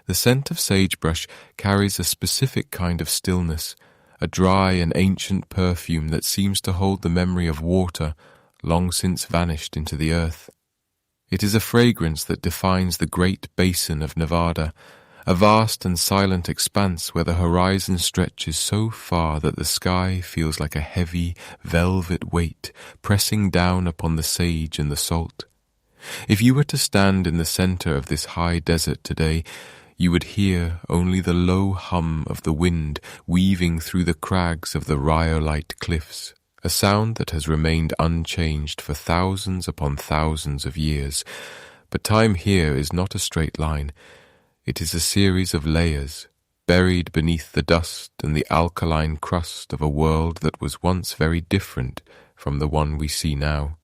The scent of sagebrush carries a specific kind of stillness, a dry and ancient perfume that seems to hold the memory of water long since vanished into the earth. It is a fragrance that defines the Great Basin of Nevada, a vast and silent expanse where the horizon stretches so far that the sky feels like a heavy, velvet weight pressing down upon the sage and the salt. If you were to stand in the center of this high desert today, you would hear only the low hum of the wind weaving through the crags of the rhyolite cliffs, a sound that has remained unchanged for thousands upon thousands of years. But time here is not a straight line. It is a series of layers, buried beneath the dust and the alkaline crust of a world that was once very different from the one we see now.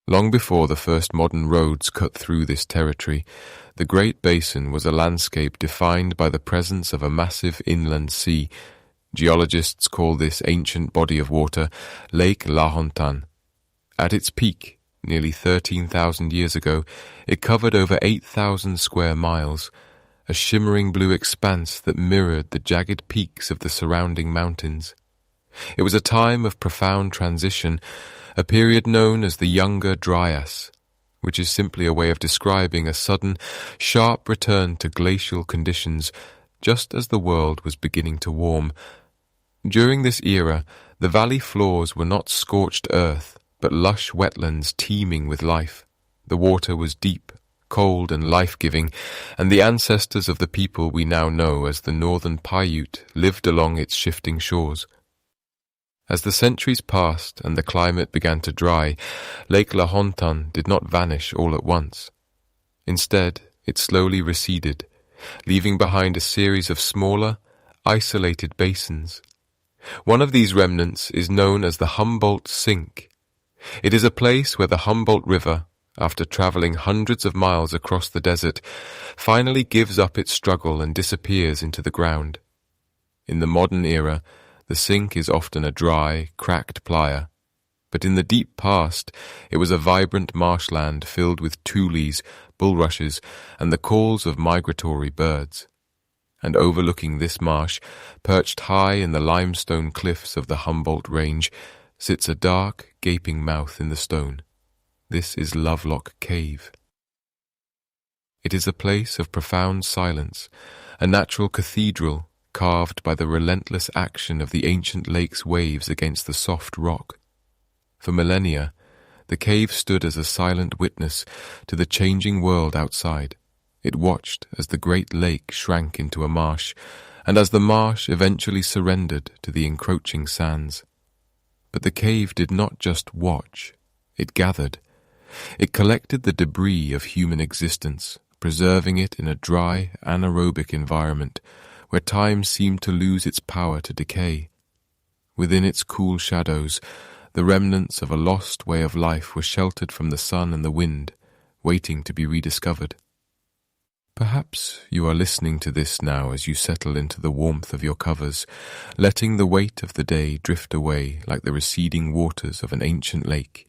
Long before the first modern roads cut through this territory, the Great Basin was a landscape defined by the presence of a massive inland sea. Geologists call this ancient body of water Lake Lahontan. At its peak, nearly 13,000 years ago, it covered over 8,000 square miles, a shimmering blue expanse that mirrored the jagged peaks of the surrounding mountains. It was a time of profound transition, a period known as the Younger Dryas, which is simply a way of describing a sudden, sharp return to glacial conditions just as the world was beginning to warm. During this era, the valley floors were not scorched earth, but lush wetlands teeming with life. The water was deep, cold and life-giving, and the ancestors of the people we now know as the northern Paiute lived along its shifting shores. As the centuries passed and the climate began to dry, Lake Lahontan did not vanish all at once. Instead, it slowly receded, leaving behind a series of smaller, isolated basins. One of these remnants is known as the Humboldt Sink. It is a place where the Humboldt River, after traveling hundreds of miles across the desert, finally gives up its struggle and disappears into the ground. In the modern era, the sink is often a dry, cracked playa, but in the deep past it was a vibrant marshland filled with tules, bulrushes, and the calls of migratory birds. And overlooking this marsh, perched high in the limestone cliffs of the Humboldt Range, sits a dark, gaping mouth in the stone. This is Lovelock Cave. It is a place of profound silence, a natural cathedral carved by the relentless action of the ancient lake's waves against the soft rock. For millennia, the cave stood as a silent witness to the changing world outside. It watched as the great lake shrank into a marsh, and as the marsh eventually surrendered to the encroaching sands. But the cave did not just watch, it gathered. It collected the debris of human existence, preserving it in a dry, anaerobic environment where time seemed to lose its power to decay. Within its cool shadows, the remnants of a lost way of life were sheltered from the sun and the wind, waiting to be rediscovered. Perhaps you are listening to this now as you settle into the warmth of your covers, letting the weight of the day drift away like the receding waters of an ancient lake.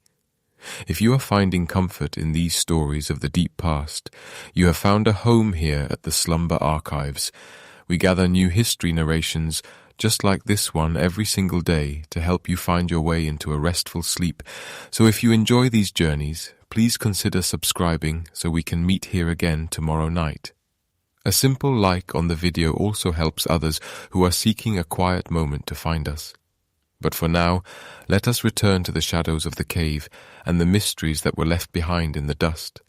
If you are finding comfort in these stories of the deep past, you have found a home here at the Slumber Archives. We gather new history narrations just like this one every single day to help you find your way into a restful sleep. So if you enjoy these journeys, please consider subscribing so we can meet here again tomorrow night. A simple like on the video also helps others who are seeking a quiet moment to find us. But for now, let us return to the shadows of the cave and the mysteries that were left behind in the dust.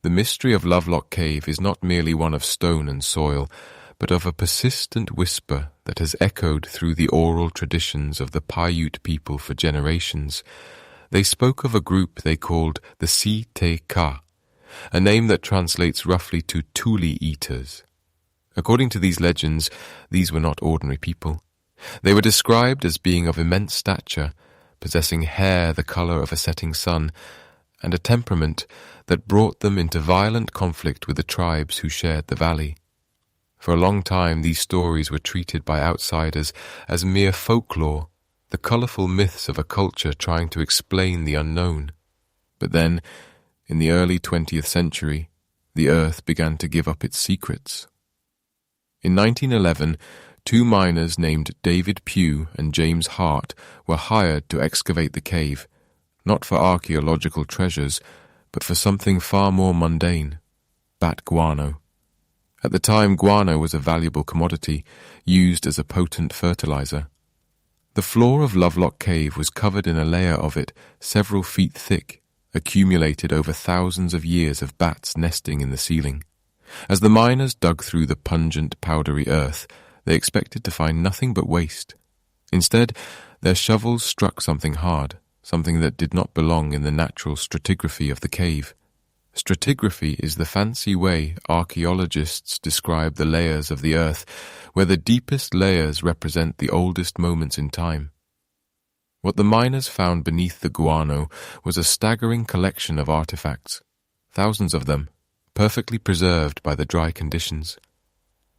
The mystery of Lovelock Cave is not merely one of stone and soil, but of a persistent whisper that has echoed through the oral traditions of the Paiute people for generations. They spoke of a group they called the Si-Te-Cah, a name that translates roughly to tule eaters. According to these legends, these were not ordinary people. They were described as being of immense stature, possessing hair the color of a setting sun, and a temperament that brought them into violent conflict with the tribes who shared the valley. For a long time, these stories were treated by outsiders as mere folklore, the colorful myths of a culture trying to explain the unknown. But then, in the early 20th century, The earth began to give up its secrets. In 1911, two miners named David Pugh and James Hart were hired to excavate the cave, not for archaeological treasures, but for something far more mundane: bat guano. At the time, guano was a valuable commodity, used as a potent fertilizer. The floor of Lovelock Cave was covered in a layer of it several feet thick, accumulated over thousands of years of bats nesting in the ceiling. As the miners dug through the pungent, powdery earth, they expected to find nothing but waste. Instead, their shovels struck something hard, something that did not belong in the natural stratigraphy of the cave. Stratigraphy is the fancy way archaeologists describe the layers of the earth, where the deepest layers represent the oldest moments in time. What the miners found beneath the guano was a staggering collection of artifacts, thousands of them, perfectly preserved by the dry conditions.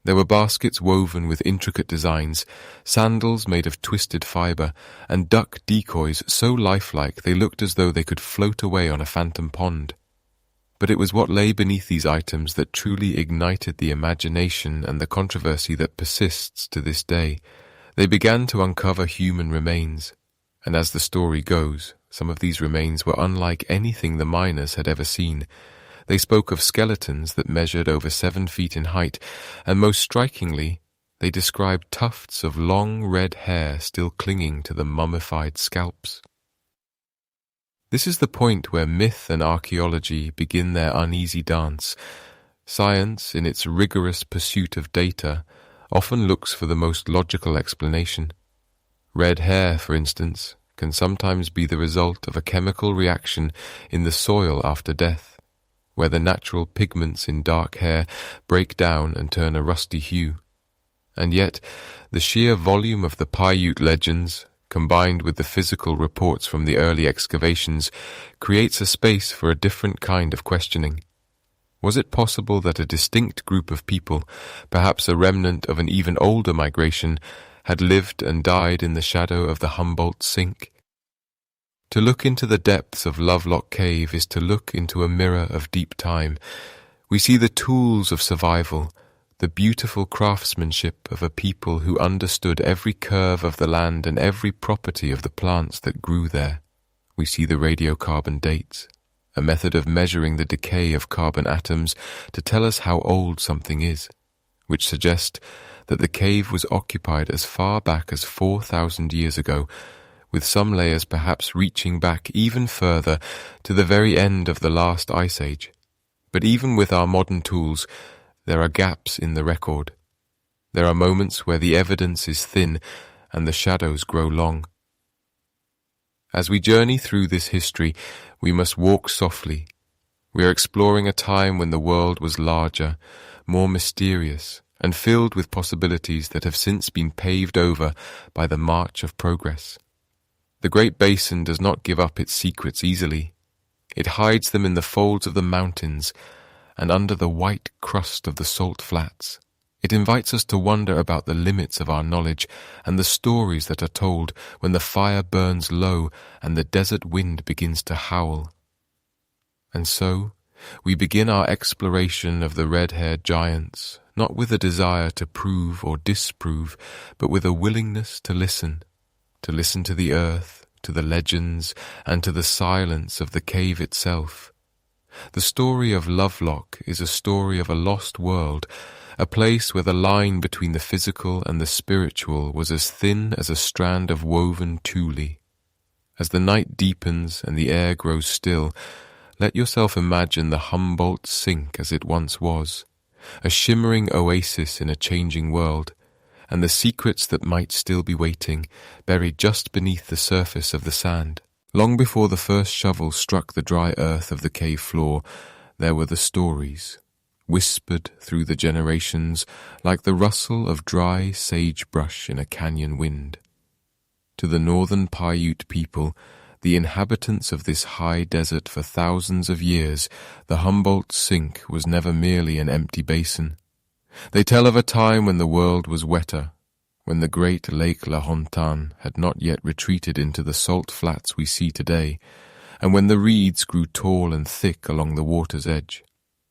There were baskets woven with intricate designs, sandals made of twisted fibre, and duck decoys so lifelike they looked as though they could float away on a phantom pond. But it was what lay beneath these items that truly ignited the imagination and the controversy that persists to this day. They began to uncover human remains, and as the story goes, some of these remains were unlike anything the miners had ever seen. They spoke of skeletons that measured over 7 feet in height, and most strikingly, they described tufts of long red hair still clinging to the mummified scalps. This is the point where myth and archaeology begin their uneasy dance. Science, in its rigorous pursuit of data, often looks for the most logical explanation. Red hair, for instance, can sometimes be the result of a chemical reaction in the soil after death, where the natural pigments in dark hair break down and turn a rusty hue. And yet, the sheer volume of the Paiute legends, combined with the physical reports from the early excavations, creates a space for a different kind of questioning. Was it possible that a distinct group of people, perhaps a remnant of an even older migration, had lived and died in the shadow of the Humboldt Sink? To look into the depths of Lovelock Cave is to look into a mirror of deep time. We see the tools of survival, the beautiful craftsmanship of a people who understood every curve of the land and every property of the plants that grew there. We see the radiocarbon dates, a method of measuring the decay of carbon atoms to tell us how old something is, which suggest that the cave was occupied as far back as 4,000 years ago, with some layers perhaps reaching back even further to the very end of the last ice age. But even with our modern tools, there are gaps in the record. There are moments where the evidence is thin and the shadows grow long. As we journey through this history, we must walk softly. We are exploring a time when the world was larger, more mysterious, and filled with possibilities that have since been paved over by the march of progress. The Great Basin does not give up its secrets easily. It hides them in the folds of the mountains and under the white crust of the salt flats. It invites us to wonder about the limits of our knowledge and the stories that are told when the fire burns low and the desert wind begins to howl. And so, we begin our exploration of the red-haired giants, not with a desire to prove or disprove, but with a willingness to listen to the earth, to the legends, and to the silence of the cave itself. The story of Lovelock is a story of a lost world, a place where the line between the physical and the spiritual was as thin as a strand of woven tule. As the night deepens and the air grows still, let yourself imagine the Humboldt Sink as it once was, a shimmering oasis in a changing world, and the secrets that might still be waiting, buried just beneath the surface of the sand. Long before the first shovel struck the dry earth of the cave floor, there were the stories, whispered through the generations like the rustle of dry sagebrush in a canyon wind. To the northern Paiute people, the inhabitants of this high desert for thousands of years, the Humboldt Sink was never merely an empty basin. They tell of a time when the world was wetter, when the great lake Lahontan had not yet retreated into the salt flats we see today, and when the reeds grew tall and thick along the water's edge.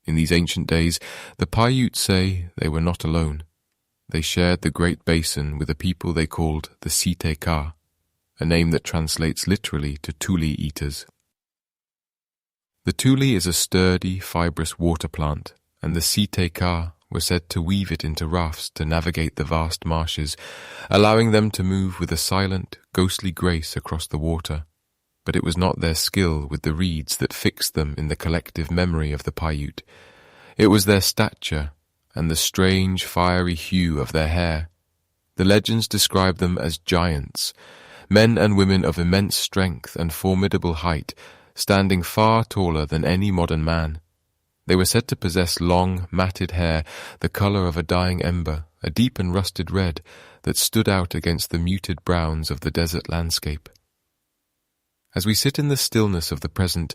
In these ancient days, the Paiute say they were not alone. They shared the Great Basin with a people they called the Si-Te-Cah, a name that translates literally to tule eaters. The tule is a sturdy, fibrous water plant, and the Si-Te-Cah were said to weave it into rafts to navigate the vast marshes, allowing them to move with a silent, ghostly grace across the water. But it was not their skill with the reeds that fixed them in the collective memory of the Paiute. It was their stature and the strange, fiery hue of their hair. The legends describe them as giants, men and women of immense strength and formidable height, standing far taller than any modern man. They were said to possess long, matted hair, the colour of a dying ember, a deep and rusted red that stood out against the muted browns of the desert landscape. As we sit in the stillness of the present,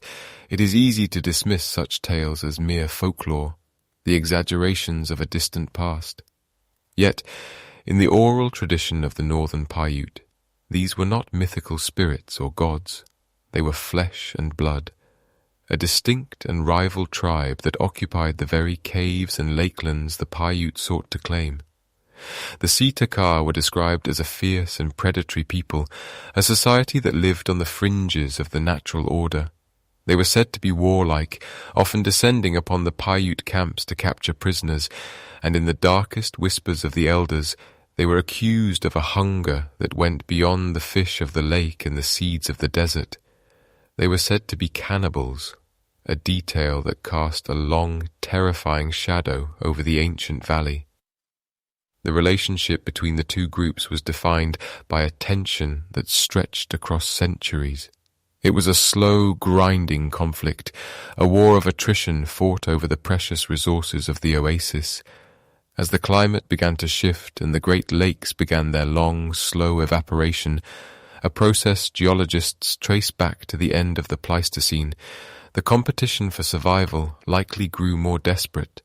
it is easy to dismiss such tales as mere folklore, the exaggerations of a distant past. Yet, in the oral tradition of the northern Paiute, these were not mythical spirits or gods. They were flesh and blood, a distinct and rival tribe that occupied the very caves and lakelands the Paiute sought to claim. The Si-Te-Cah were described as a fierce and predatory people, a society that lived on the fringes of the natural order. They were said to be warlike, often descending upon the Paiute camps to capture prisoners, and in the darkest whispers of the elders, they were accused of a hunger that went beyond the fish of the lake and the seeds of the desert. They were said to be cannibals, a detail that cast a long, terrifying shadow over the ancient valley. The relationship between the two groups was defined by a tension that stretched across centuries. It was a slow, grinding conflict, a war of attrition fought over the precious resources of the oasis. As the climate began to shift and the Great Lakes began their long, slow evaporation, a process geologists trace back to the end of the Pleistocene, the competition for survival likely grew more desperate.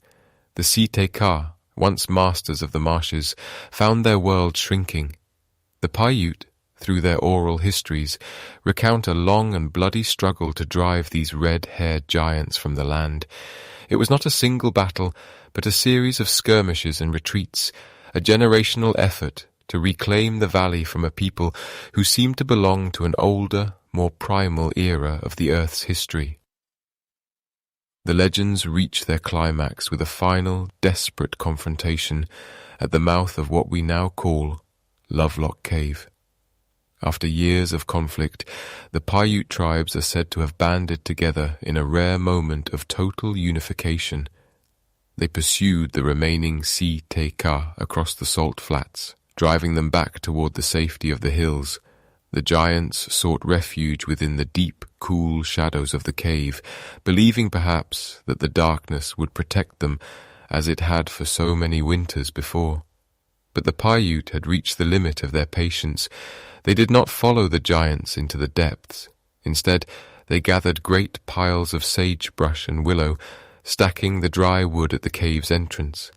The Si-Te-Cah, once masters of the marshes, found their world shrinking. The Paiute, through their oral histories, recount a long and bloody struggle to drive these red-haired giants from the land. It was not a single battle, but a series of skirmishes and retreats, a generational effort to reclaim the valley from a people who seemed to belong to an older, more primal era of the Earth's history. The legends reach their climax with a final, desperate confrontation at the mouth of what we now call Lovelock Cave. After years of conflict, the Paiute tribes are said to have banded together in a rare moment of total unification. They pursued the remaining Si-Te-Cah across the salt flats, driving them back toward the safety of the hills. The giants sought refuge within the deep, cool shadows of the cave, believing perhaps that the darkness would protect them as it had for so many winters before. But the Paiute had reached the limit of their patience. They did not follow the giants into the depths. Instead, they gathered great piles of sagebrush and willow, stacking the dry wood at the cave's entrance.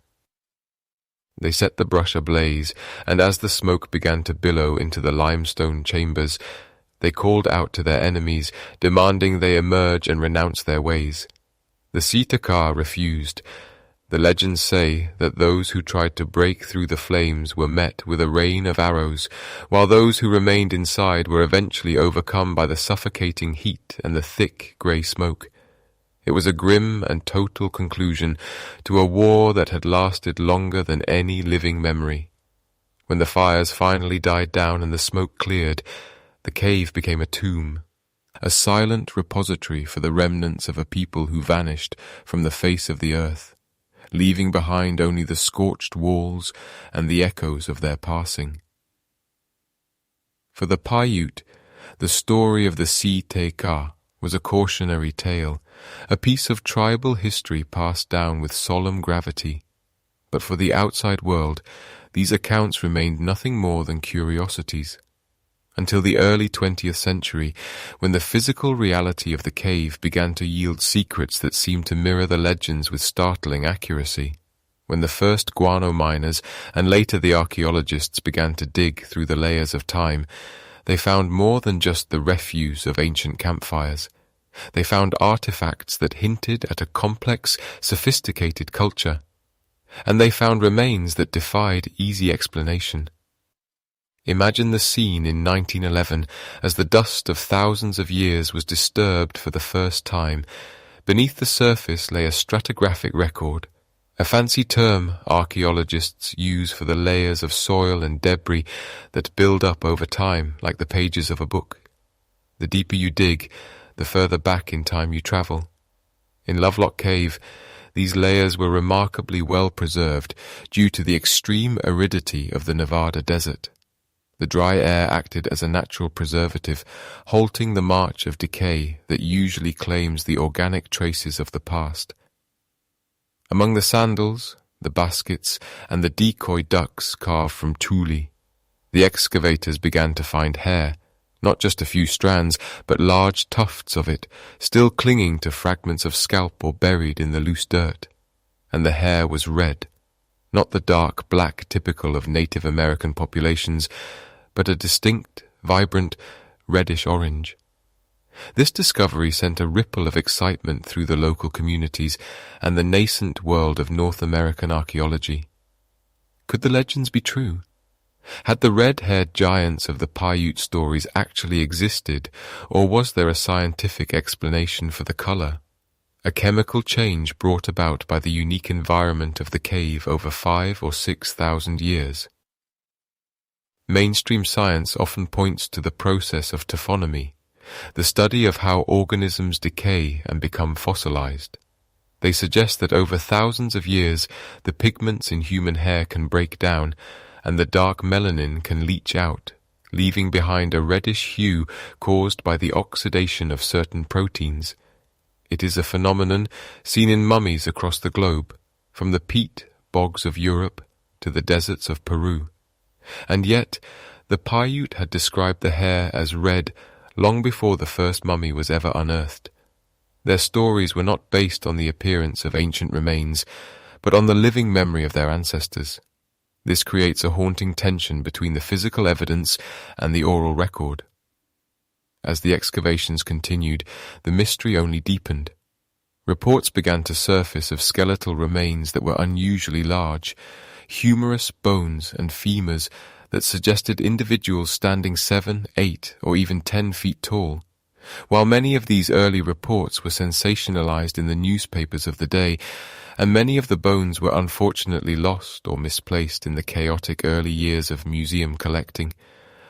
They set the brush ablaze, and as the smoke began to billow into the limestone chambers, they called out to their enemies, demanding they emerge and renounce their ways. The Si-Te-Cah refused. The legends say that those who tried to break through the flames were met with a rain of arrows, while those who remained inside were eventually overcome by the suffocating heat and the thick grey smoke. It was a grim and total conclusion to a war that had lasted longer than any living memory. When the fires finally died down and the smoke cleared, the cave became a tomb, a silent repository for the remnants of a people who vanished from the face of the earth, leaving behind only the scorched walls and the echoes of their passing. For the Paiute, the story of the Si-Te-Cah was a cautionary tale, a piece of tribal history passed down with solemn gravity. But for the outside world, these accounts remained nothing more than curiosities. Until the early 20th century, when the physical reality of the cave began to yield secrets that seemed to mirror the legends with startling accuracy. When the first Guano Miners and later the archaeologists began to dig through the layers of time, they found more than just the refuse of ancient campfires. They found artifacts that hinted at a complex, sophisticated culture, and they found remains that defied easy explanation. Imagine the scene in 1911 as the dust of thousands of years was disturbed for the first time. Beneath the surface lay a stratigraphic record, a fancy term archaeologists use for the layers of soil and debris that build up over time like the pages of a book. The deeper you dig, the further back in time you travel. In Lovelock Cave, these layers were remarkably well preserved due to the extreme aridity of the Nevada desert. The dry air acted as a natural preservative, halting the march of decay that usually claims the organic traces of the past. Among the sandals, the baskets, and the decoy ducks carved from tule, the excavators began to find hair, not just a few strands, but large tufts of it, still clinging to fragments of scalp or buried in the loose dirt. And the hair was red, not the dark black typical of Native American populations, but a distinct, vibrant, reddish-orange. This discovery sent a ripple of excitement through the local communities and the nascent world of North American archaeology. Could the legends be true? Had the red-haired giants of the Paiute stories actually existed, or was there a scientific explanation for the color? A chemical change brought about by the unique environment of the cave over 5,000 or 6,000 years. Mainstream science often points to the process of taphonomy, the study of how organisms decay and become fossilized. They suggest that over thousands of years, the pigments in human hair can break down, and the dark melanin can leach out, leaving behind a reddish hue caused by the oxidation of certain proteins. It is a phenomenon seen in mummies across the globe, from the peat bogs of Europe to the deserts of Peru. And yet, the Paiute had described the hair as red long before the first mummy was ever unearthed. Their stories were not based on the appearance of ancient remains, but on the living memory of their ancestors. This creates a haunting tension between the physical evidence and the oral record. As the excavations continued, the mystery only deepened. Reports began to surface of skeletal remains that were unusually large, humerus bones and femurs that suggested individuals standing 7, 8, or even 10 feet tall. While many of these early reports were sensationalized in the newspapers of the day, and many of the bones were unfortunately lost or misplaced in the chaotic early years of museum collecting,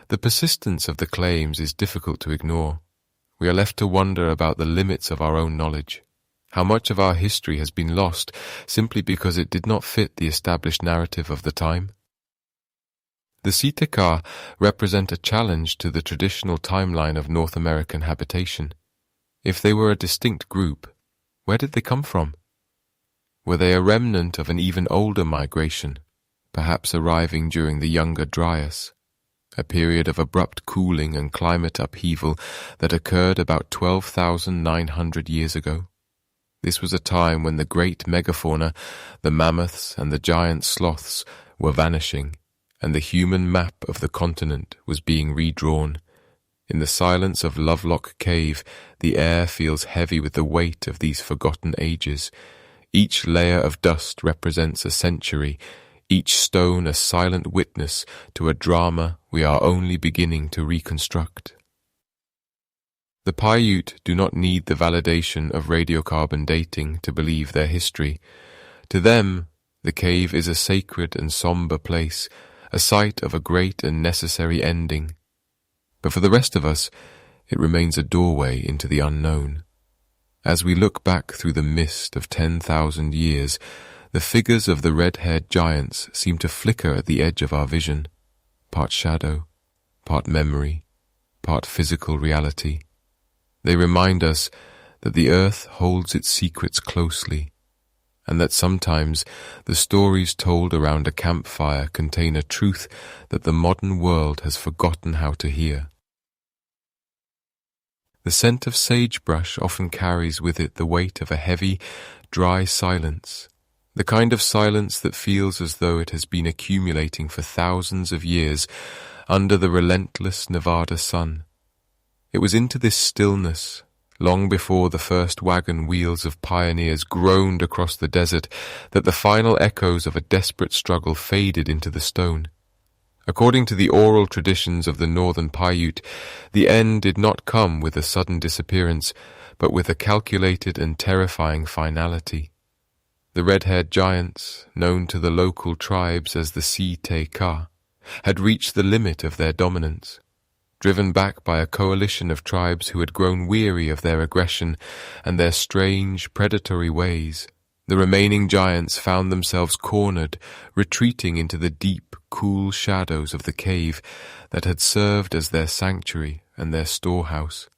the persistence of the claims is difficult to ignore. We are left to wonder about the limits of our own knowledge. How much of our history has been lost simply because it did not fit the established narrative of the time? The Si-Te-Cah represent a challenge to the traditional timeline of North American habitation. If they were a distinct group, where did they come from? Were they a remnant of an even older migration, perhaps arriving during the Younger Dryas, a period of abrupt cooling and climate upheaval that occurred about 12,900 years ago? This was a time when the great megafauna, the mammoths and the giant sloths, were vanishing, and the human map of the continent was being redrawn. In the silence of Lovelock Cave, the air feels heavy with the weight of these forgotten ages. Each layer of dust represents a century, each stone a silent witness to a drama we are only beginning to reconstruct. The Paiute do not need the validation of radiocarbon dating to believe their history. To them, the cave is a sacred and somber place, a site of a great and necessary ending. But for the rest of us, it remains a doorway into the unknown. As we look back through the mist of 10,000 years, the figures of the red-haired giants seem to flicker at the edge of our vision, part shadow, part memory, part physical reality. They remind us that the earth holds its secrets closely, and that sometimes the stories told around a campfire contain a truth that the modern world has forgotten how to hear. The scent of sagebrush often carries with it the weight of a heavy, dry silence, the kind of silence that feels as though it has been accumulating for thousands of years under the relentless Nevada sun. It was into this stillness, long before the first wagon wheels of pioneers groaned across the desert, that the final echoes of a desperate struggle faded into the stone. According to the oral traditions of the northern Paiute, the end did not come with a sudden disappearance, but with a calculated and terrifying finality. The red-haired giants, known to the local tribes as the Si-Te-Cah, had reached the limit of their dominance. Driven back by a coalition of tribes who had grown weary of their aggression and their strange, predatory ways, the remaining giants found themselves cornered, retreating into the deep, cool shadows of the cave that had served as their sanctuary and their storehouse.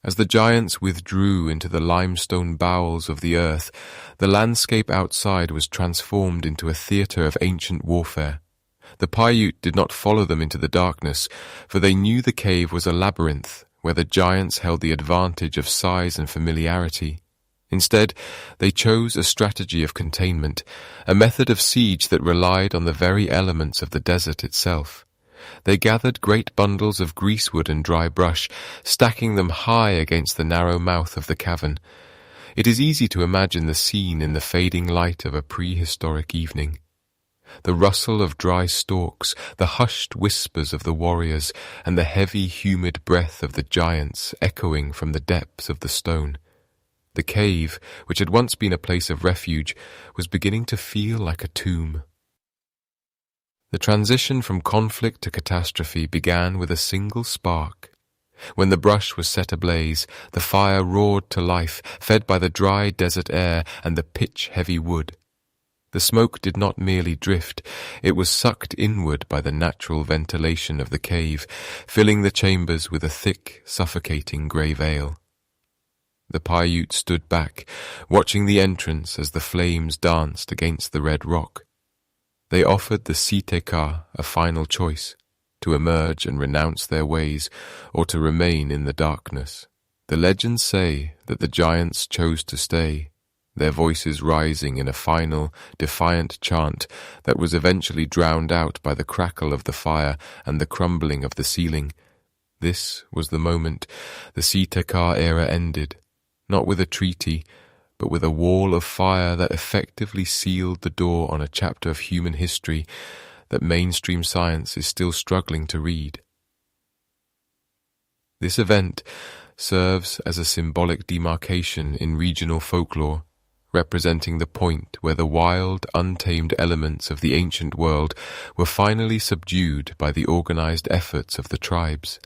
As the giants withdrew into the limestone bowels of the earth, the landscape outside was transformed into a theatre of ancient warfare. The Paiute did not follow them into the darkness, for they knew the cave was a labyrinth where the giants held the advantage of size and familiarity. Instead, they chose a strategy of containment, a method of siege that relied on the very elements of the desert itself. They gathered great bundles of greasewood and dry brush, stacking them high against the narrow mouth of the cavern. It is easy to imagine the scene in the fading light of a prehistoric evening. The rustle of dry stalks, the hushed whispers of the warriors, and the heavy, humid breath of the giants echoing from the depths of the stone. The cave, which had once been a place of refuge, was beginning to feel like a tomb. The transition from conflict to catastrophe began with a single spark. When the brush was set ablaze, the fire roared to life, fed by the dry desert air and the pitch-heavy wood. The smoke did not merely drift, it was sucked inward by the natural ventilation of the cave, filling the chambers with a thick, suffocating grey veil. The Paiute stood back, watching the entrance as the flames danced against the red rock. They offered the Si-Te-Cah a final choice, to emerge and renounce their ways, or to remain in the darkness. The legends say that the giants chose to stay, their voices rising in a final, defiant chant that was eventually drowned out by the crackle of the fire and the crumbling of the ceiling. This was the moment the Si-Te-Cah era ended, not with a treaty, but with a wall of fire that effectively sealed the door on a chapter of human history that mainstream science is still struggling to read. This event serves as a symbolic demarcation in regional folklore, representing the point where the wild, untamed elements of the ancient world were finally subdued by the organized efforts of the tribes.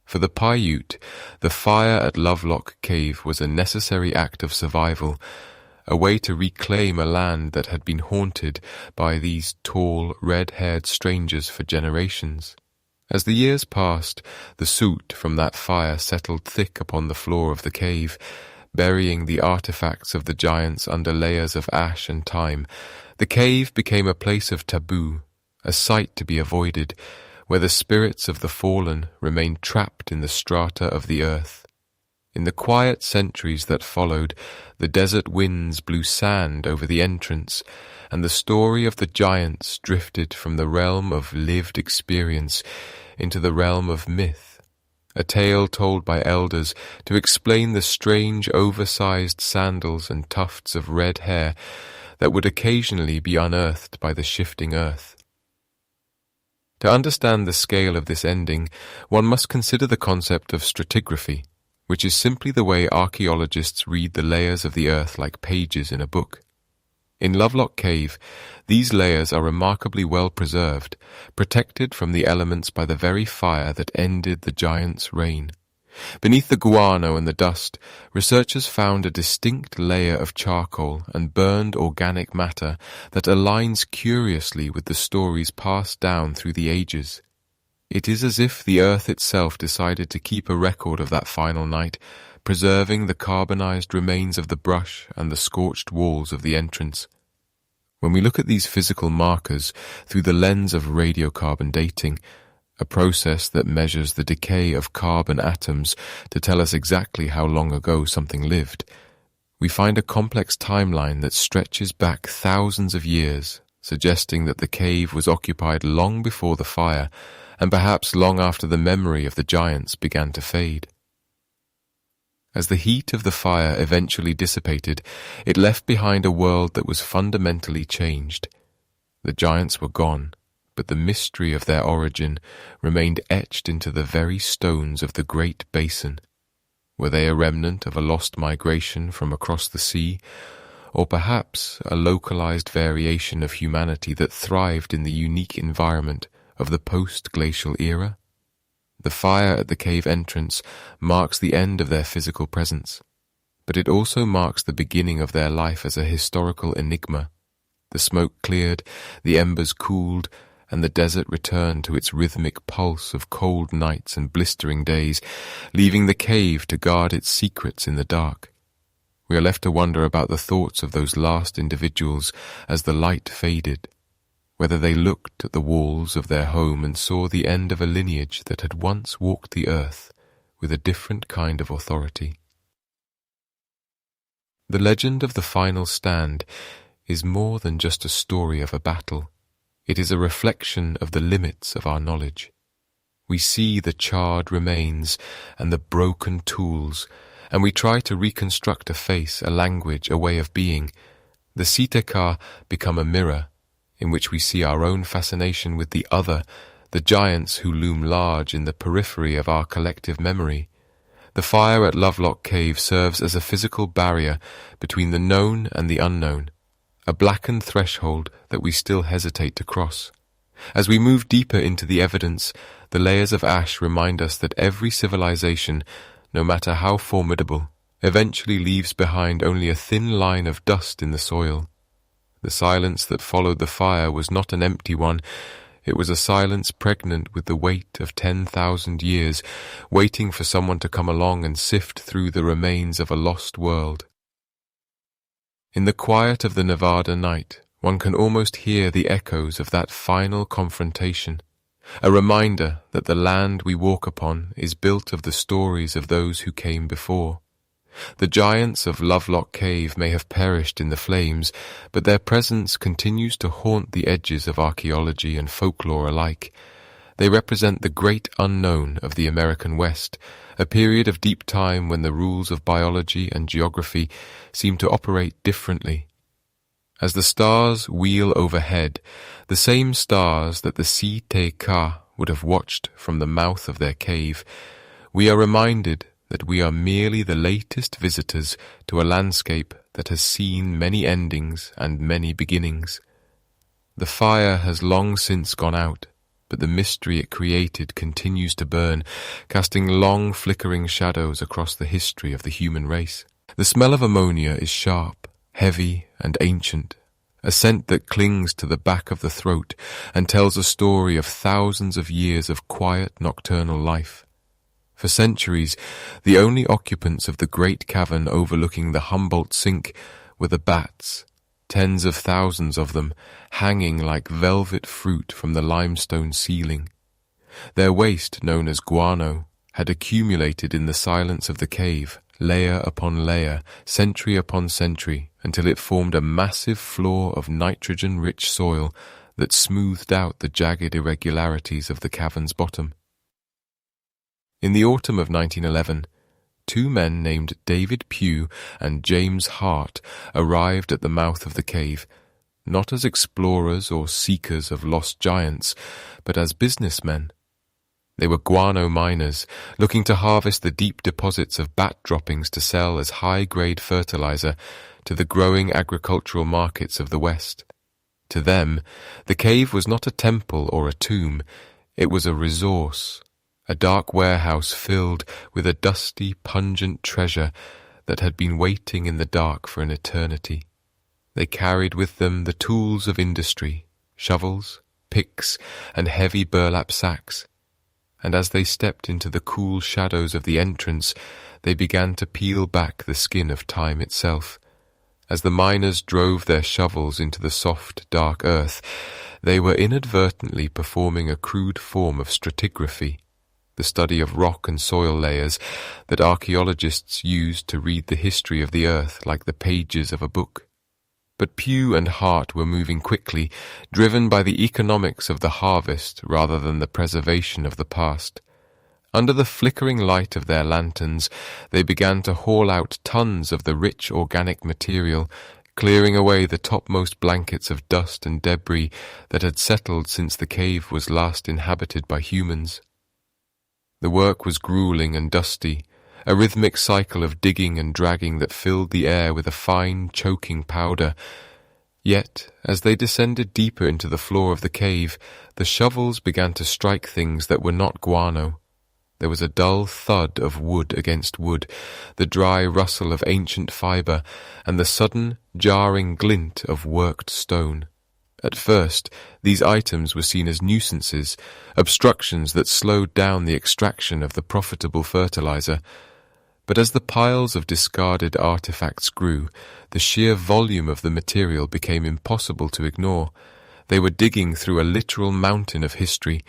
For the Paiute, the fire at Lovelock Cave was a necessary act of survival, a way to reclaim a land that had been haunted by these tall, red-haired strangers for generations. As the years passed, the soot from that fire settled thick upon the floor of the cave, burying the artifacts of the giants under layers of ash and time. The cave became a place of taboo, a site to be avoided, where the spirits of the fallen remained trapped in the strata of the earth. In the quiet centuries that followed, the desert winds blew sand over the entrance, and the story of the giants drifted from the realm of lived experience into the realm of myth, a tale told by elders to explain the strange oversized sandals and tufts of red hair that would occasionally be unearthed by the shifting earth. To understand the scale of this ending, one must consider the concept of stratigraphy, which is simply the way archaeologists read the layers of the earth like pages in a book. In Lovelock Cave, these layers are remarkably well preserved, protected from the elements by the very fire that ended the giants' reign. Beneath the guano and the dust, researchers found a distinct layer of charcoal and burned organic matter that aligns curiously with the stories passed down through the ages. It is as if the earth itself decided to keep a record of that final night, preserving the carbonized remains of the brush and the scorched walls of the entrance. When we look at these physical markers through the lens of radiocarbon dating, a process that measures the decay of carbon atoms to tell us exactly how long ago something lived, we find a complex timeline that stretches back thousands of years, suggesting that the cave was occupied long before the fire, and perhaps long after the memory of the giants began to fade. As the heat of the fire eventually dissipated, it left behind a world that was fundamentally changed. The giants were gone, but the mystery of their origin remained etched into the very stones of the Great Basin. Were they a remnant of a lost migration from across the sea, or perhaps a localized variation of humanity that thrived in the unique environment of the post-glacial era? The fire at the cave entrance marks the end of their physical presence, but it also marks the beginning of their life as a historical enigma. The smoke cleared, the embers cooled, and the desert returned to its rhythmic pulse of cold nights and blistering days, leaving the cave to guard its secrets in the dark. We are left to wonder about the thoughts of those last individuals as the light faded, whether they looked at the walls of their home and saw the end of a lineage that had once walked the earth with a different kind of authority. The legend of the final stand is more than just a story of a battle. It is a reflection of the limits of our knowledge. We see the charred remains and the broken tools, and we try to reconstruct a face, a language, a way of being. The Si-Te-Cah become a mirror in which we see our own fascination with the other, the giants who loom large in the periphery of our collective memory. The fire at Lovelock Cave serves as a physical barrier between the known and the unknown, a blackened threshold that we still hesitate to cross. As we move deeper into the evidence, the layers of ash remind us that every civilization, no matter how formidable, eventually leaves behind only a thin line of dust in the soil. The silence that followed the fire was not an empty one. It was a silence pregnant with the weight of 10,000 years, waiting for someone to come along and sift through the remains of a lost world. In the quiet of the Nevada night, one can almost hear the echoes of that final confrontation, a reminder that the land we walk upon is built of the stories of those who came before. The giants of Lovelock Cave may have perished in the flames, but their presence continues to haunt the edges of archaeology and folklore alike. They represent the great unknown of the American West, a period of deep time when the rules of biology and geography seem to operate differently. As the stars wheel overhead, the same stars that the Si-Te-Cah would have watched from the mouth of their cave, we are reminded that we are merely the latest visitors to a landscape that has seen many endings and many beginnings. The fire has long since gone out, but the mystery it created continues to burn, casting long flickering shadows across the history of the human race. The smell of ammonia is sharp, heavy, and ancient, a scent that clings to the back of the throat and tells a story of thousands of years of quiet nocturnal life. For centuries, the only occupants of the great cavern overlooking the Humboldt Sink were the bats, tens of thousands of them, hanging like velvet fruit from the limestone ceiling. Their waste, known as guano, had accumulated in the silence of the cave, layer upon layer, century upon century, until it formed a massive floor of nitrogen-rich soil that smoothed out the jagged irregularities of the cavern's bottom. In the autumn of 1911, two men named David Pugh and James Hart arrived at the mouth of the cave, not as explorers or seekers of lost giants, but as businessmen. They were guano miners, looking to harvest the deep deposits of bat droppings to sell as high-grade fertilizer to the growing agricultural markets of the West. To them, the cave was not a temple or a tomb, it was a resource, a dark warehouse filled with a dusty, pungent treasure that had been waiting in the dark for an eternity. They carried with them the tools of industry, shovels, picks, and heavy burlap sacks, and as they stepped into the cool shadows of the entrance, they began to peel back the skin of time itself. As the miners drove their shovels into the soft, dark earth, they were inadvertently performing a crude form of stratigraphy, the study of rock and soil layers that archaeologists use to read the history of the earth like the pages of a book. But Pugh and Hart were moving quickly, driven by the economics of the harvest rather than the preservation of the past. Under the flickering light of their lanterns, they began to haul out tons of the rich organic material, clearing away the topmost blankets of dust and debris that had settled since the cave was last inhabited by humans. The work was grueling and dusty, a rhythmic cycle of digging and dragging that filled the air with a fine, choking powder. Yet, as they descended deeper into the floor of the cave, the shovels began to strike things that were not guano. There was a dull thud of wood against wood, the dry rustle of ancient fibre, and the sudden, jarring glint of worked stone. At first, these items were seen as nuisances, obstructions that slowed down the extraction of the profitable fertilizer. But as the piles of discarded artifacts grew, the sheer volume of the material became impossible to ignore. They were digging through a literal mountain of history,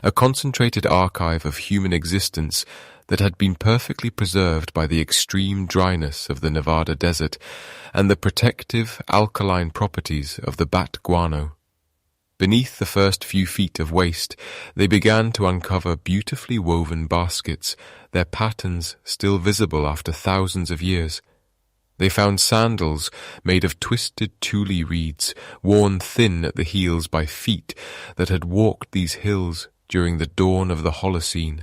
a concentrated archive of human existence that had been perfectly preserved by the extreme dryness of the Nevada desert and the protective, alkaline properties of the bat guano. Beneath the first few feet of waste, they began to uncover beautifully woven baskets, their patterns still visible after thousands of years. They found sandals made of twisted tule reeds, worn thin at the heels by feet that had walked these hills during the dawn of the Holocene.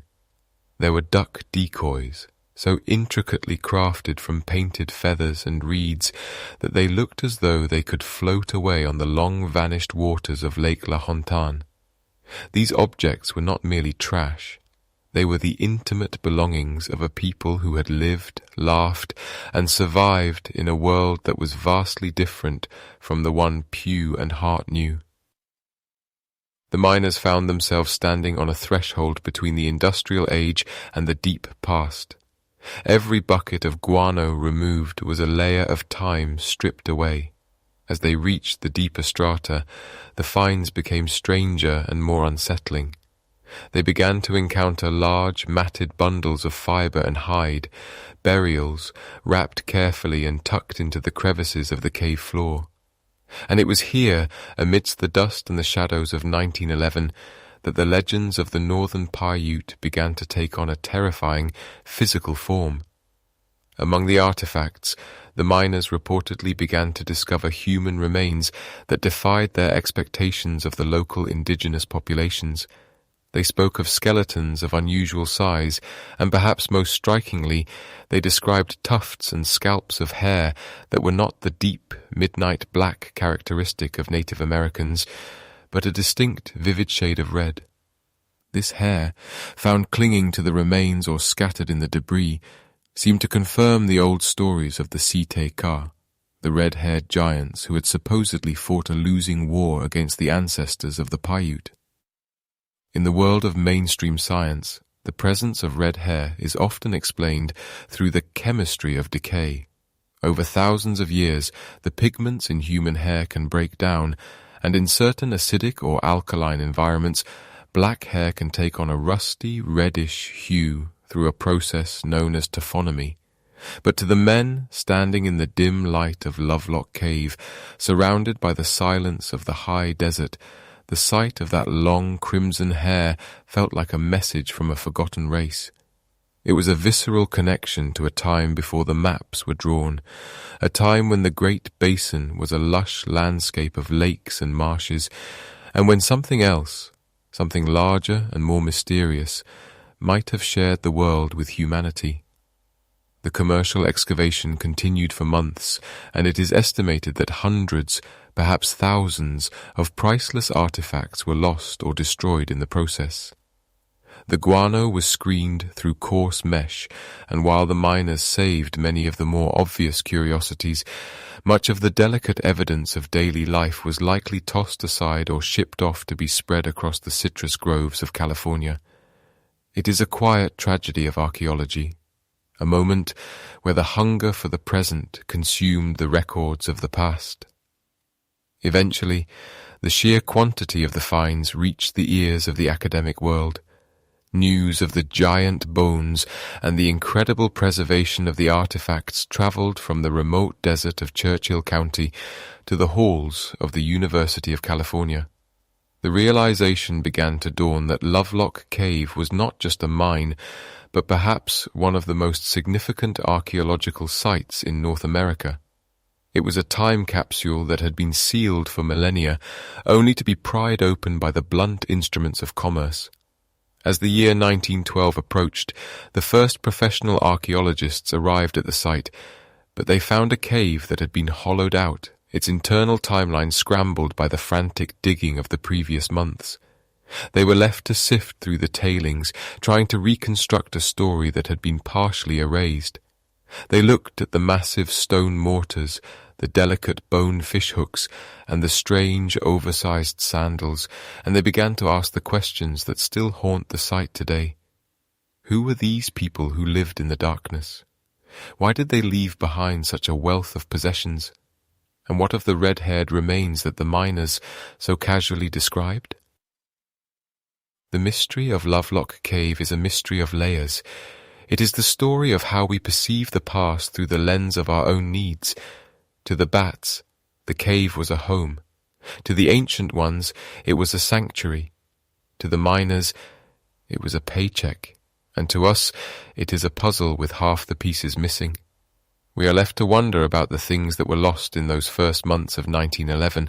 There were duck decoys, so intricately crafted from painted feathers and reeds that they looked as though they could float away on the long-vanished waters of Lake Lahontan. These objects were not merely trash. They were the intimate belongings of a people who had lived, laughed, and survived in a world that was vastly different from the one Pew and Hart knew. The miners found themselves standing on a threshold between the industrial age and the deep past. Every bucket of guano removed was a layer of time stripped away. As they reached the deeper strata, the finds became stranger and more unsettling. They began to encounter large, matted bundles of fibre and hide, burials wrapped carefully and tucked into the crevices of the cave floor. And it was here, amidst the dust and the shadows of 1911, that the legends of the northern Paiute began to take on a terrifying physical form. Among the artifacts, the miners reportedly began to discover human remains that defied their expectations of the local indigenous populations. They spoke of skeletons of unusual size, and perhaps most strikingly, they described tufts and scalps of hair that were not the deep, midnight black characteristic of Native Americans, but a distinct, vivid shade of red. This hair, found clinging to the remains or scattered in the debris, seemed to confirm the old stories of the Si-Te-Cah, the red-haired giants who had supposedly fought a losing war against the ancestors of the Paiute. In the world of mainstream science, the presence of red hair is often explained through the chemistry of decay. Over thousands of years, the pigments in human hair can break down, and in certain acidic or alkaline environments, black hair can take on a rusty, reddish hue through a process known as taphonomy. But to the men standing in the dim light of Lovelock Cave, surrounded by the silence of the high desert, the sight of that long crimson hair felt like a message from a forgotten race. It was a visceral connection to a time before the maps were drawn, a time when the Great Basin was a lush landscape of lakes and marshes, and when something else, something larger and more mysterious, might have shared the world with humanity. The commercial excavation continued for months, and it is estimated that hundreds, perhaps thousands, of priceless artifacts were lost or destroyed in the process. The guano was screened through coarse mesh, and while the miners saved many of the more obvious curiosities, much of the delicate evidence of daily life was likely tossed aside or shipped off to be spread across the citrus groves of California. It is a quiet tragedy of archaeology, a moment where the hunger for the present consumed the records of the past. Eventually, the sheer quantity of the finds reached the ears of the academic world. News of the giant bones and the incredible preservation of the artifacts traveled from the remote desert of Churchill County to the halls of the University of California. The realization began to dawn that Lovelock Cave was not just a mine, but perhaps one of the most significant archaeological sites in North America. It was a time capsule that had been sealed for millennia, only to be pried open by the blunt instruments of commerce. As the year 1912 approached, the first professional archaeologists arrived at the site, but they found a cave that had been hollowed out, its internal timeline scrambled by the frantic digging of the previous months. They were left to sift through the tailings, trying to reconstruct a story that had been partially erased. They looked at the massive stone mortars, the delicate bone fishhooks, and the strange oversized sandals, and they began to ask the questions that still haunt the site today. Who were these people who lived in the darkness? Why did they leave behind such a wealth of possessions? And what of the red-haired remains that the miners so casually described? The mystery of Lovelock Cave is a mystery of layers. It is the story of how we perceive the past through the lens of our own needs. To the bats, the cave was a home. To the ancient ones, it was a sanctuary. To the miners, it was a paycheck. And to us, it is a puzzle with half the pieces missing. We are left to wonder about the things that were lost in those first months of 1911,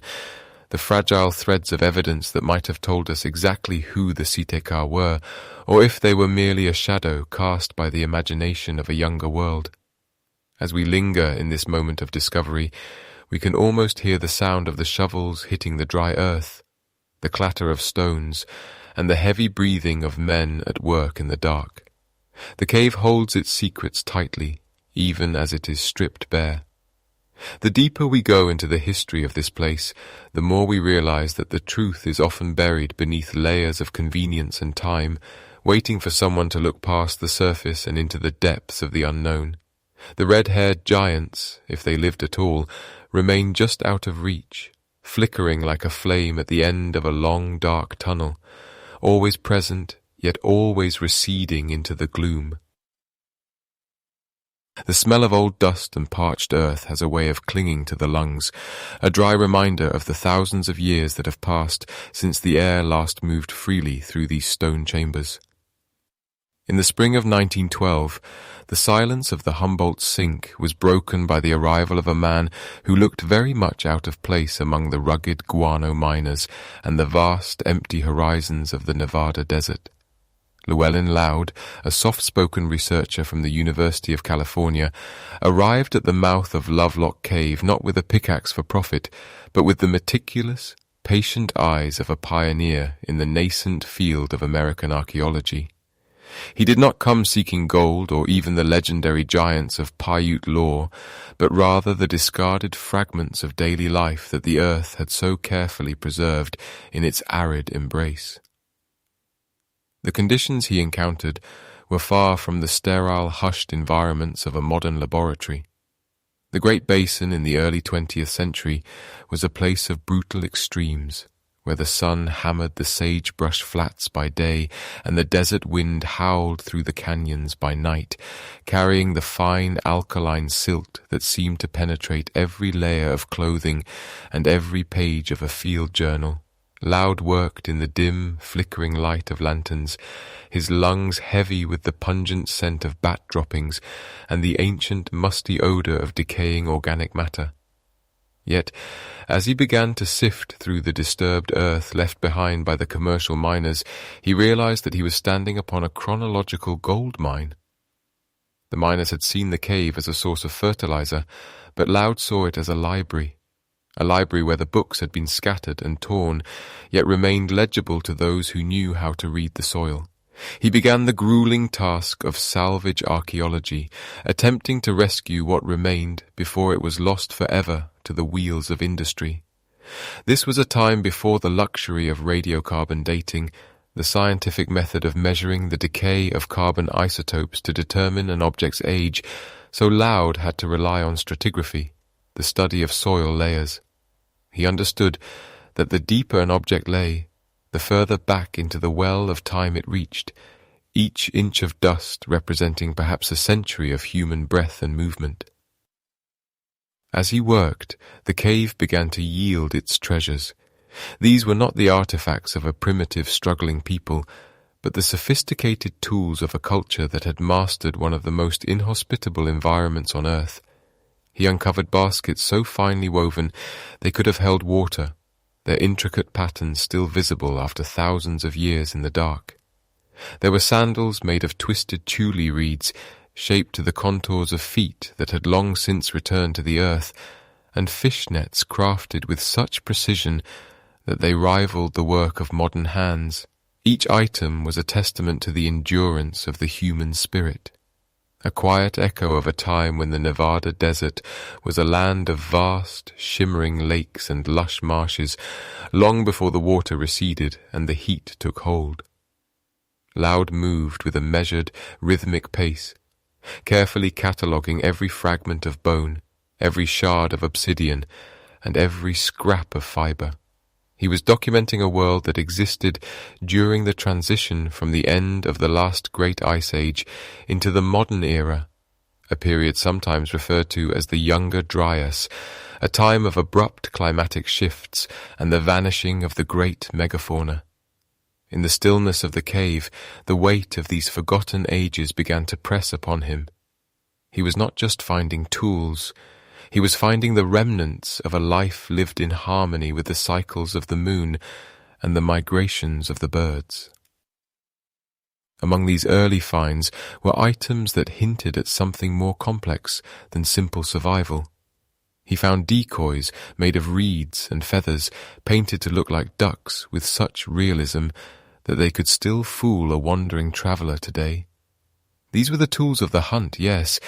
the fragile threads of evidence that might have told us exactly who the Si-Te-Cah were, or if they were merely a shadow cast by the imagination of a younger world. As we linger in this moment of discovery, we can almost hear the sound of the shovels hitting the dry earth, the clatter of stones, and the heavy breathing of men at work in the dark. The cave holds its secrets tightly, even as it is stripped bare. The deeper we go into the history of this place, the more we realize that the truth is often buried beneath layers of convenience and time, waiting for someone to look past the surface and into the depths of the unknown. The red-haired giants, if they lived at all, remain just out of reach, flickering like a flame at the end of a long, dark tunnel, always present, yet always receding into the gloom. The smell of old dust and parched earth has a way of clinging to the lungs, a dry reminder of the thousands of years that have passed since the air last moved freely through these stone chambers. In the spring of 1912, the silence of the Humboldt sink was broken by the arrival of a man who looked very much out of place among the rugged guano miners and the vast empty horizons of the Nevada desert. Llewellyn Loud, a soft-spoken researcher from the University of California, arrived at the mouth of Lovelock Cave not with a pickaxe for profit, but with the meticulous, patient eyes of a pioneer in the nascent field of American archaeology. He did not come seeking gold or even the legendary giants of Paiute lore, but rather the discarded fragments of daily life that the earth had so carefully preserved in its arid embrace. The conditions he encountered were far from the sterile, hushed environments of a modern laboratory. The Great Basin in the early 20th century was a place of brutal extremes, where the sun hammered the sagebrush flats by day and the desert wind howled through the canyons by night, carrying the fine alkaline silt that seemed to penetrate every layer of clothing and every page of a field journal. Loud worked in the dim, flickering light of lanterns, his lungs heavy with the pungent scent of bat droppings and the ancient, musty odor of decaying organic matter. Yet, as he began to sift through the disturbed earth left behind by the commercial miners, he realized that he was standing upon a chronological gold mine. The miners had seen the cave as a source of fertilizer, but Loud saw it as a library where the books had been scattered and torn, yet remained legible to those who knew how to read the soil. He began the grueling task of salvage archaeology, attempting to rescue what remained before it was lost forever to the wheels of industry. This was a time before the luxury of radiocarbon dating, the scientific method of measuring the decay of carbon isotopes to determine an object's age, so Loud had to rely on stratigraphy, the study of soil layers. He understood that the deeper an object lay, the further back into the well of time it reached, each inch of dust representing perhaps a century of human breath and movement. As he worked, the cave began to yield its treasures, These were not the artifacts of a primitive, struggling people, but the sophisticated tools of a culture that had mastered one of the most inhospitable environments on Earth. He uncovered baskets so finely woven they could have held water, their intricate patterns still visible after thousands of years in the dark. There were sandals made of twisted tule reeds, shaped to the contours of feet that had long since returned to the earth, and fish nets crafted with such precision that they rivaled the work of modern hands. Each item was a testament to the endurance of the human spirit, a quiet echo of a time when the Nevada desert was a land of vast, shimmering lakes and lush marshes, long before the water receded and the heat took hold. Loud moved with a measured, rhythmic pace, carefully cataloguing every fragment of bone, every shard of obsidian, and every scrap of fibre. He was documenting a world that existed during the transition from the end of the last great ice age into the modern era, a period sometimes referred to as the Younger Dryas, a time of abrupt climatic shifts and the vanishing of the great megafauna. In the stillness of the cave, the weight of these forgotten ages began to press upon him. He was not just finding tools, he was finding the remnants of a life lived in harmony with the cycles of the moon and the migrations of the birds. Among these early finds were items that hinted at something more complex than simple survival. He found decoys made of reeds and feathers, painted to look like ducks with such realism that they could still fool a wandering traveller today. These were the tools of the hunt, yes,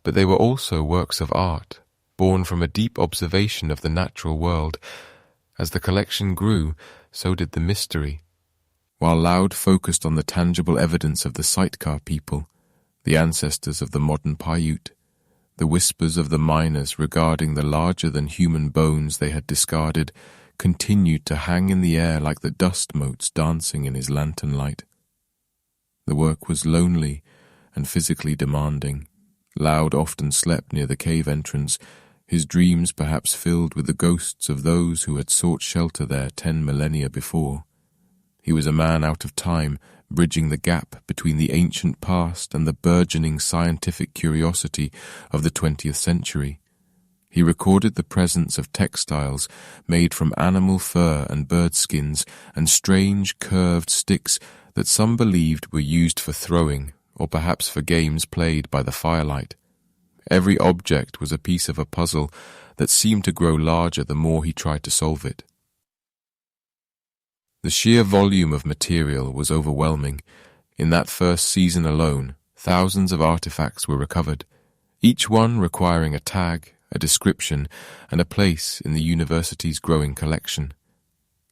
but they were also works of art, born from a deep observation of the natural world. As the collection grew, so did the mystery. While Loud focused on the tangible evidence of the Si-Te-Cah people, the ancestors of the modern Paiute, the whispers of the miners regarding the larger-than-human bones they had discarded continued to hang in the air like the dust motes dancing in his lantern light. The work was lonely and physically demanding. Loud often slept near the cave entrance, his dreams perhaps filled with the ghosts of those who had sought shelter there 10 millennia before. He was a man out of time, bridging the gap between the ancient past and the burgeoning scientific curiosity of the 20th century. He recorded the presence of textiles made from animal fur and bird skins and strange curved sticks that some believed were used for throwing or perhaps for games played by the firelight. Every object was a piece of a puzzle that seemed to grow larger the more he tried to solve it. The sheer volume of material was overwhelming. In that first season alone, thousands of artifacts were recovered, each one requiring a tag, a description, and a place in the university's growing collection.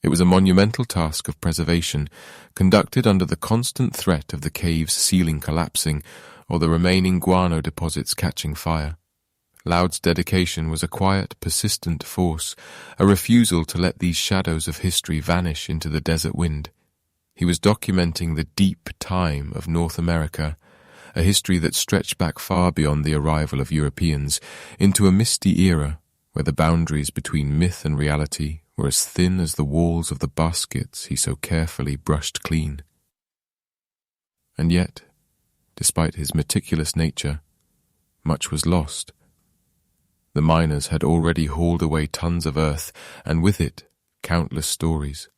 It was a monumental task of preservation, conducted under the constant threat of the cave's ceiling collapsing or the remaining guano deposits catching fire. Loud's dedication was a quiet, persistent force, a refusal to let these shadows of history vanish into the desert wind. He was documenting the deep time of North America, a history that stretched back far beyond the arrival of Europeans, into a misty era where the boundaries between myth and reality were as thin as the walls of the baskets he so carefully brushed clean. And yet, despite his meticulous nature, much was lost. The miners had already hauled away tons of earth, and with it, countless stories.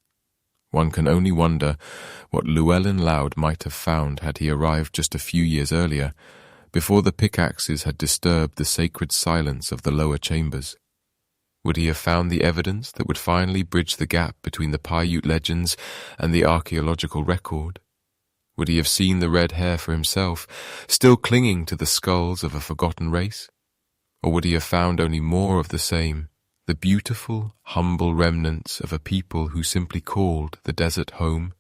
One can only wonder what Llewellyn Loud might have found had he arrived just a few years earlier, before the pickaxes had disturbed the sacred silence of the lower chambers. Would he have found the evidence that would finally bridge the gap between the Paiute legends and the archaeological record? Would he have seen the red hair for himself, still clinging to the skulls of a forgotten race? Or would he have found only more of the same, the beautiful, humble remnants of a people who simply called the desert home?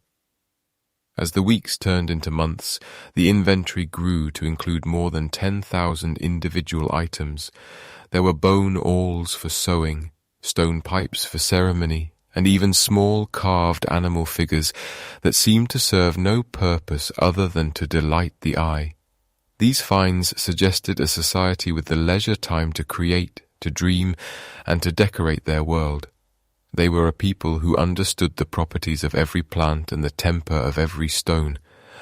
As the weeks turned into months, the inventory grew to include more than 10,000 individual items. There were bone awls for sewing, stone pipes for ceremony, and even small carved animal figures that seemed to serve no purpose other than to delight the eye. These finds suggested a society with the leisure time to create, to dream, and to decorate their world. They were a people who understood the properties of every plant and the temper of every stone.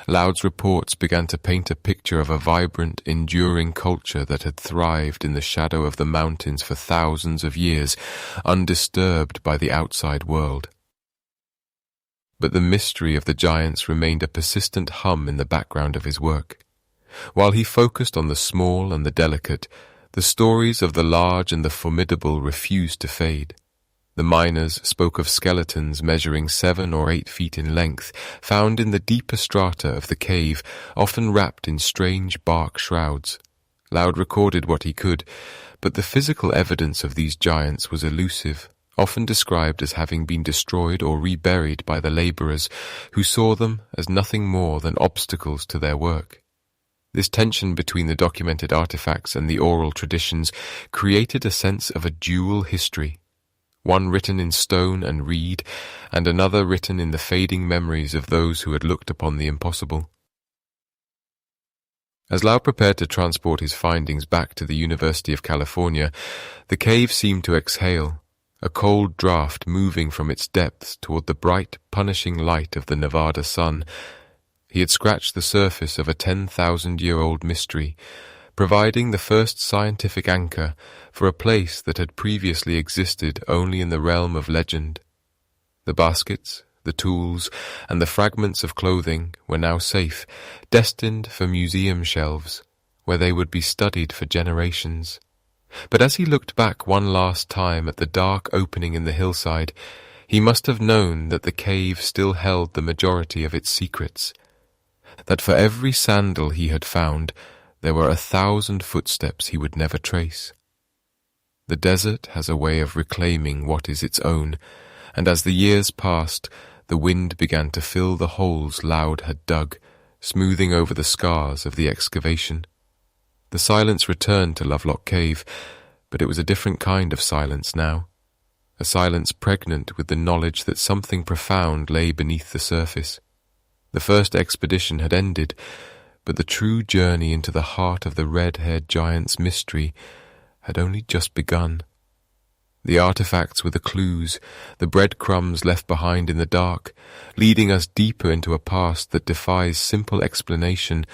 Loud's reports began to paint a picture of a vibrant, enduring culture that had thrived in the shadow of the mountains for thousands of years, undisturbed by the outside world. But the mystery of the giants remained a persistent hum in the background of his work. While he focused on the small and the delicate, the stories of the large and the formidable refused to fade. The miners spoke of skeletons measuring 7 or 8 feet in length, found in the deeper strata of the cave, often wrapped in strange bark shrouds. Loud recorded what he could, but the physical evidence of these giants was elusive, often described as having been destroyed or reburied by the labourers, who saw them as nothing more than obstacles to their work. This tension between the documented artifacts and the oral traditions created a sense of a dual history, one written in stone and reed, and another written in the fading memories of those who had looked upon the impossible. As Loud prepared to transport his findings back to the University of California, the cave seemed to exhale, a cold draught moving from its depths toward the bright, punishing light of the Nevada sun. He had scratched the surface of a 10,000-year-old mystery, providing the first scientific anchor for a place that had previously existed only in the realm of legend. The baskets, the tools, and the fragments of clothing were now safe, destined for museum shelves, where they would be studied for generations. But as he looked back one last time at the dark opening in the hillside, he must have known that the cave still held the majority of its secrets, that for every sandal he had found, there were 1,000 footsteps he would never trace. The desert has a way of reclaiming what is its own, and as the years passed, the wind began to fill the holes Loud had dug, smoothing over the scars of the excavation. The silence returned to Lovelock Cave, but it was a different kind of silence now, a silence pregnant with the knowledge that something profound lay beneath the surface. The first expedition had ended, but the true journey into the heart of the red-haired giant's mystery had only just begun. The artifacts were the clues, the breadcrumbs left behind in the dark, leading us deeper into a past that defies simple explanation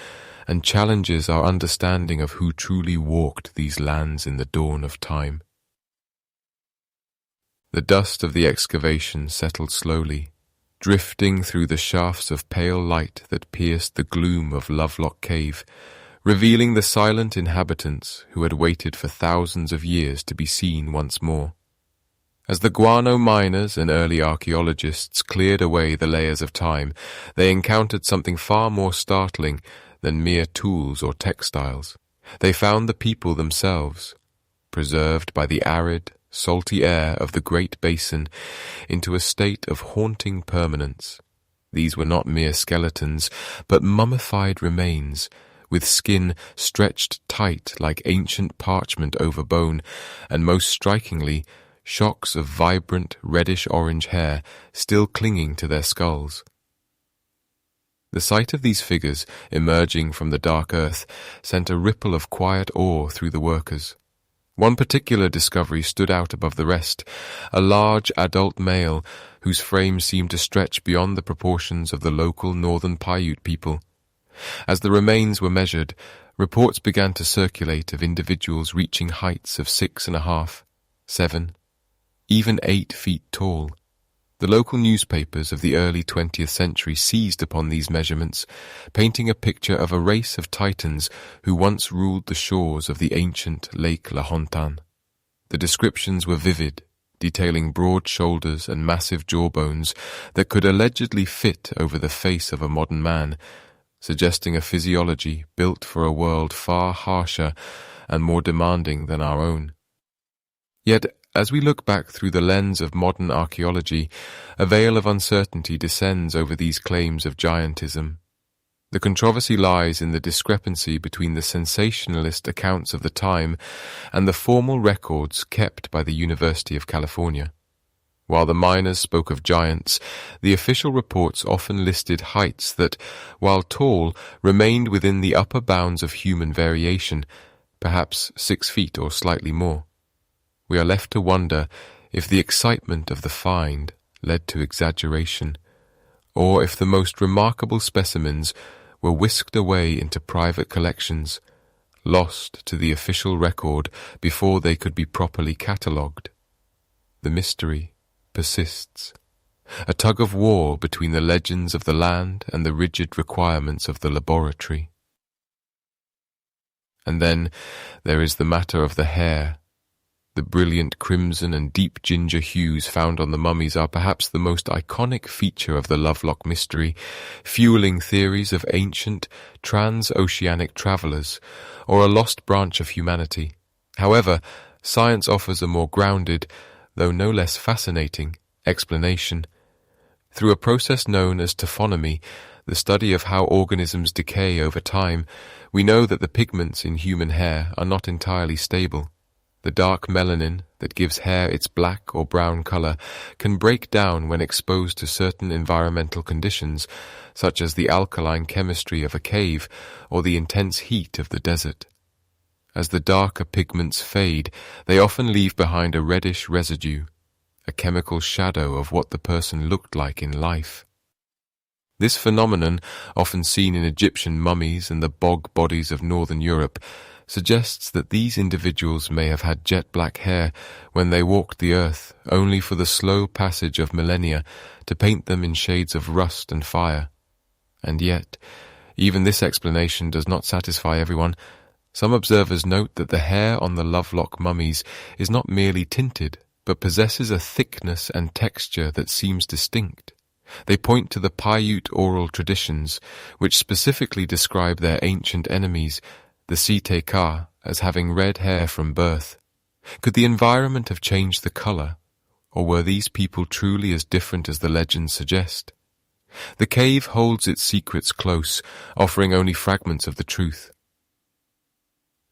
and challenges our understanding of who truly walked these lands in the dawn of time. The dust of the excavation settled slowly, drifting through the shafts of pale light that pierced the gloom of Lovelock Cave, revealing the silent inhabitants who had waited for thousands of years to be seen once more. As the Guano Miners and early archaeologists cleared away the layers of time, they encountered something far more startling than mere tools or textiles. They found the people themselves, preserved by the arid, salty air of the Great Basin into a state of haunting permanence. These were not mere skeletons, but mummified remains, with skin stretched tight like ancient parchment over bone, and most strikingly, shocks of vibrant reddish-orange hair still clinging to their skulls. The sight of these figures emerging from the dark earth sent a ripple of quiet awe through the workers. One particular discovery stood out above the rest, a large adult male whose frame seemed to stretch beyond the proportions of the local northern Paiute people. As the remains were measured, reports began to circulate of individuals reaching heights of 6.5, 7, even 8 feet tall. The local newspapers of the early 20th century seized upon these measurements, painting a picture of a race of titans who once ruled the shores of the ancient Lake Lahontan. The descriptions were vivid, detailing broad shoulders and massive jawbones that could allegedly fit over the face of a modern man, suggesting a physiology built for a world far harsher and more demanding than our own. Yet, as we look back through the lens of modern archaeology, a veil of uncertainty descends over these claims of giantism. The controversy lies in the discrepancy between the sensationalist accounts of the time and the formal records kept by the University of California. While the miners spoke of giants, the official reports often listed heights that, while tall, remained within the upper bounds of human variation, perhaps 6 feet or slightly more. We are left to wonder if the excitement of the find led to exaggeration, or if the most remarkable specimens were whisked away into private collections, lost to the official record before they could be properly catalogued. The mystery persists, a tug-of-war between the legends of the land and the rigid requirements of the laboratory. And then there is the matter of the hair. The brilliant crimson and deep ginger hues found on the mummies are perhaps the most iconic feature of the Lovelock mystery, fueling theories of ancient, transoceanic travellers, or a lost branch of humanity. However, science offers a more grounded, though no less fascinating, explanation. Through a process known as taphonomy, the study of how organisms decay over time, we know that the pigments in human hair are not entirely stable. The dark melanin that gives hair its black or brown color can break down when exposed to certain environmental conditions, such as the alkaline chemistry of a cave or the intense heat of the desert. As the darker pigments fade, they often leave behind a reddish residue, a chemical shadow of what the person looked like in life. This phenomenon, often seen in Egyptian mummies and the bog bodies of northern Europe, suggests that these individuals may have had jet-black hair when they walked the earth, only for the slow passage of millennia to paint them in shades of rust and fire. And yet, even this explanation does not satisfy everyone. Some observers note that the hair on the Lovelock mummies is not merely tinted, but possesses a thickness and texture that seems distinct. They point to the Paiute oral traditions, which specifically describe their ancient enemies, the Si-Te-Cah, as having red hair from birth. Could the environment have changed the color, or were these people truly as different as the legends suggest? The cave holds its secrets close, offering only fragments of the truth.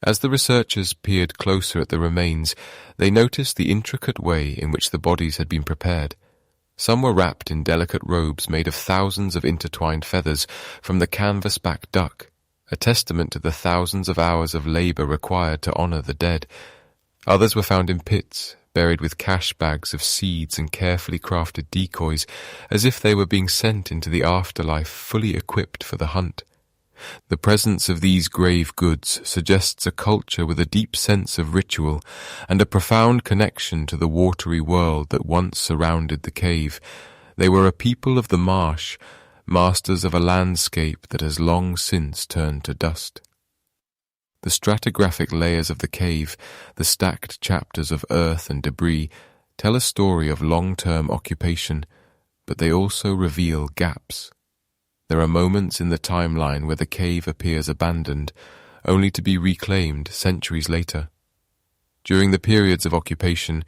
As the researchers peered closer at the remains, they noticed the intricate way in which the bodies had been prepared. Some were wrapped in delicate robes made of thousands of intertwined feathers from the canvas-back duck, a testament to the thousands of hours of labor required to honor the dead. Others were found in pits, buried with cash bags of seeds and carefully crafted decoys, as if they were being sent into the afterlife fully equipped for the hunt. The presence of these grave goods suggests a culture with a deep sense of ritual and a profound connection to the watery world that once surrounded the cave. They were a people of the marsh, masters of a landscape that has long since turned to dust. The stratigraphic layers of the cave, the stacked chapters of earth and debris, tell a story of long-term occupation, but they also reveal gaps. There are moments in the timeline where the cave appears abandoned, only to be reclaimed centuries later. During the periods of occupation,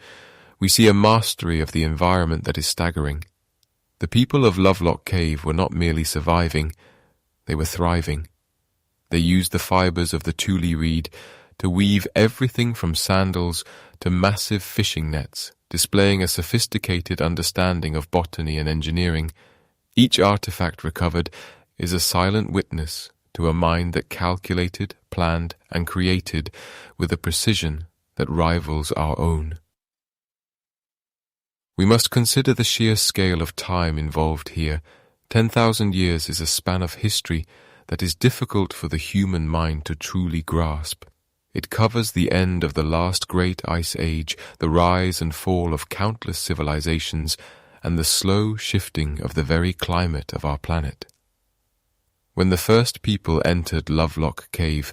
we see a mastery of the environment that is staggering. The people of Lovelock Cave were not merely surviving, they were thriving. They used the fibers of the tule reed to weave everything from sandals to massive fishing nets, displaying a sophisticated understanding of botany and engineering. Each artifact recovered is a silent witness to a mind that calculated, planned, and created with a precision that rivals our own. We must consider the sheer scale of time involved here. 10,000 years is a span of history that is difficult for the human mind to truly grasp. It covers the end of the last great ice age, the rise and fall of countless civilizations, and the slow shifting of the very climate of our planet. When the first people entered Lovelock Cave,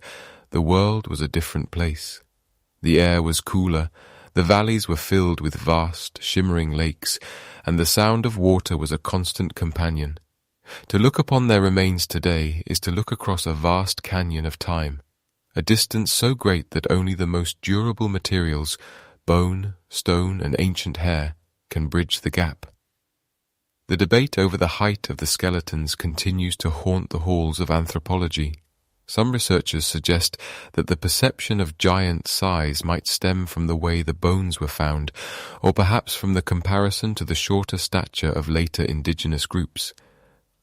the world was a different place. The air was cooler, the valleys were filled with vast, shimmering lakes, and the sound of water was a constant companion. To look upon their remains today is to look across a vast canyon of time, a distance so great that only the most durable materials, bone, stone, and ancient hair, can bridge the gap. The debate over the height of the skeletons continues to haunt the halls of anthropology. Some researchers suggest that the perception of giant size might stem from the way the bones were found, or perhaps from the comparison to the shorter stature of later indigenous groups.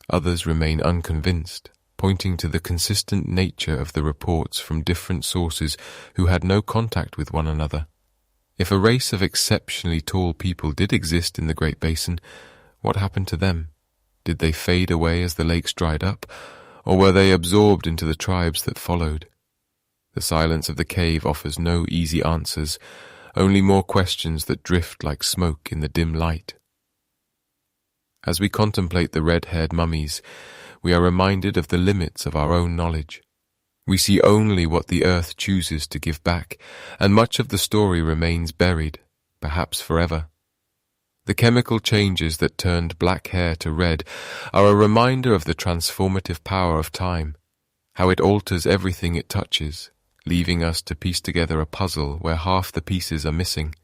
Others remain unconvinced, pointing to the consistent nature of the reports from different sources who had no contact with one another. If a race of exceptionally tall people did exist in the Great Basin, what happened to them? Did they fade away as the lakes dried up, or were they absorbed into the tribes that followed? The silence of the cave offers no easy answers, only more questions that drift like smoke in the dim light. As we contemplate the red-haired mummies, we are reminded of the limits of our own knowledge. We see only what the earth chooses to give back, and much of the story remains buried, perhaps forever. The chemical changes that turned black hair to red are a reminder of the transformative power of time, how it alters everything it touches, leaving us to piece together a puzzle where half the pieces are missing.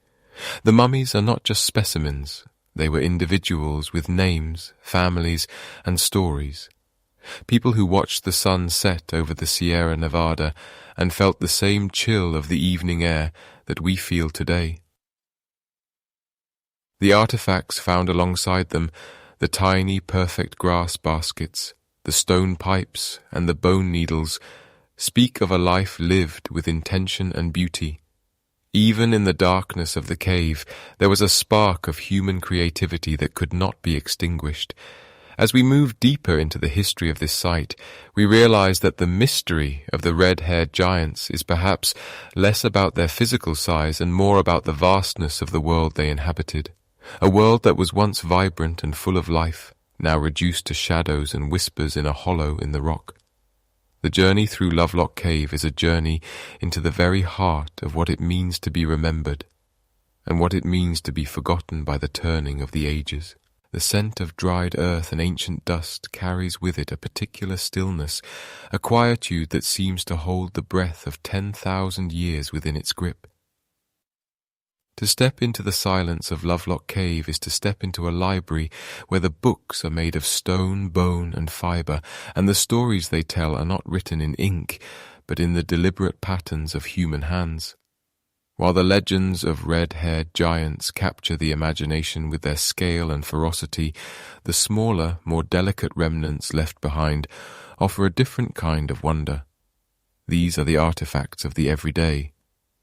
The mummies are not just specimens. They were individuals with names, families, and stories. People who watched the sun set over the Sierra Nevada and felt the same chill of the evening air that we feel today. The artifacts found alongside them, the tiny perfect grass baskets, the stone pipes, and the bone needles, speak of a life lived with intention and beauty. Even in the darkness of the cave, there was a spark of human creativity that could not be extinguished. As we move deeper into the history of this site, we realize that the mystery of the red-haired giants is perhaps less about their physical size and more about the vastness of the world they inhabited. A world that was once vibrant and full of life, now reduced to shadows and whispers in a hollow in the rock. The journey through Lovelock Cave is a journey into the very heart of what it means to be remembered, and what it means to be forgotten by the turning of the ages. The scent of dried earth and ancient dust carries with it a particular stillness, a quietude that seems to hold the breath of 10,000 years within its grip. To step into the silence of Lovelock Cave is to step into a library where the books are made of stone, bone, and fibre, and the stories they tell are not written in ink, but in the deliberate patterns of human hands. While the legends of red-haired giants capture the imagination with their scale and ferocity, the smaller, more delicate remnants left behind offer a different kind of wonder. These are the artifacts of the everyday,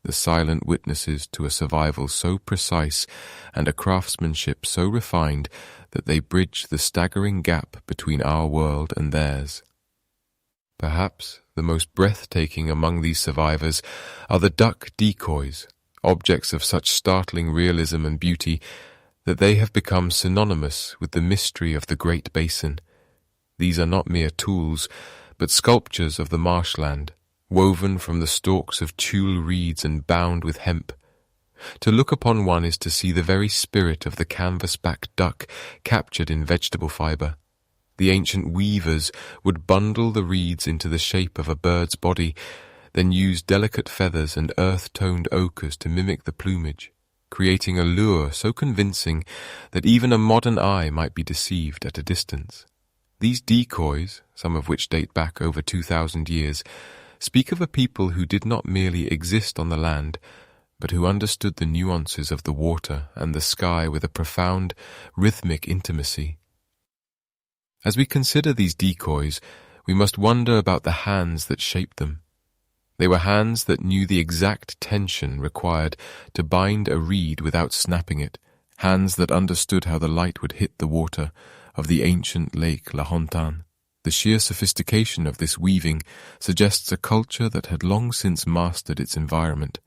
the silent witnesses to a survival so precise and a craftsmanship so refined that they bridge the staggering gap between our world and theirs. Perhaps the most breathtaking among these survivors are the duck decoys, objects of such startling realism and beauty that they have become synonymous with the mystery of the Great Basin. These are not mere tools, but sculptures of the marshland, woven from the stalks of tule reeds and bound with hemp. To look upon one is to see the very spirit of the canvas-back duck captured in vegetable fibre. The ancient weavers would bundle the reeds into the shape of a bird's body, then use delicate feathers and earth-toned ochres to mimic the plumage, creating a lure so convincing that even a modern eye might be deceived at a distance. These decoys, some of which date back over 2,000 years, speak of a people who did not merely exist on the land, but who understood the nuances of the water and the sky with a profound, rhythmic intimacy. As we consider these decoys, we must wonder about the hands that shaped them. They were hands that knew the exact tension required to bind a reed without snapping it, hands that understood how the light would hit the water of the ancient lake Lahontan. The sheer sophistication of this weaving suggests a culture that had long since mastered its environment,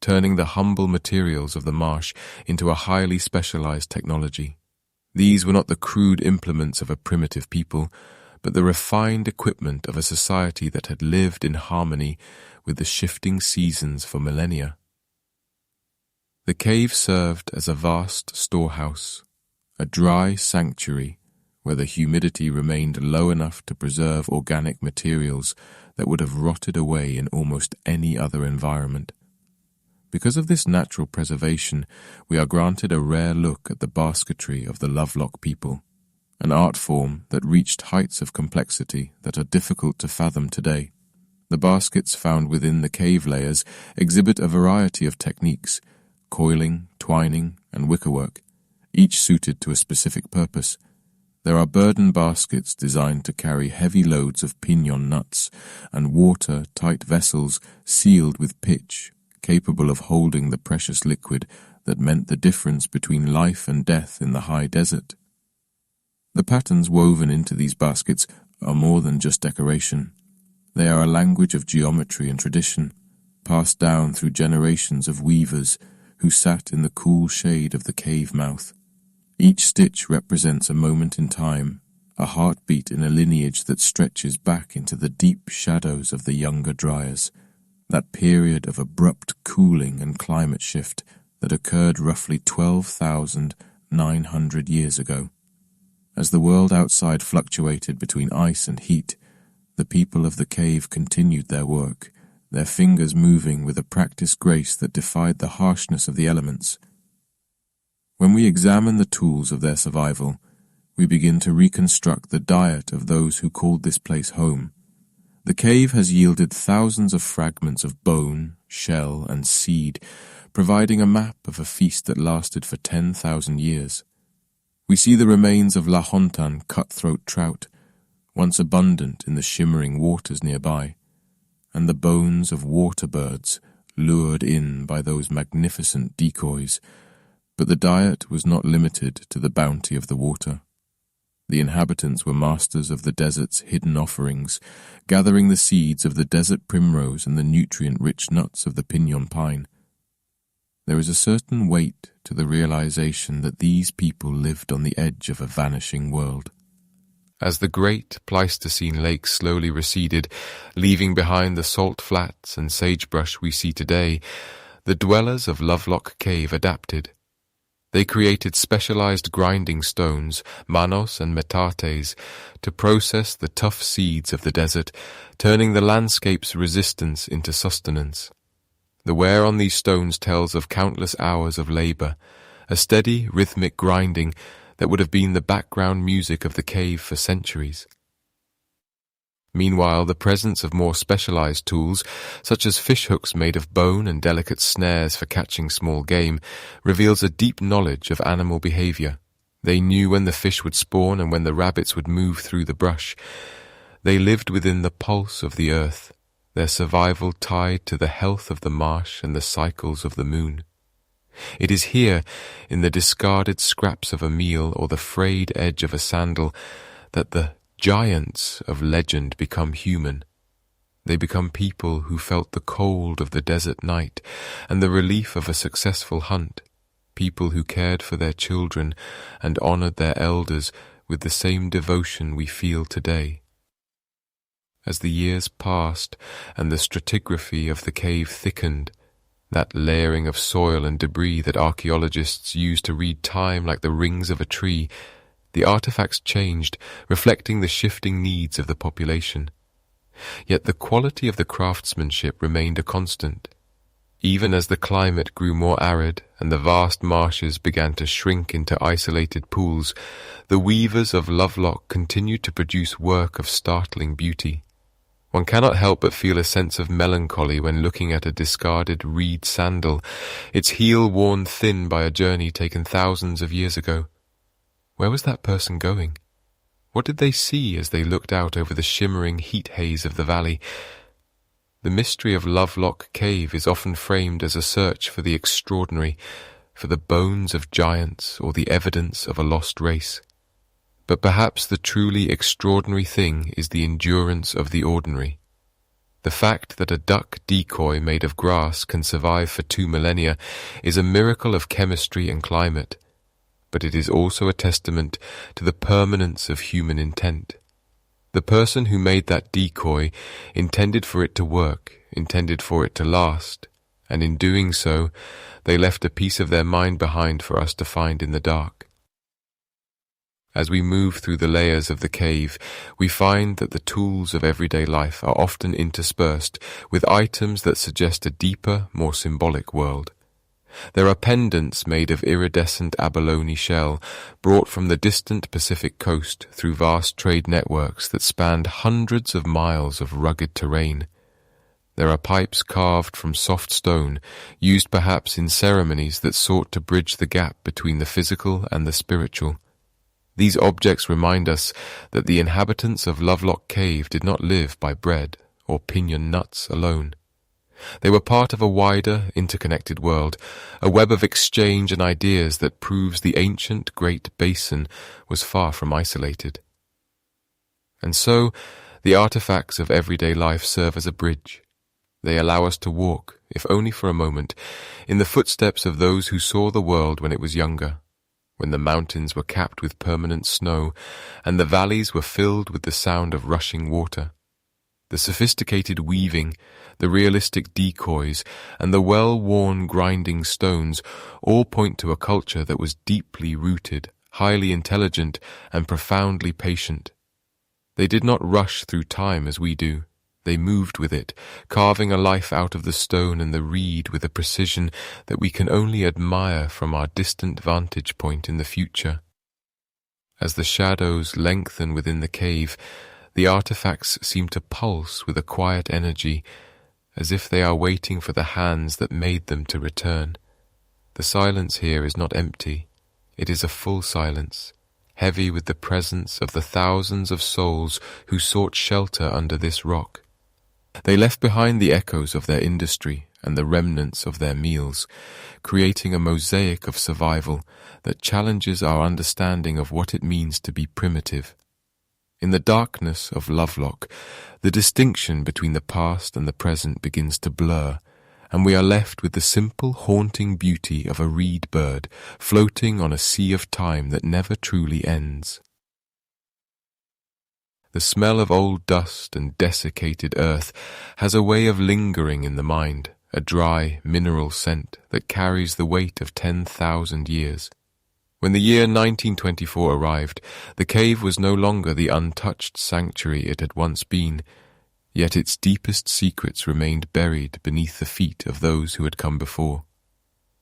turning the humble materials of the marsh into a highly specialized technology. These were not the crude implements of a primitive people, but the refined equipment of a society that had lived in harmony with the shifting seasons for millennia. The cave served as a vast storehouse, a dry sanctuary where the humidity remained low enough to preserve organic materials that would have rotted away in almost any other environment. Because of this natural preservation, we are granted a rare look at the basketry of the Lovelock people, an art form that reached heights of complexity that are difficult to fathom today. The baskets found within the cave layers exhibit a variety of techniques, coiling, twining, and wickerwork, each suited to a specific purpose. There are burden baskets designed to carry heavy loads of piñon nuts and water-tight vessels sealed with pitch, capable of holding the precious liquid that meant the difference between life and death in the high desert. The patterns woven into these baskets are more than just decoration. They are a language of geometry and tradition, passed down through generations of weavers who sat in the cool shade of the cave mouth. Each stitch represents a moment in time, a heartbeat in a lineage that stretches back into the deep shadows of the Younger Dryas, that period of abrupt cooling and climate shift that occurred roughly 12,900 years ago. As the world outside fluctuated between ice and heat, the people of the cave continued their work, their fingers moving with a practiced grace that defied the harshness of the elements. When we examine the tools of their survival, we begin to reconstruct the diet of those who called this place home. The cave has yielded thousands of fragments of bone, shell, and seed, providing a map of a feast that lasted for 10,000 years. We see the remains of Lahontan cutthroat trout, once abundant in the shimmering waters nearby, and the bones of water birds lured in by those magnificent decoys. But the diet was not limited to the bounty of the water. The inhabitants were masters of the desert's hidden offerings, gathering the seeds of the desert primrose and the nutrient-rich nuts of the piñon pine. There is a certain weight to the realization that these people lived on the edge of a vanishing world. As the great Pleistocene lake slowly receded, leaving behind the salt flats and sagebrush we see today, the dwellers of Lovelock Cave adapted. They created specialized grinding stones, manos and metates, to process the tough seeds of the desert, turning the landscape's resistance into sustenance. The wear on these stones tells of countless hours of labor, a steady, rhythmic grinding that would have been the background music of the cave for centuries. Meanwhile, the presence of more specialized tools, such as fishhooks made of bone and delicate snares for catching small game, reveals a deep knowledge of animal behavior. They knew when the fish would spawn and when the rabbits would move through the brush. They lived within the pulse of the earth, their survival tied to the health of the marsh and the cycles of the moon. It is here, in the discarded scraps of a meal or the frayed edge of a sandal, that the giants of legend become human. They become people who felt the cold of the desert night and the relief of a successful hunt, people who cared for their children and honored their elders with the same devotion we feel today. As the years passed and the stratigraphy of the cave thickened, that layering of soil and debris that archaeologists use to read time like the rings of a tree, the artifacts changed, reflecting the shifting needs of the population. Yet the quality of the craftsmanship remained a constant. Even as the climate grew more arid and the vast marshes began to shrink into isolated pools, the weavers of Lovelock continued to produce work of startling beauty. One cannot help but feel a sense of melancholy when looking at a discarded reed sandal, its heel worn thin by a journey taken thousands of years ago. Where was that person going? What did they see as they looked out over the shimmering heat haze of the valley? The mystery of Lovelock Cave is often framed as a search for the extraordinary, for the bones of giants or the evidence of a lost race. But perhaps the truly extraordinary thing is the endurance of the ordinary. The fact that a duck decoy made of grass can survive for 2 millennia is a miracle of chemistry and climate, but it is also a testament to the permanence of human intent. The person who made that decoy intended for it to work, intended for it to last, and in doing so, they left a piece of their mind behind for us to find in the dark. As we move through the layers of the cave, we find that the tools of everyday life are often interspersed with items that suggest a deeper, more symbolic world. There are pendants made of iridescent abalone shell, brought from the distant Pacific coast through vast trade networks that spanned hundreds of miles of rugged terrain. There are pipes carved from soft stone, used perhaps in ceremonies that sought to bridge the gap between the physical and the spiritual. These objects remind us that the inhabitants of Lovelock Cave did not live by bread or piñon nuts alone. They were part of a wider, interconnected world, a web of exchange and ideas that proves the ancient Great Basin was far from isolated. And so, the artifacts of everyday life serve as a bridge. They allow us to walk, if only for a moment, in the footsteps of those who saw the world when it was younger, when the mountains were capped with permanent snow and the valleys were filled with the sound of rushing water. The sophisticated weaving, the realistic decoys, and the well-worn grinding stones all point to a culture that was deeply rooted, highly intelligent, and profoundly patient. They did not rush through time as we do. They moved with it, carving a life out of the stone and the reed with a precision that we can only admire from our distant vantage point in the future. As the shadows lengthen within the cave, the artifacts seem to pulse with a quiet energy, as if they are waiting for the hands that made them to return. The silence here is not empty. It is a full silence, heavy with the presence of the thousands of souls who sought shelter under this rock. They left behind the echoes of their industry and the remnants of their meals, creating a mosaic of survival that challenges our understanding of what it means to be primitive. In the darkness of Lovelock, the distinction between the past and the present begins to blur, and we are left with the simple, haunting beauty of a reed bird floating on a sea of time that never truly ends. The smell of old dust and desiccated earth has a way of lingering in the mind, a dry, mineral scent that carries the weight of 10,000 years. When the year 1924 arrived, the cave was no longer the untouched sanctuary it had once been, yet its deepest secrets remained buried beneath the feet of those who had come before.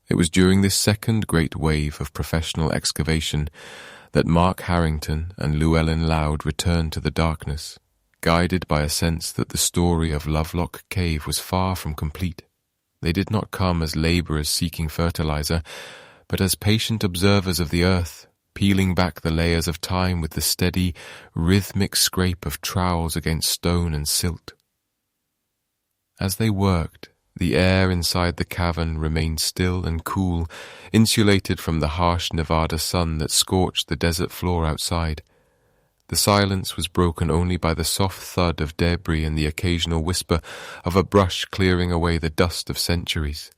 It was during this second great wave of professional excavation that Mark Harrington and Llewellyn Loud returned to the darkness, guided by a sense that the story of Lovelock Cave was far from complete. They did not come as labourers seeking fertilizer, but as patient observers of the earth, peeling back the layers of time with the steady, rhythmic scrape of trowels against stone and silt. As they worked, the air inside the cavern remained still and cool, insulated from the harsh Nevada sun that scorched the desert floor outside. The silence was broken only by the soft thud of debris and the occasional whisper of a brush clearing away the dust of centuries.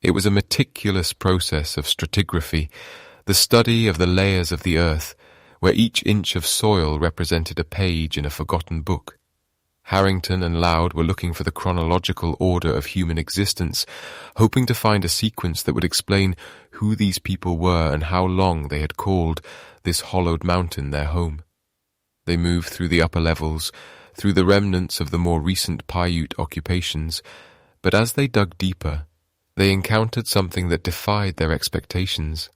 It was a meticulous process of stratigraphy, the study of the layers of the earth, where each inch of soil represented a page in a forgotten book. Harrington and Loud were looking for the chronological order of human existence, hoping to find a sequence that would explain who these people were and how long they had called this hollowed mountain their home. They moved through the upper levels, through the remnants of the more recent Paiute occupations, but as they dug deeper, they encountered something that defied their expectations.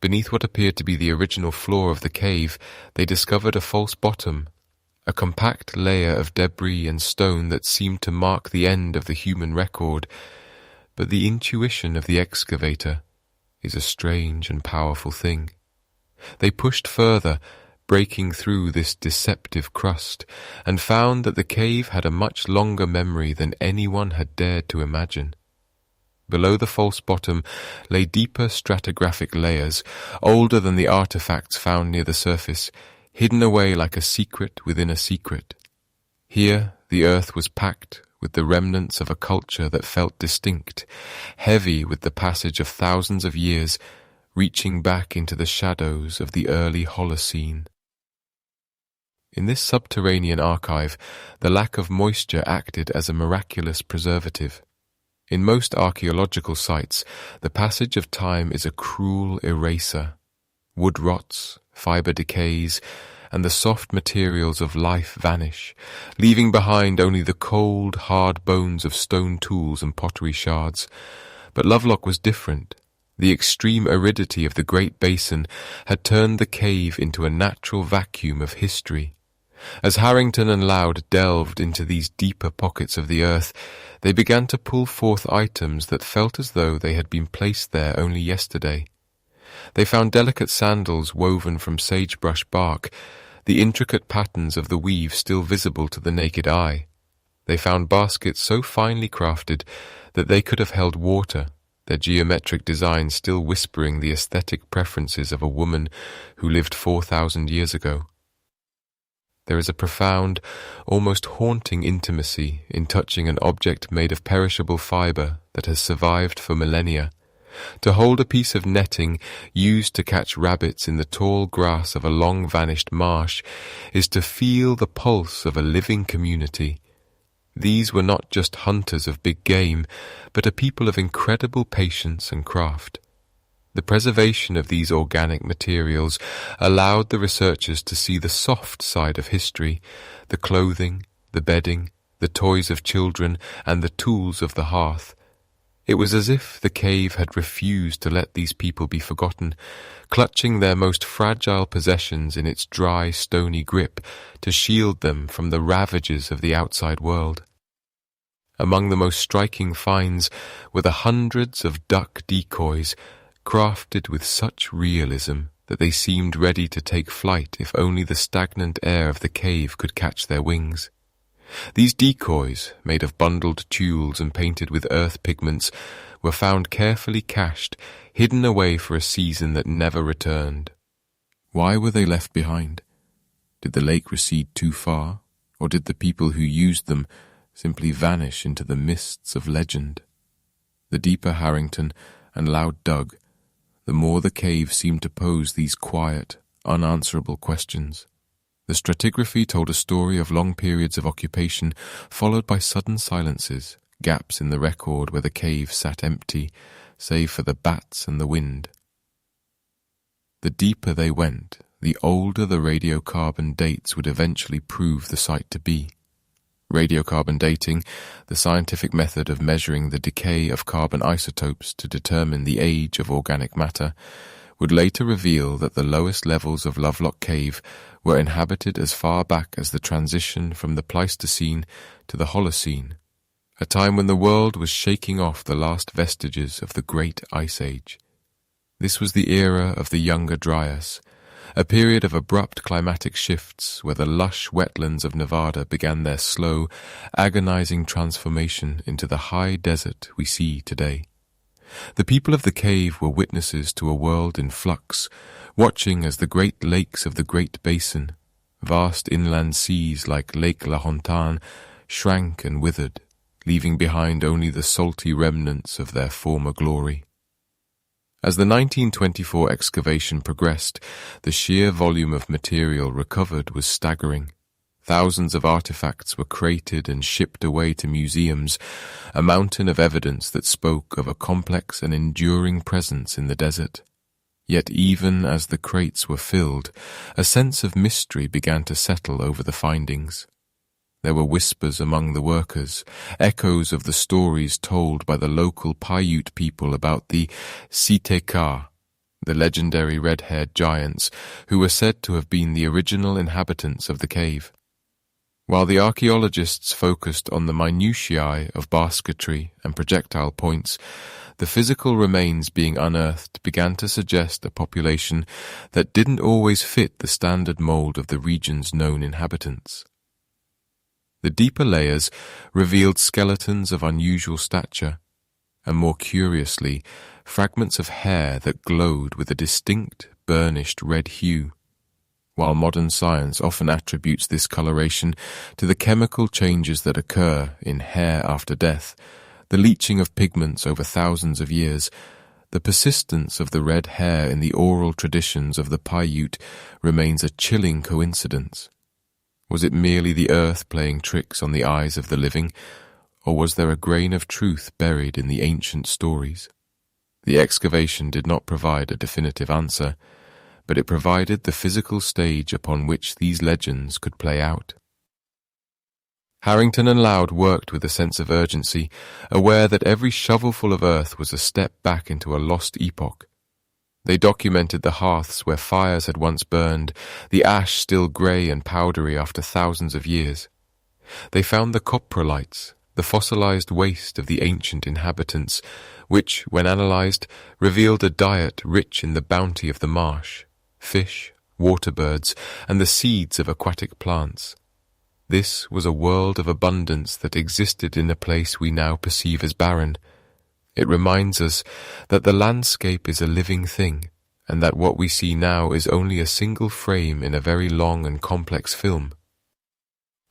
Beneath what appeared to be the original floor of the cave, they discovered a false bottom, a compact layer of debris and stone that seemed to mark the end of the human record. But the intuition of the excavator is a strange and powerful thing. They pushed further, breaking through this deceptive crust, and found that the cave had a much longer memory than anyone had dared to imagine. Below the false bottom lay deeper stratigraphic layers, older than the artifacts found near the surface, hidden away like a secret within a secret. Here the earth was packed with the remnants of a culture that felt distinct, heavy with the passage of thousands of years, reaching back into the shadows of the early Holocene. In this subterranean archive, the lack of moisture acted as a miraculous preservative. In most archaeological sites, the passage of time is a cruel eraser. Wood rots, fibre decays, and the soft materials of life vanish, leaving behind only the cold, hard bones of stone tools and pottery shards. But Lovelock was different. The extreme aridity of the Great Basin had turned the cave into a natural vacuum of history. As Harrington and Loud delved into these deeper pockets of the earth, they began to pull forth items that felt as though they had been placed there only yesterday. They found delicate sandals woven from sagebrush bark, the intricate patterns of the weave still visible to the naked eye. They found baskets so finely crafted that they could have held water, their geometric design still whispering the aesthetic preferences of a woman who lived 4,000 years ago. There is a profound, almost haunting intimacy in touching an object made of perishable fibre that has survived for millennia. To hold a piece of netting used to catch rabbits in the tall grass of a long-vanished marsh is to feel the pulse of a living community. These were not just hunters of big game, but a people of incredible patience and craft. The preservation of these organic materials allowed the researchers to see the soft side of history, the clothing, the bedding, the toys of children, and the tools of the hearth. It was as if the cave had refused to let these people be forgotten, clutching their most fragile possessions in its dry, stony grip to shield them from the ravages of the outside world. Among the most striking finds were the hundreds of duck decoys, crafted with such realism that they seemed ready to take flight if only the stagnant air of the cave could catch their wings. These decoys, made of bundled tules and painted with earth pigments, were found carefully cached, hidden away for a season that never returned. Why were they left behind? Did the lake recede too far, or did the people who used them simply vanish into the mists of legend? The deeper Harrington and Loud dug, the more the cave seemed to pose these quiet, unanswerable questions. The stratigraphy told a story of long periods of occupation, followed by sudden silences, gaps in the record where the cave sat empty, save for the bats and the wind. The deeper they went, the older the radiocarbon dates would eventually prove the site to be. Radiocarbon dating, the scientific method of measuring the decay of carbon isotopes to determine the age of organic matter, would later reveal that the lowest levels of Lovelock Cave were inhabited as far back as the transition from the Pleistocene to the Holocene, a time when the world was shaking off the last vestiges of the Great Ice Age. This was the era of the Younger Dryas, a period of abrupt climatic shifts where the lush wetlands of Nevada began their slow, agonizing transformation into the high desert we see today. The people of the cave were witnesses to a world in flux, watching as the great lakes of the Great Basin, vast inland seas like Lake Lahontan, shrank and withered, leaving behind only the salty remnants of their former glory. As the 1924 excavation progressed, the sheer volume of material recovered was staggering. Thousands of artifacts were crated and shipped away to museums, a mountain of evidence that spoke of a complex and enduring presence in the desert. Yet even as the crates were filled, a sense of mystery began to settle over the findings. There were whispers among the workers, echoes of the stories told by the local Paiute people about the Si-Te-Cah, the legendary red-haired giants who were said to have been the original inhabitants of the cave. While the archaeologists focused on the minutiae of basketry and projectile points, the physical remains being unearthed began to suggest a population that didn't always fit the standard mold of the region's known inhabitants. The deeper layers revealed skeletons of unusual stature, and more curiously, fragments of hair that glowed with a distinct, burnished red hue. While modern science often attributes this coloration to the chemical changes that occur in hair after death, the leaching of pigments over thousands of years, the persistence of the red hair in the oral traditions of the Paiute remains a chilling coincidence. Was it merely the earth playing tricks on the eyes of the living, or was there a grain of truth buried in the ancient stories? The excavation did not provide a definitive answer, but it provided the physical stage upon which these legends could play out. Harrington and Loud worked with a sense of urgency, aware that every shovelful of earth was a step back into a lost epoch. They documented the hearths where fires had once burned, the ash still grey and powdery after thousands of years. They found the coprolites, the fossilized waste of the ancient inhabitants, which, when analyzed, revealed a diet rich in the bounty of the marsh, fish, water birds, and the seeds of aquatic plants. This was a world of abundance that existed in a place we now perceive as barren. It reminds us that the landscape is a living thing, and that what we see now is only a single frame in a very long and complex film.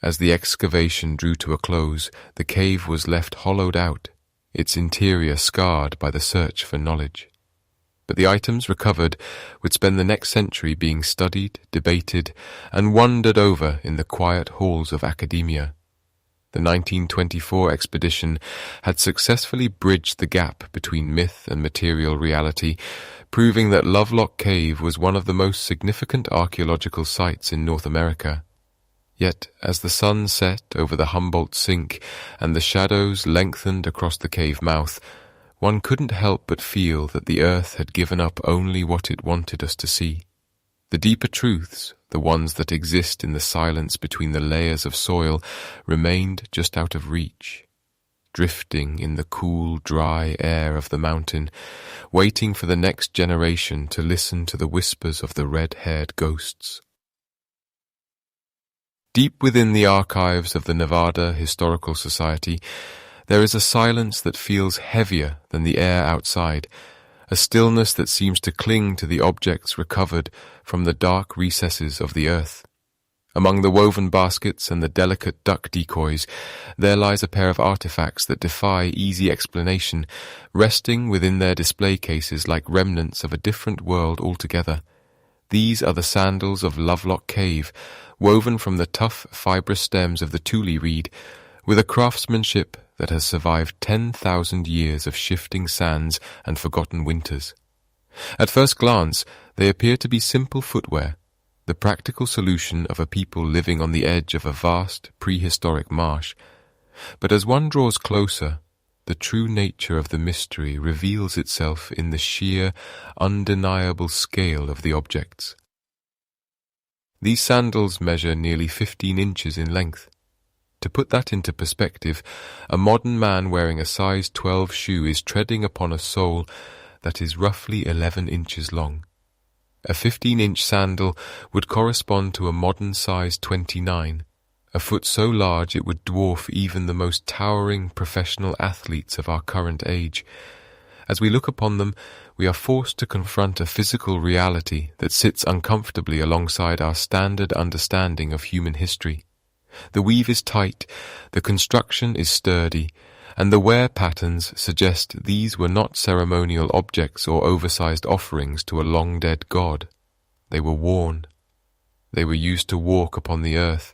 As the excavation drew to a close, the cave was left hollowed out, its interior scarred by the search for knowledge. But the items recovered would spend the next century being studied, debated, and wondered over in the quiet halls of academia. The 1924 expedition had successfully bridged the gap between myth and material reality, proving that Lovelock Cave was one of the most significant archaeological sites in North America. Yet, as the sun set over the Humboldt Sink and the shadows lengthened across the cave mouth, one couldn't help but feel that the earth had given up only what it wanted us to see. The deeper truths, the ones that exist in the silence between the layers of soil, remained just out of reach, drifting in the cool, dry air of the mountain, waiting for the next generation to listen to the whispers of the red-haired ghosts. Deep within the archives of the Nevada Historical Society, there is a silence that feels heavier than the air outside, a stillness that seems to cling to the objects recovered from the dark recesses of the earth. Among the woven baskets and the delicate duck decoys, there lies a pair of artifacts that defy easy explanation, resting within their display cases like remnants of a different world altogether. These are the sandals of Lovelock Cave, woven from the tough, fibrous stems of the tule reed, with a craftsmanship that has survived 10,000 years of shifting sands and forgotten winters. At first glance, they appear to be simple footwear, the practical solution of a people living on the edge of a vast, prehistoric marsh. But as one draws closer, the true nature of the mystery reveals itself in the sheer, undeniable scale of the objects. These sandals measure nearly 15 inches in length. To put that into perspective, a modern man wearing a size 12 shoe is treading upon a sole that is roughly 11 inches long. A 15-inch sandal would correspond to a modern size 29, a foot so large it would dwarf even the most towering professional athletes of our current age. As we look upon them, we are forced to confront a physical reality that sits uncomfortably alongside our standard understanding of human history. The weave is tight, the construction is sturdy, and the wear patterns suggest these were not ceremonial objects or oversized offerings to a long-dead god. They were worn. They were used to walk upon the earth.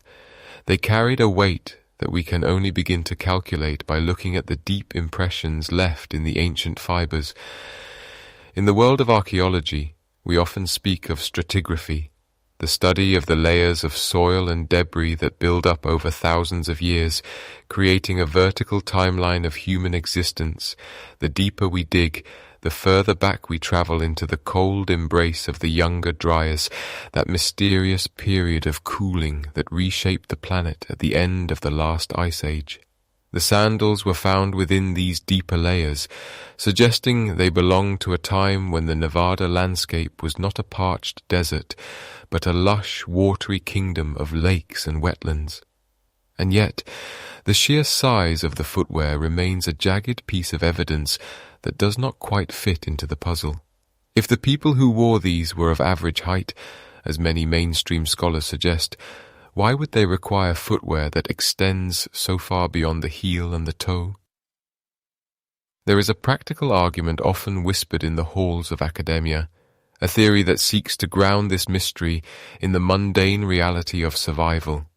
They carried a weight that we can only begin to calculate by looking at the deep impressions left in the ancient fibers. In the world of archaeology, we often speak of stratigraphy, the study of the layers of soil and debris that build up over thousands of years, creating a vertical timeline of human existence. The deeper we dig, the further back we travel into the cold embrace of the Younger Dryas, that mysterious period of cooling that reshaped the planet at the end of the last ice age. The sandals were found within these deeper layers, suggesting they belonged to a time when the Nevada landscape was not a parched desert, but a lush, watery kingdom of lakes and wetlands. And yet, the sheer size of the footwear remains a jagged piece of evidence that does not quite fit into the puzzle. If the people who wore these were of average height, as many mainstream scholars suggest, why would they require footwear that extends so far beyond the heel and the toe? There is a practical argument often whispered in the halls of academia, a theory that seeks to ground this mystery in the mundane reality of survival.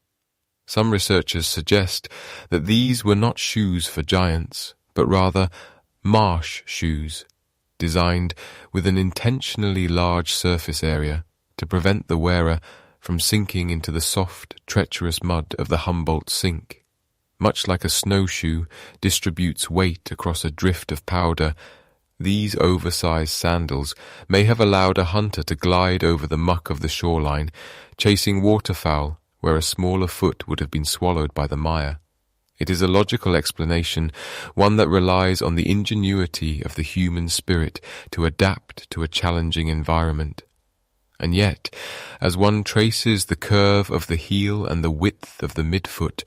Some researchers suggest that these were not shoes for giants, but rather marsh shoes, designed with an intentionally large surface area to prevent the wearer from sinking into the soft, treacherous mud of the Humboldt Sink. Much like a snowshoe distributes weight across a drift of powder, these oversized sandals may have allowed a hunter to glide over the muck of the shoreline, chasing waterfowl where a smaller foot would have been swallowed by the mire. It is a logical explanation, one that relies on the ingenuity of the human spirit to adapt to a challenging environment. And yet, as one traces the curve of the heel and the width of the midfoot,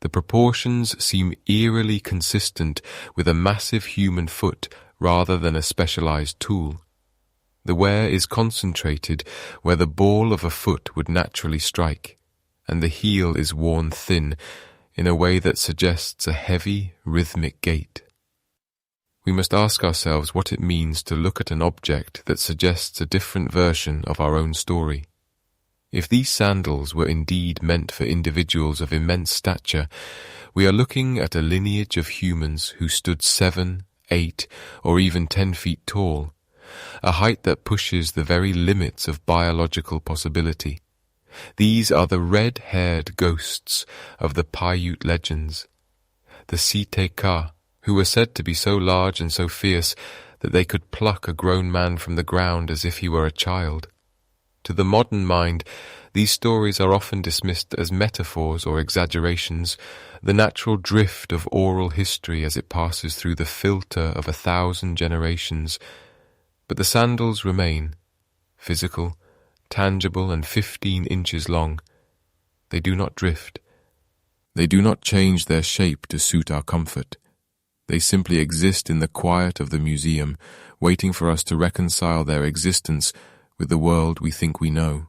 the proportions seem eerily consistent with a massive human foot rather than a specialized tool. The wear is concentrated where the ball of a foot would naturally strike, and the heel is worn thin in a way that suggests a heavy, rhythmic gait. We must ask ourselves what it means to look at an object that suggests a different version of our own story. If these sandals were indeed meant for individuals of immense stature, we are looking at a lineage of humans who stood 7, 8, or even 10 feet tall, a height that pushes the very limits of biological possibility. These are the red-haired ghosts of the Paiute legends, the Si-Te-Cah, who were said to be so large and so fierce that they could pluck a grown man from the ground as if he were a child. To the modern mind, these stories are often dismissed as metaphors or exaggerations, the natural drift of oral history as it passes through the filter of 1,000 generations. But the sandals remain, physical, tangible, and 15 inches long. They do not drift. They do not change their shape to suit our comfort. They simply exist in the quiet of the museum, waiting for us to reconcile their existence with the world we think we know.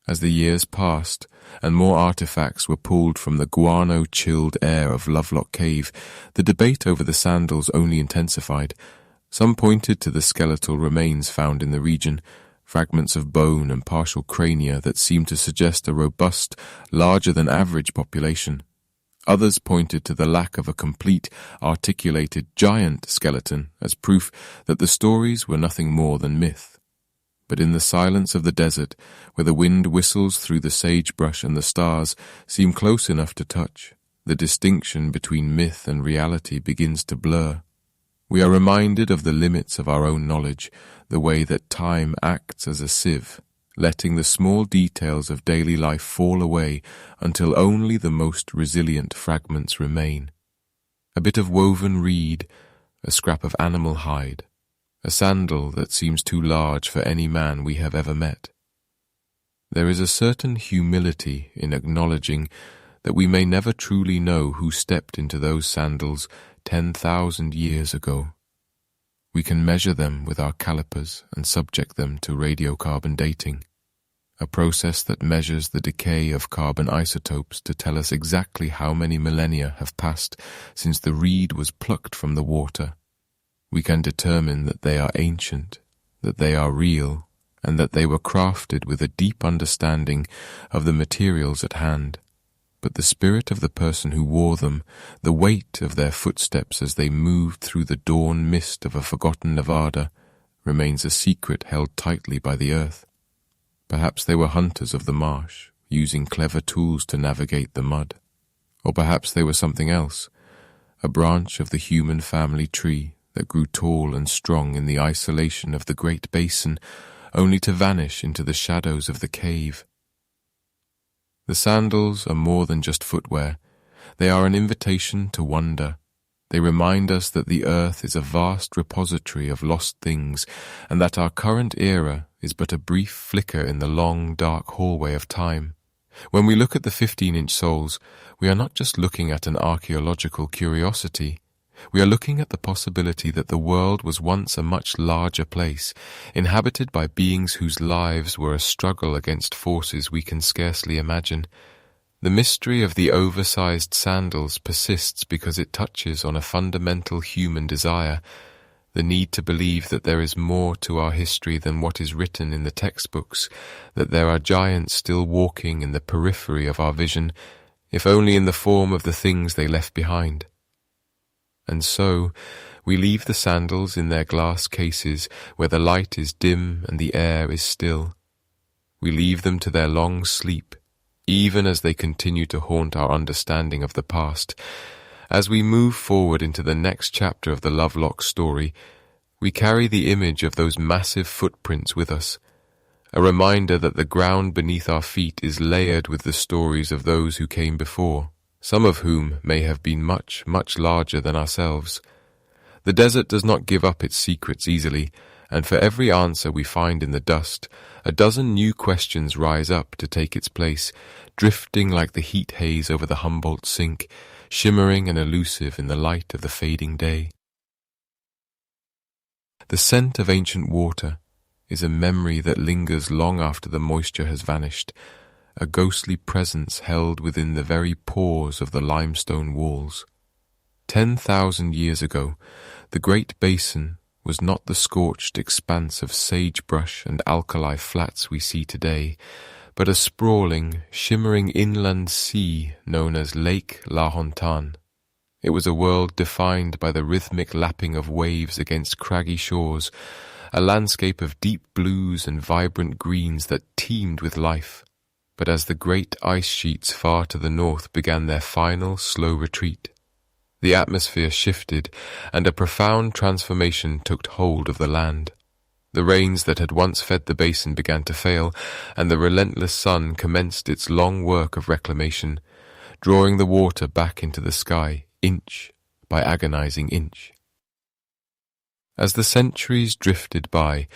As the years passed, and more artifacts were pulled from the guano-chilled air of Lovelock Cave, the debate over the sandals only intensified. Some pointed to the skeletal remains found in the region, fragments of bone and partial crania that seemed to suggest a robust, larger-than-average population. Others pointed to the lack of a complete, articulated giant skeleton as proof that the stories were nothing more than myth. But in the silence of the desert, where the wind whistles through the sagebrush and the stars seem close enough to touch, the distinction between myth and reality begins to blur. We are reminded of the limits of our own knowledge, the way that time acts as a sieve, letting the small details of daily life fall away until only the most resilient fragments remain. A bit of woven reed, a scrap of animal hide, a sandal that seems too large for any man we have ever met. There is a certain humility in acknowledging that we may never truly know who stepped into those sandals 10,000 years ago. We can measure them with our calipers and subject them to radiocarbon dating, a process that measures the decay of carbon isotopes to tell us exactly how many millennia have passed since the reed was plucked from the water. We can determine that they are ancient, that they are real, and that they were crafted with a deep understanding of the materials at hand. But the spirit of the person who wore them, the weight of their footsteps as they moved through the dawn mist of a forgotten Nevada, remains a secret held tightly by the earth. Perhaps they were hunters of the marsh, using clever tools to navigate the mud. Or perhaps they were something else, a branch of the human family tree that grew tall and strong in the isolation of the Great Basin, only to vanish into the shadows of the cave. The sandals are more than just footwear. They are an invitation to wonder. They remind us that the earth is a vast repository of lost things, and that our current era is but a brief flicker in the long, dark hallway of time. When we look at the 15-inch soles, we are not just looking at an archaeological curiosity. We are looking at the possibility that the world was once a much larger place, inhabited by beings whose lives were a struggle against forces we can scarcely imagine. The mystery of the oversized sandals persists because it touches on a fundamental human desire, the need to believe that there is more to our history than what is written in the textbooks, that there are giants still walking in the periphery of our vision, if only in the form of the things they left behind. And so, we leave the sandals in their glass cases where the light is dim and the air is still. We leave them to their long sleep, even as they continue to haunt our understanding of the past. As we move forward into the next chapter of the Lovelock story, we carry the image of those massive footprints with us, a reminder that the ground beneath our feet is layered with the stories of those who came before, some of whom may have been much, much larger than ourselves. The desert does not give up its secrets easily, and for every answer we find in the dust, a dozen new questions rise up to take its place, drifting like the heat haze over the Humboldt sink, shimmering and elusive in the light of the fading day. The scent of ancient water is a memory that lingers long after the moisture has vanished, a ghostly presence held within the very pores of the limestone walls. 10,000 years ago, the Great Basin was not the scorched expanse of sagebrush and alkali flats we see today, but a sprawling, shimmering inland sea known as Lake Lahontan. It was a world defined by the rhythmic lapping of waves against craggy shores, a landscape of deep blues and vibrant greens that teemed with life. But as the great ice sheets far to the north began their final, slow retreat, the atmosphere shifted, and a profound transformation took hold of the land. The rains that had once fed the basin began to fail, and the relentless sun commenced its long work of reclamation, drawing the water back into the sky, inch by agonizing inch. As the centuries drifted by,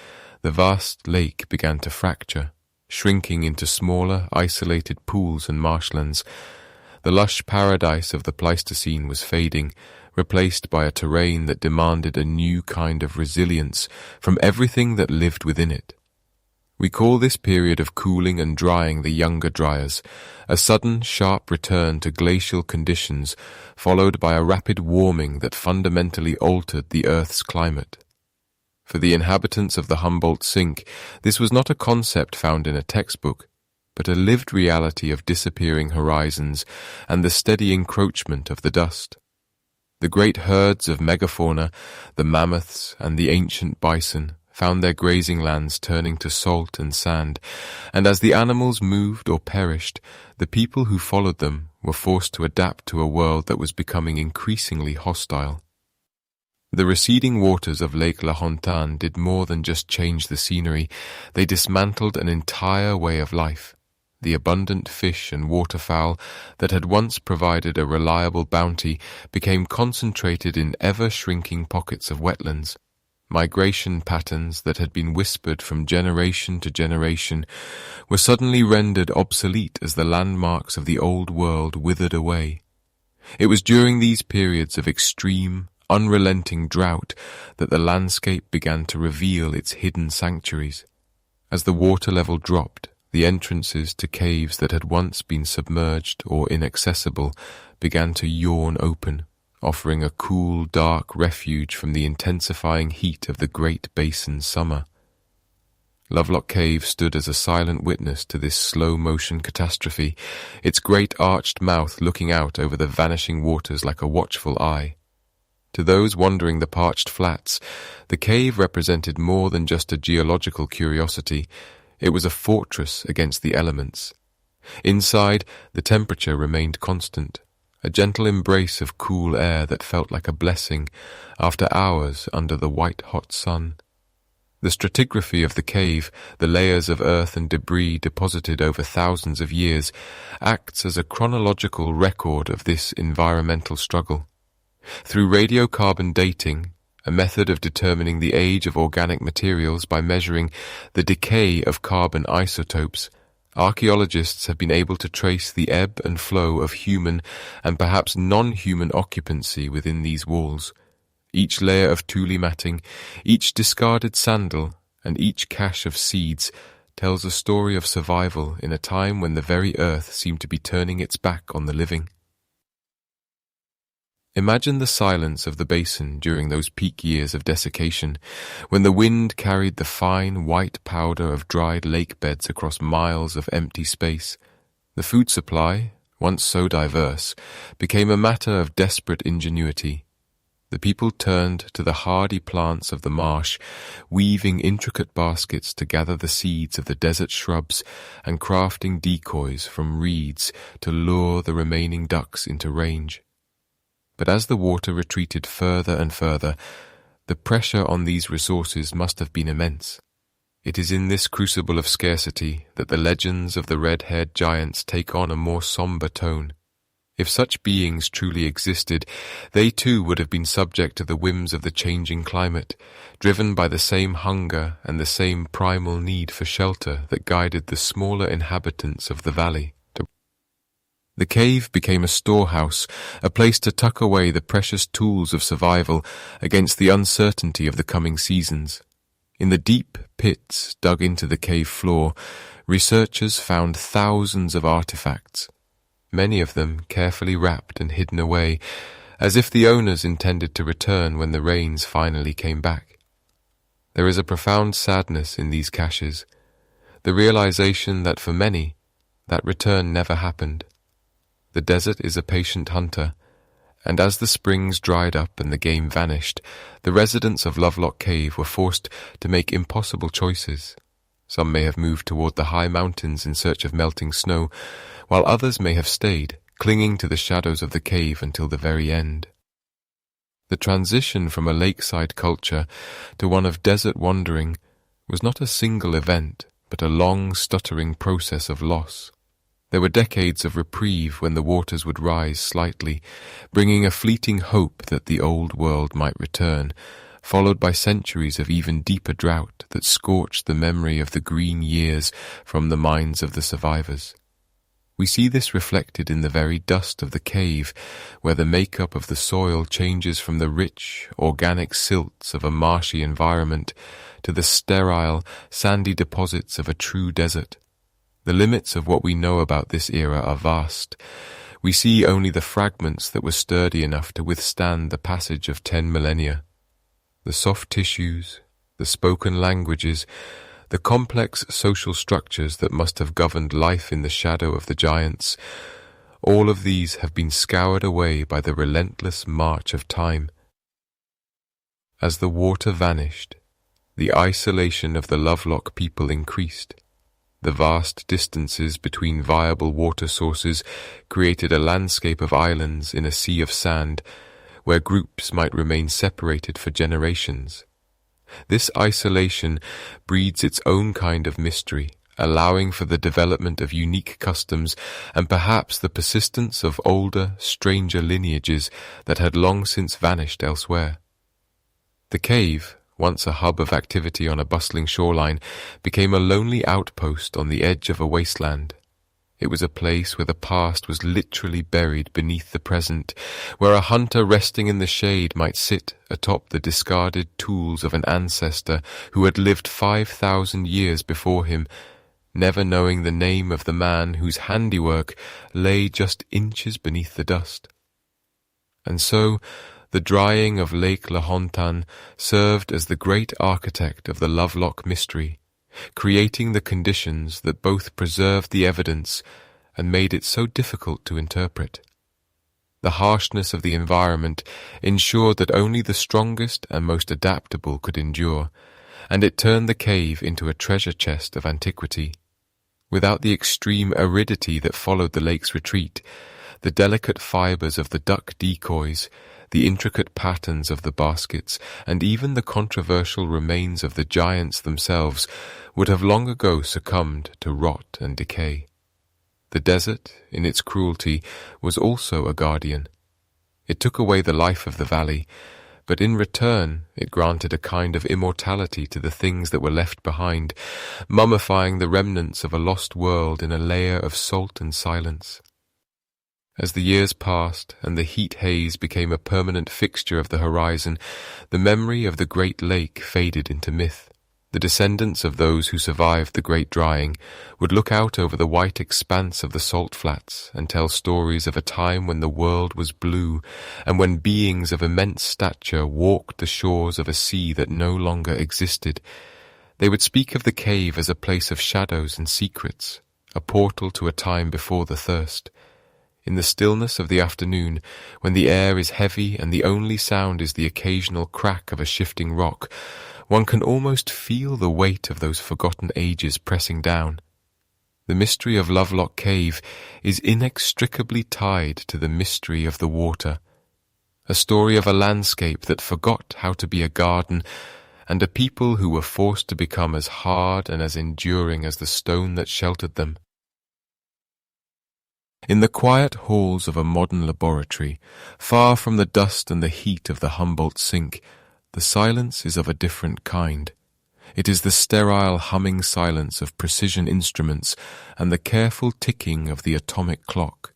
the vast lake began to fracture, shrinking into smaller, isolated pools and marshlands. The lush paradise of the Pleistocene was fading, replaced by a terrain that demanded a new kind of resilience from everything that lived within it. We call this period of cooling and drying the Younger Dryas, a sudden, sharp return to glacial conditions followed by a rapid warming that fundamentally altered the Earth's climate. For the inhabitants of the Humboldt Sink, this was not a concept found in a textbook, but a lived reality of disappearing horizons and the steady encroachment of the dust. The great herds of megafauna, the mammoths and the ancient bison, found their grazing lands turning to salt and sand, and as the animals moved or perished, the people who followed them were forced to adapt to a world that was becoming increasingly hostile. The receding waters of Lake Lahontan did more than just change the scenery, they dismantled an entire way of life. The abundant fish and waterfowl that had once provided a reliable bounty became concentrated in ever-shrinking pockets of wetlands. Migration patterns that had been whispered from generation to generation were suddenly rendered obsolete as the landmarks of the old world withered away. It was during these periods of extreme, unrelenting drought that the landscape began to reveal its hidden sanctuaries. As the water level dropped, the entrances to caves that had once been submerged or inaccessible began to yawn open, offering a cool, dark refuge from the intensifying heat of the Great Basin summer. Lovelock Cave stood as a silent witness to this slow-motion catastrophe, its great arched mouth looking out over the vanishing waters like a watchful eye. To those wandering the parched flats, the cave represented more than just a geological curiosity. It was a fortress against the elements. Inside, the temperature remained constant, a gentle embrace of cool air that felt like a blessing after hours under the white-hot sun. The stratigraphy of the cave, the layers of earth and debris deposited over thousands of years, acts as a chronological record of this environmental struggle. Through radiocarbon dating, a method of determining the age of organic materials by measuring the decay of carbon isotopes, archaeologists have been able to trace the ebb and flow of human and perhaps non-human occupancy within these walls. Each layer of tule matting, each discarded sandal, and each cache of seeds tells a story of survival in a time when the very earth seemed to be turning its back on the living. Imagine the silence of the basin during those peak years of desiccation, when the wind carried the fine, white powder of dried lake beds across miles of empty space. The food supply, once so diverse, became a matter of desperate ingenuity. The people turned to the hardy plants of the marsh, weaving intricate baskets to gather the seeds of the desert shrubs and crafting decoys from reeds to lure the remaining ducks into range. But as the water retreated further and further, the pressure on these resources must have been immense. It is in this crucible of scarcity that the legends of the red-haired giants take on a more somber tone. If such beings truly existed, they too would have been subject to the whims of the changing climate, driven by the same hunger and the same primal need for shelter that guided the smaller inhabitants of the valley. The cave became a storehouse, a place to tuck away the precious tools of survival against the uncertainty of the coming seasons. In the deep pits dug into the cave floor, researchers found thousands of artifacts, many of them carefully wrapped and hidden away, as if the owners intended to return when the rains finally came back. There is a profound sadness in these caches, the realization that for many, that return never happened. The desert is a patient hunter, and as the springs dried up and the game vanished, the residents of Lovelock Cave were forced to make impossible choices. Some may have moved toward the high mountains in search of melting snow, while others may have stayed, clinging to the shadows of the cave until the very end. The transition from a lakeside culture to one of desert wandering was not a single event, but a long, stuttering process of loss. There were decades of reprieve when the waters would rise slightly, bringing a fleeting hope that the old world might return, followed by centuries of even deeper drought that scorched the memory of the green years from the minds of the survivors. We see this reflected in the very dust of the cave, where the makeup of the soil changes from the rich, organic silts of a marshy environment to the sterile, sandy deposits of a true desert. The limits of what we know about this era are vast. We see only the fragments that were sturdy enough to withstand the passage of 10 millennia. The soft tissues, the spoken languages, the complex social structures that must have governed life in the shadow of the giants, all of these have been scoured away by the relentless march of time. As the water vanished, the isolation of the Lovelock people increased. The vast distances between viable water sources created a landscape of islands in a sea of sand, where groups might remain separated for generations. This isolation breeds its own kind of mystery, allowing for the development of unique customs and perhaps the persistence of older, stranger lineages that had long since vanished elsewhere. The cave, once a hub of activity on a bustling shoreline, became a lonely outpost on the edge of a wasteland. It was a place where the past was literally buried beneath the present, where a hunter resting in the shade might sit atop the discarded tools of an ancestor who had lived 5,000 years before him, never knowing the name of the man whose handiwork lay just inches beneath the dust. And so, the drying of Lake Lahontan served as the great architect of the Lovelock mystery, creating the conditions that both preserved the evidence and made it so difficult to interpret. The harshness of the environment ensured that only the strongest and most adaptable could endure, and it turned the cave into a treasure chest of antiquity. Without the extreme aridity that followed the lake's retreat, the delicate fibers of the duck decoys, the intricate patterns of the baskets, and even the controversial remains of the giants themselves would have long ago succumbed to rot and decay. The desert, in its cruelty, was also a guardian. It took away the life of the valley, but in return it granted a kind of immortality to the things that were left behind, mummifying the remnants of a lost world in a layer of salt and silence. As the years passed and the heat haze became a permanent fixture of the horizon, the memory of the Great Lake faded into myth. The descendants of those who survived the Great Drying would look out over the white expanse of the salt flats and tell stories of a time when the world was blue and when beings of immense stature walked the shores of a sea that no longer existed. They would speak of the cave as a place of shadows and secrets, a portal to a time before the thirst. In the stillness of the afternoon, when the air is heavy and the only sound is the occasional crack of a shifting rock, one can almost feel the weight of those forgotten ages pressing down. The mystery of Lovelock Cave is inextricably tied to the mystery of the water, a story of a landscape that forgot how to be a garden, and a people who were forced to become as hard and as enduring as the stone that sheltered them. In the quiet halls of a modern laboratory, far from the dust and the heat of the Humboldt sink, the silence is of a different kind. It is the sterile humming silence of precision instruments and the careful ticking of the atomic clock.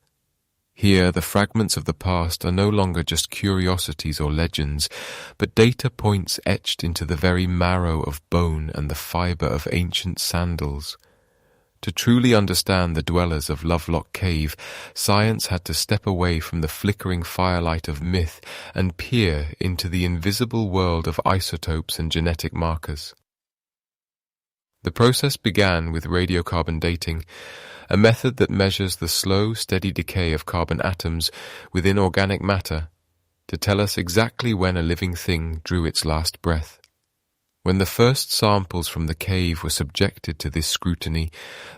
Here, the fragments of the past are no longer just curiosities or legends, but data points etched into the very marrow of bone and the fibre of ancient sandals. To truly understand the dwellers of Lovelock Cave, science had to step away from the flickering firelight of myth and peer into the invisible world of isotopes and genetic markers. The process began with radiocarbon dating, a method that measures the slow, steady decay of carbon atoms within organic matter to tell us exactly when a living thing drew its last breath. When the first samples from the cave were subjected to this scrutiny,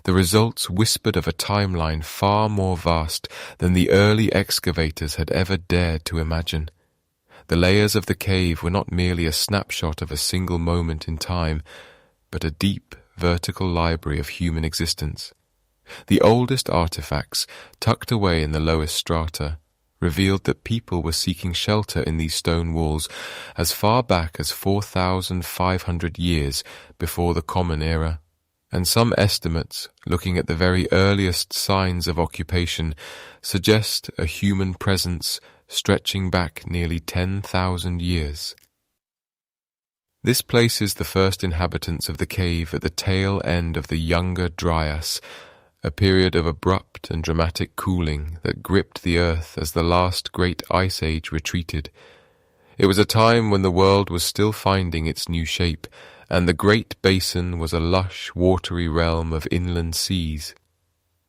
the results whispered of a timeline far more vast than the early excavators had ever dared to imagine. The layers of the cave were not merely a snapshot of a single moment in time, but a deep, vertical library of human existence. The oldest artifacts, tucked away in the lowest strata, revealed that people were seeking shelter in these stone walls as far back as 4,500 years before the Common Era, and some estimates, looking at the very earliest signs of occupation, suggest a human presence stretching back nearly 10,000 years. This places the first inhabitants of the cave at the tail end of the Younger Dryas, a period of abrupt and dramatic cooling that gripped the earth as the last great ice age retreated. It was a time when the world was still finding its new shape, and the Great Basin was a lush, watery realm of inland seas.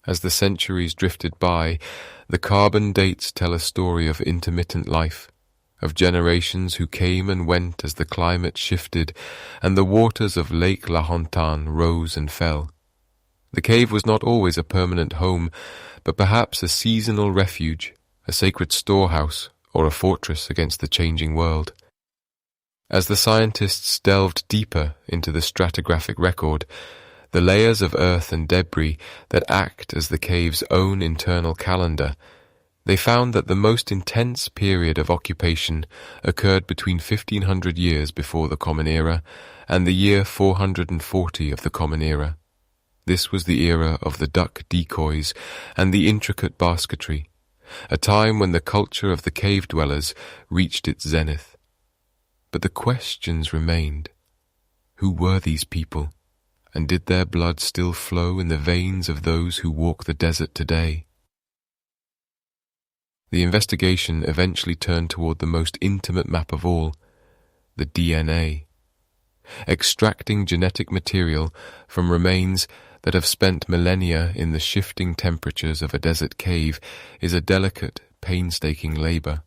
As the centuries drifted by, the carbon dates tell a story of intermittent life, of generations who came and went as the climate shifted, and the waters of Lake Lahontan rose and fell. The cave was not always a permanent home, but perhaps a seasonal refuge, a sacred storehouse, or a fortress against the changing world. As the scientists delved deeper into the stratigraphic record, the layers of earth and debris that act as the cave's own internal calendar, they found that the most intense period of occupation occurred between 1,500 years before the Common Era and the year 440 of the Common Era. This was the era of the duck decoys and the intricate basketry, a time when the culture of the cave dwellers reached its zenith. But the questions remained. Who were these people, and did their blood still flow in the veins of those who walk the desert today? The investigation eventually turned toward the most intimate map of all, the DNA. Extracting genetic material from remains that have spent millennia in the shifting temperatures of a desert cave is a delicate, painstaking labor.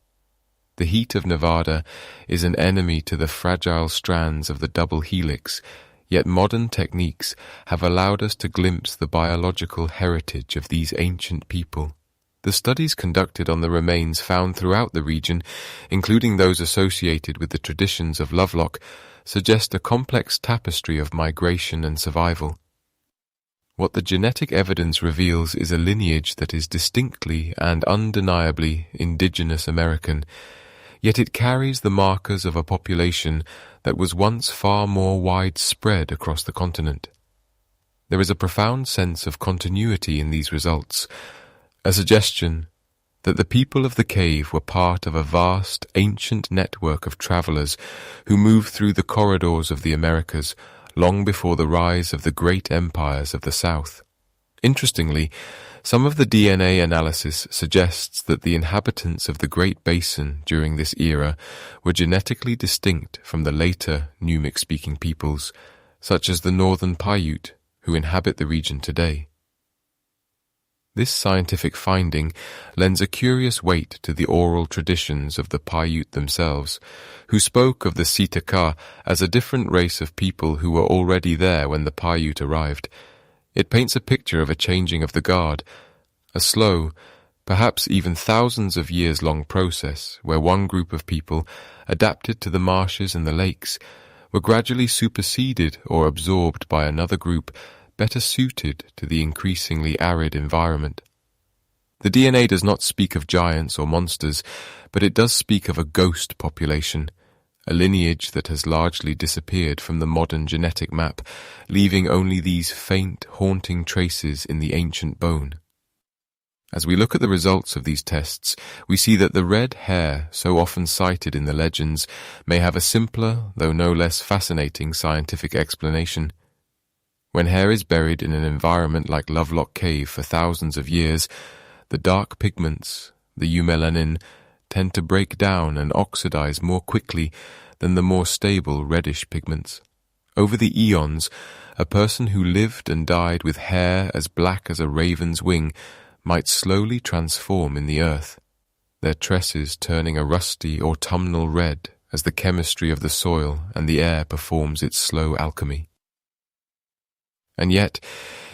The heat of Nevada is an enemy to the fragile strands of the double helix, yet modern techniques have allowed us to glimpse the biological heritage of these ancient people. The studies conducted on the remains found throughout the region, including those associated with the traditions of Lovelock, suggest a complex tapestry of migration and survival. What the genetic evidence reveals is a lineage that is distinctly and undeniably indigenous American, yet it carries the markers of a population that was once far more widespread across the continent. There is a profound sense of continuity in these results, a suggestion that the people of the cave were part of a vast, ancient network of travelers who moved through the corridors of the Americas long before the rise of the great empires of the South. Interestingly, some of the DNA analysis suggests that the inhabitants of the Great Basin during this era were genetically distinct from the later Numic-speaking peoples, such as the northern Paiute, who inhabit the region today. This scientific finding lends a curious weight to the oral traditions of the Paiute themselves, who spoke of the Si-Te-Cah as a different race of people who were already there when the Paiute arrived. It paints a picture of a changing of the guard, a slow, perhaps even thousands of years-long process where one group of people, adapted to the marshes and the lakes, were gradually superseded or absorbed by another group better suited to the increasingly arid environment. The DNA does not speak of giants or monsters, but it does speak of a ghost population, a lineage that has largely disappeared from the modern genetic map, leaving only these faint, haunting traces in the ancient bone. As we look at the results of these tests, we see that the red hair, so often cited in the legends, may have a simpler, though no less fascinating scientific explanation. When hair is buried in an environment like Lovelock Cave for thousands of years, the dark pigments, the eumelanin, tend to break down and oxidize more quickly than the more stable reddish pigments. Over the eons, a person who lived and died with hair as black as a raven's wing might slowly transform in the earth, their tresses turning a rusty autumnal red as the chemistry of the soil and the air performs its slow alchemy. And yet,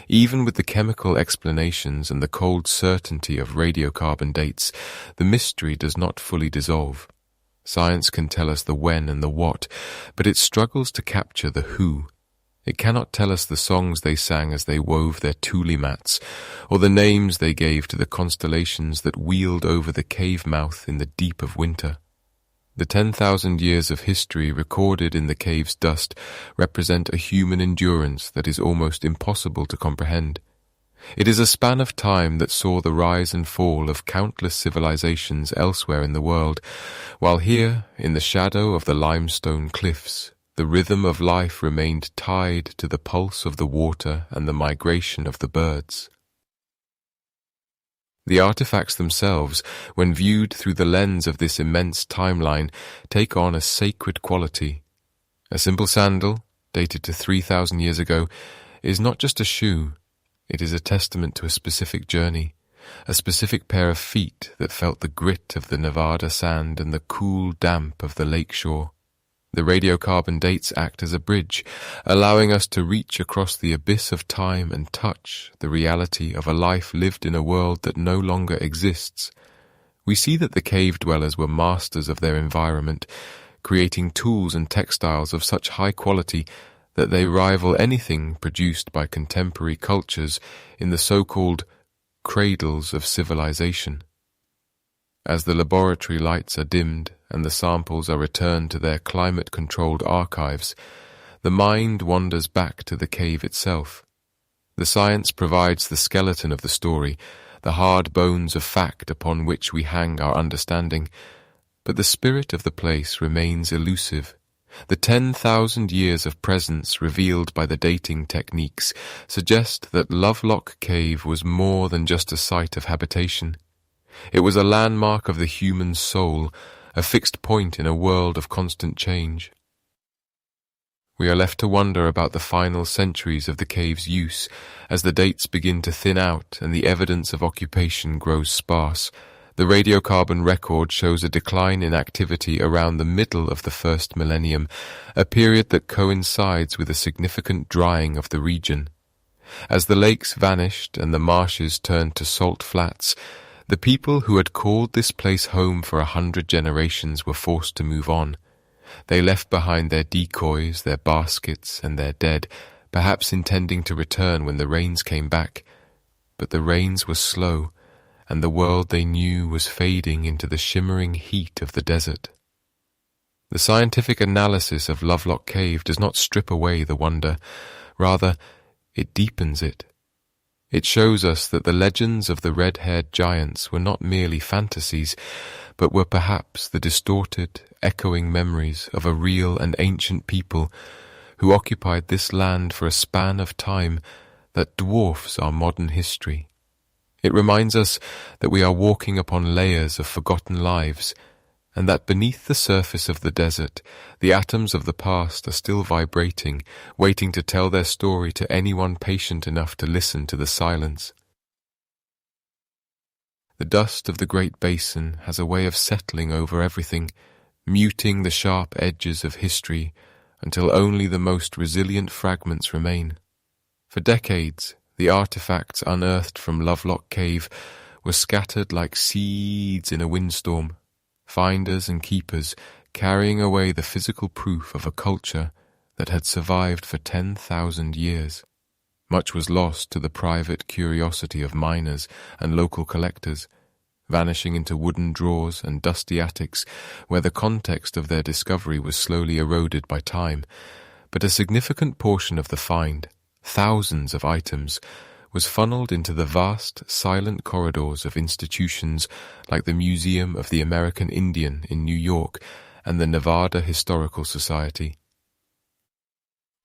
even with the chemical explanations and the cold certainty of radiocarbon dates, the mystery does not fully dissolve. Science can tell us the when and the what, but it struggles to capture the who. It cannot tell us the songs they sang as they wove their tule mats, or the names they gave to the constellations that wheeled over the cave mouth in the deep of winter. The 10,000 years of history recorded in the cave's dust represent a human endurance that is almost impossible to comprehend. It is a span of time that saw the rise and fall of countless civilizations elsewhere in the world, while here, in the shadow of the limestone cliffs, the rhythm of life remained tied to the pulse of the water and the migration of the birds. The artifacts themselves, when viewed through the lens of this immense timeline, take on a sacred quality. A simple sandal, dated to 3,000 years ago, is not just a shoe. It is a testament to a specific journey, a specific pair of feet that felt the grit of the Nevada sand and the cool damp of the lakeshore. The radiocarbon dates act as a bridge, allowing us to reach across the abyss of time and touch the reality of a life lived in a world that no longer exists. We see that the cave dwellers were masters of their environment, creating tools and textiles of such high quality that they rival anything produced by contemporary cultures in the so-called cradles of civilization. As the laboratory lights are dimmed and the samples are returned to their climate-controlled archives, the mind wanders back to the cave itself. The science provides the skeleton of the story, the hard bones of fact upon which we hang our understanding, but the spirit of the place remains elusive. The 10,000 years of presence revealed by the dating techniques suggest that Lovelock Cave was more than just a site of habitation. It was a landmark of the human soul, a fixed point in a world of constant change. We are left to wonder about the final centuries of the cave's use, as the dates begin to thin out and the evidence of occupation grows sparse. The radiocarbon record shows a decline in activity around the middle of the first millennium, a period that coincides with a significant drying of the region. As the lakes vanished and the marshes turned to salt flats, the people who had called this place home for 100 generations were forced to move on. They left behind their decoys, their baskets, and their dead, perhaps intending to return when the rains came back. But the rains were slow, and the world they knew was fading into the shimmering heat of the desert. The scientific analysis of Lovelock Cave does not strip away the wonder, rather, it deepens it. It shows us that the legends of the red-haired giants were not merely fantasies, but were perhaps the distorted, echoing memories of a real and ancient people who occupied this land for a span of time that dwarfs our modern history. It reminds us that we are walking upon layers of forgotten lives, and that beneath the surface of the desert, the atoms of the past are still vibrating, waiting to tell their story to anyone patient enough to listen to the silence. The dust of the Great Basin has a way of settling over everything, muting the sharp edges of history until only the most resilient fragments remain. For decades, the artifacts unearthed from Lovelock Cave were scattered like seeds in a windstorm, finders and keepers carrying away the physical proof of a culture that had survived for 10,000 years. Much was lost to the private curiosity of miners and local collectors, vanishing into wooden drawers and dusty attics where the context of their discovery was slowly eroded by time. But a significant portion of the find, thousands of items, was funneled into the vast, silent corridors of institutions like the Museum of the American Indian in New York and the Nevada Historical Society.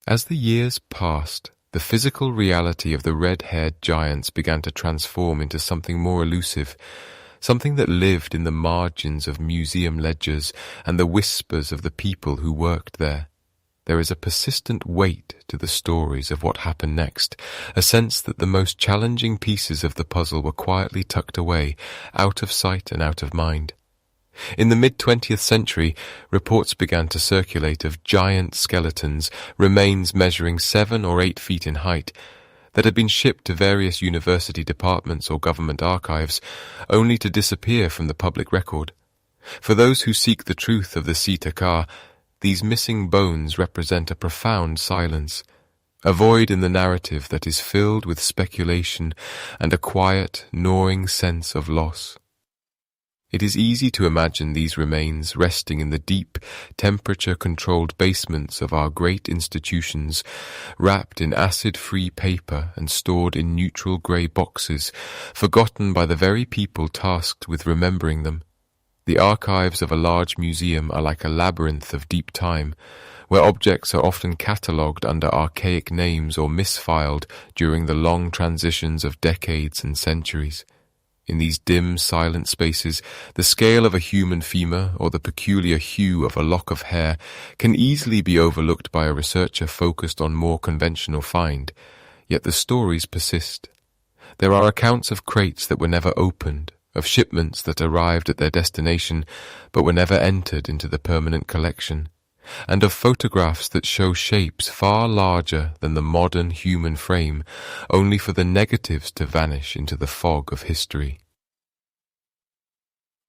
As the years passed, the physical reality of the red-haired giants began to transform into something more elusive, something that lived in the margins of museum ledgers and the whispers of the people who worked there. There is a persistent weight to the stories of what happened next, a sense that the most challenging pieces of the puzzle were quietly tucked away, out of sight and out of mind. In the mid-20th century, reports began to circulate of giant skeletons, remains measuring 7 or 8 feet in height, that had been shipped to various university departments or government archives, only to disappear from the public record. For those who seek the truth of the Si-Te-Cah, these missing bones represent a profound silence, a void in the narrative that is filled with speculation and a quiet, gnawing sense of loss. It is easy to imagine these remains resting in the deep, temperature-controlled basements of our great institutions, wrapped in acid-free paper and stored in neutral grey boxes, forgotten by the very people tasked with remembering them. The archives of a large museum are like a labyrinth of deep time, where objects are often catalogued under archaic names or misfiled during the long transitions of decades and centuries. In these dim, silent spaces, the scale of a human femur or the peculiar hue of a lock of hair can easily be overlooked by a researcher focused on more conventional find, yet the stories persist. There are accounts of crates that were never opened, of shipments that arrived at their destination but were never entered into the permanent collection, and of photographs that show shapes far larger than the modern human frame, only for the negatives to vanish into the fog of history.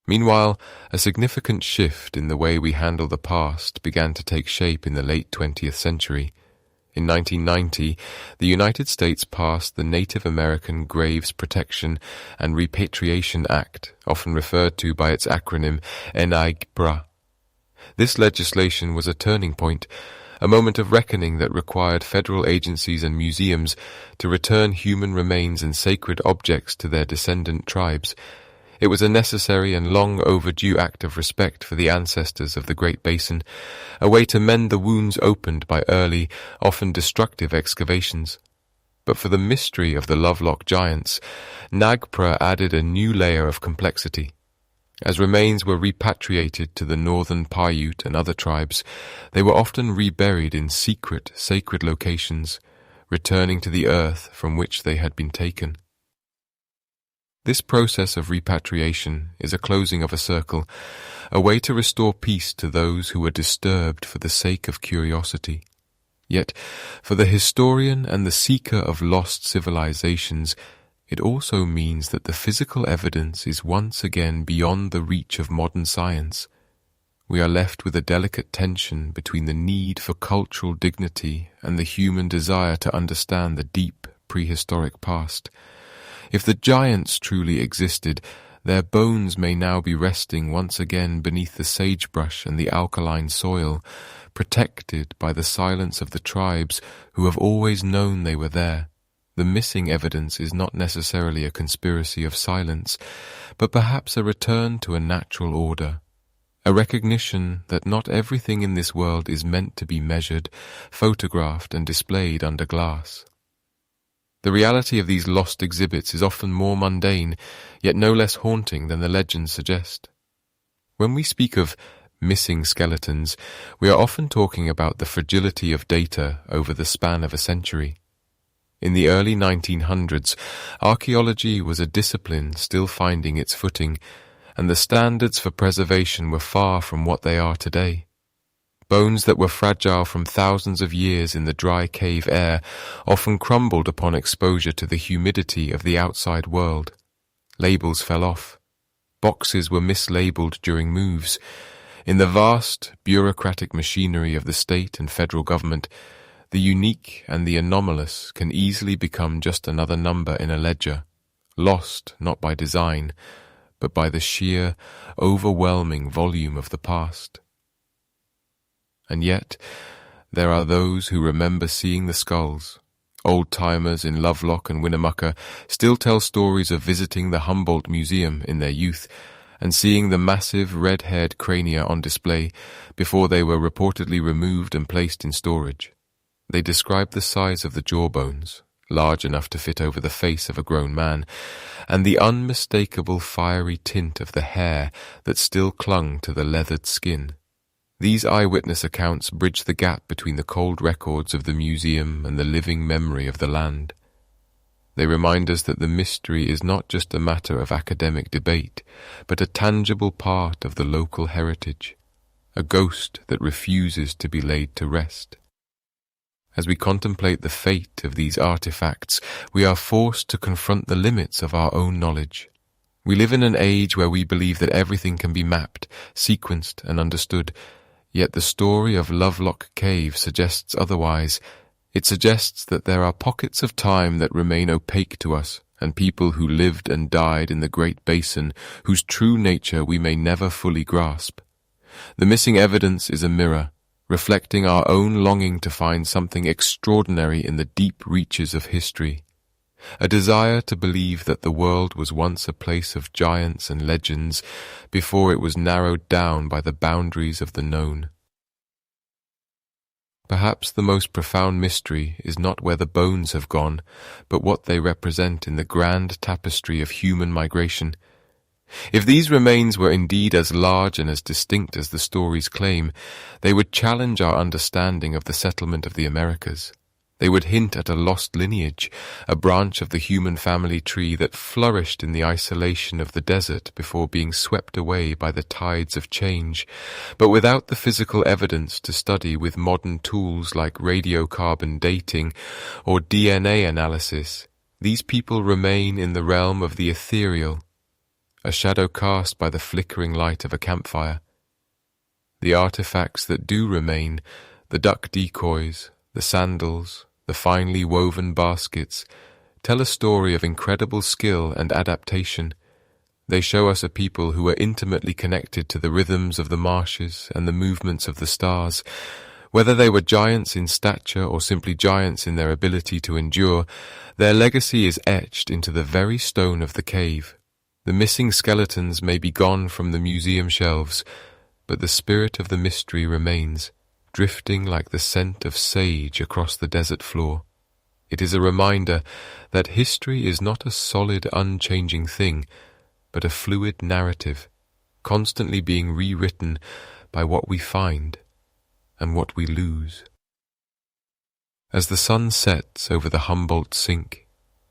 Meanwhile, a significant shift in the way we handle the past began to take shape in the late 20th century. In 1990, the United States passed the Native American Graves Protection and Repatriation Act, often referred to by its acronym NIGPRA. This legislation was a turning point, a moment of reckoning that required federal agencies and museums to return human remains and sacred objects to their descendant tribes. It was a necessary and long overdue act of respect for the ancestors of the Great Basin, a way to mend the wounds opened by early, often destructive excavations. But for the mystery of the Lovelock giants, NAGPRA added a new layer of complexity. As remains were repatriated to the northern Paiute and other tribes, they were often reburied in secret, sacred locations, returning to the earth from which they had been taken. This process of repatriation is a closing of a circle, a way to restore peace to those who were disturbed for the sake of curiosity. Yet, for the historian and the seeker of lost civilizations, it also means that the physical evidence is once again beyond the reach of modern science. We are left with a delicate tension between the need for cultural dignity and the human desire to understand the deep prehistoric past. If the giants truly existed, their bones may now be resting once again beneath the sagebrush and the alkaline soil, protected by the silence of the tribes who have always known they were there. The missing evidence is not necessarily a conspiracy of silence, but perhaps a return to a natural order, a recognition that not everything in this world is meant to be measured, photographed and displayed under glass. The reality of these lost exhibits is often more mundane, yet no less haunting than the legends suggest. When we speak of missing skeletons, we are often talking about the fragility of data over the span of a century. In the early 1900s, archaeology was a discipline still finding its footing, and the standards for preservation were far from what they are today. Bones that were fragile from thousands of years in the dry cave air often crumbled upon exposure to the humidity of the outside world. Labels fell off. Boxes were mislabeled during moves. In the vast, bureaucratic machinery of the state and federal government, The unique and the anomalous can easily become just another number in a ledger, lost not by design, but by the sheer, overwhelming volume of the past. And yet, there are those who remember seeing the skulls. Old-timers in Lovelock and Winnemucca still tell stories of visiting the Humboldt Museum in their youth and seeing the massive red-haired crania on display before they were reportedly removed and placed in storage. They describe the size of the jawbones, large enough to fit over the face of a grown man, and the unmistakable fiery tint of the hair that still clung to the leathered skin. These eyewitness accounts bridge the gap between the cold records of the museum and the living memory of the land. They remind us that the mystery is not just a matter of academic debate, but a tangible part of the local heritage, a ghost that refuses to be laid to rest. As we contemplate the fate of these artifacts, we are forced to confront the limits of our own knowledge. We live in an age where we believe that everything can be mapped, sequenced, and understood, yet the story of Lovelock Cave suggests otherwise. It suggests that there are pockets of time that remain opaque to us, and people who lived and died in the Great Basin whose true nature we may never fully grasp. The missing evidence is a mirror, reflecting our own longing to find something extraordinary in the deep reaches of history, a desire to believe that the world was once a place of giants and legends before it was narrowed down by the boundaries of the known. Perhaps the most profound mystery is not where the bones have gone, but what they represent in the grand tapestry of human migration. If these remains were indeed as large and as distinct as the stories claim, they would challenge our understanding of the settlement of the Americas. They would hint at a lost lineage, a branch of the human family tree that flourished in the isolation of the desert before being swept away by the tides of change. But without the physical evidence to study with modern tools like radiocarbon dating or DNA analysis, these people remain in the realm of the ethereal, a shadow cast by the flickering light of a campfire. The artifacts that do remain, the duck decoys, the sandals, the finely woven baskets, tell a story of incredible skill and adaptation. They show us a people who are intimately connected to the rhythms of the marshes and the movements of the stars. Whether they were giants in stature or simply giants in their ability to endure, their legacy is etched into the very stone of the cave. The missing skeletons may be gone from the museum shelves, but the spirit of the mystery remains, drifting like the scent of sage across the desert floor. It is a reminder that history is not a solid, unchanging thing, but a fluid narrative, constantly being rewritten by what we find and what we lose. As the sun sets over the Humboldt Sink,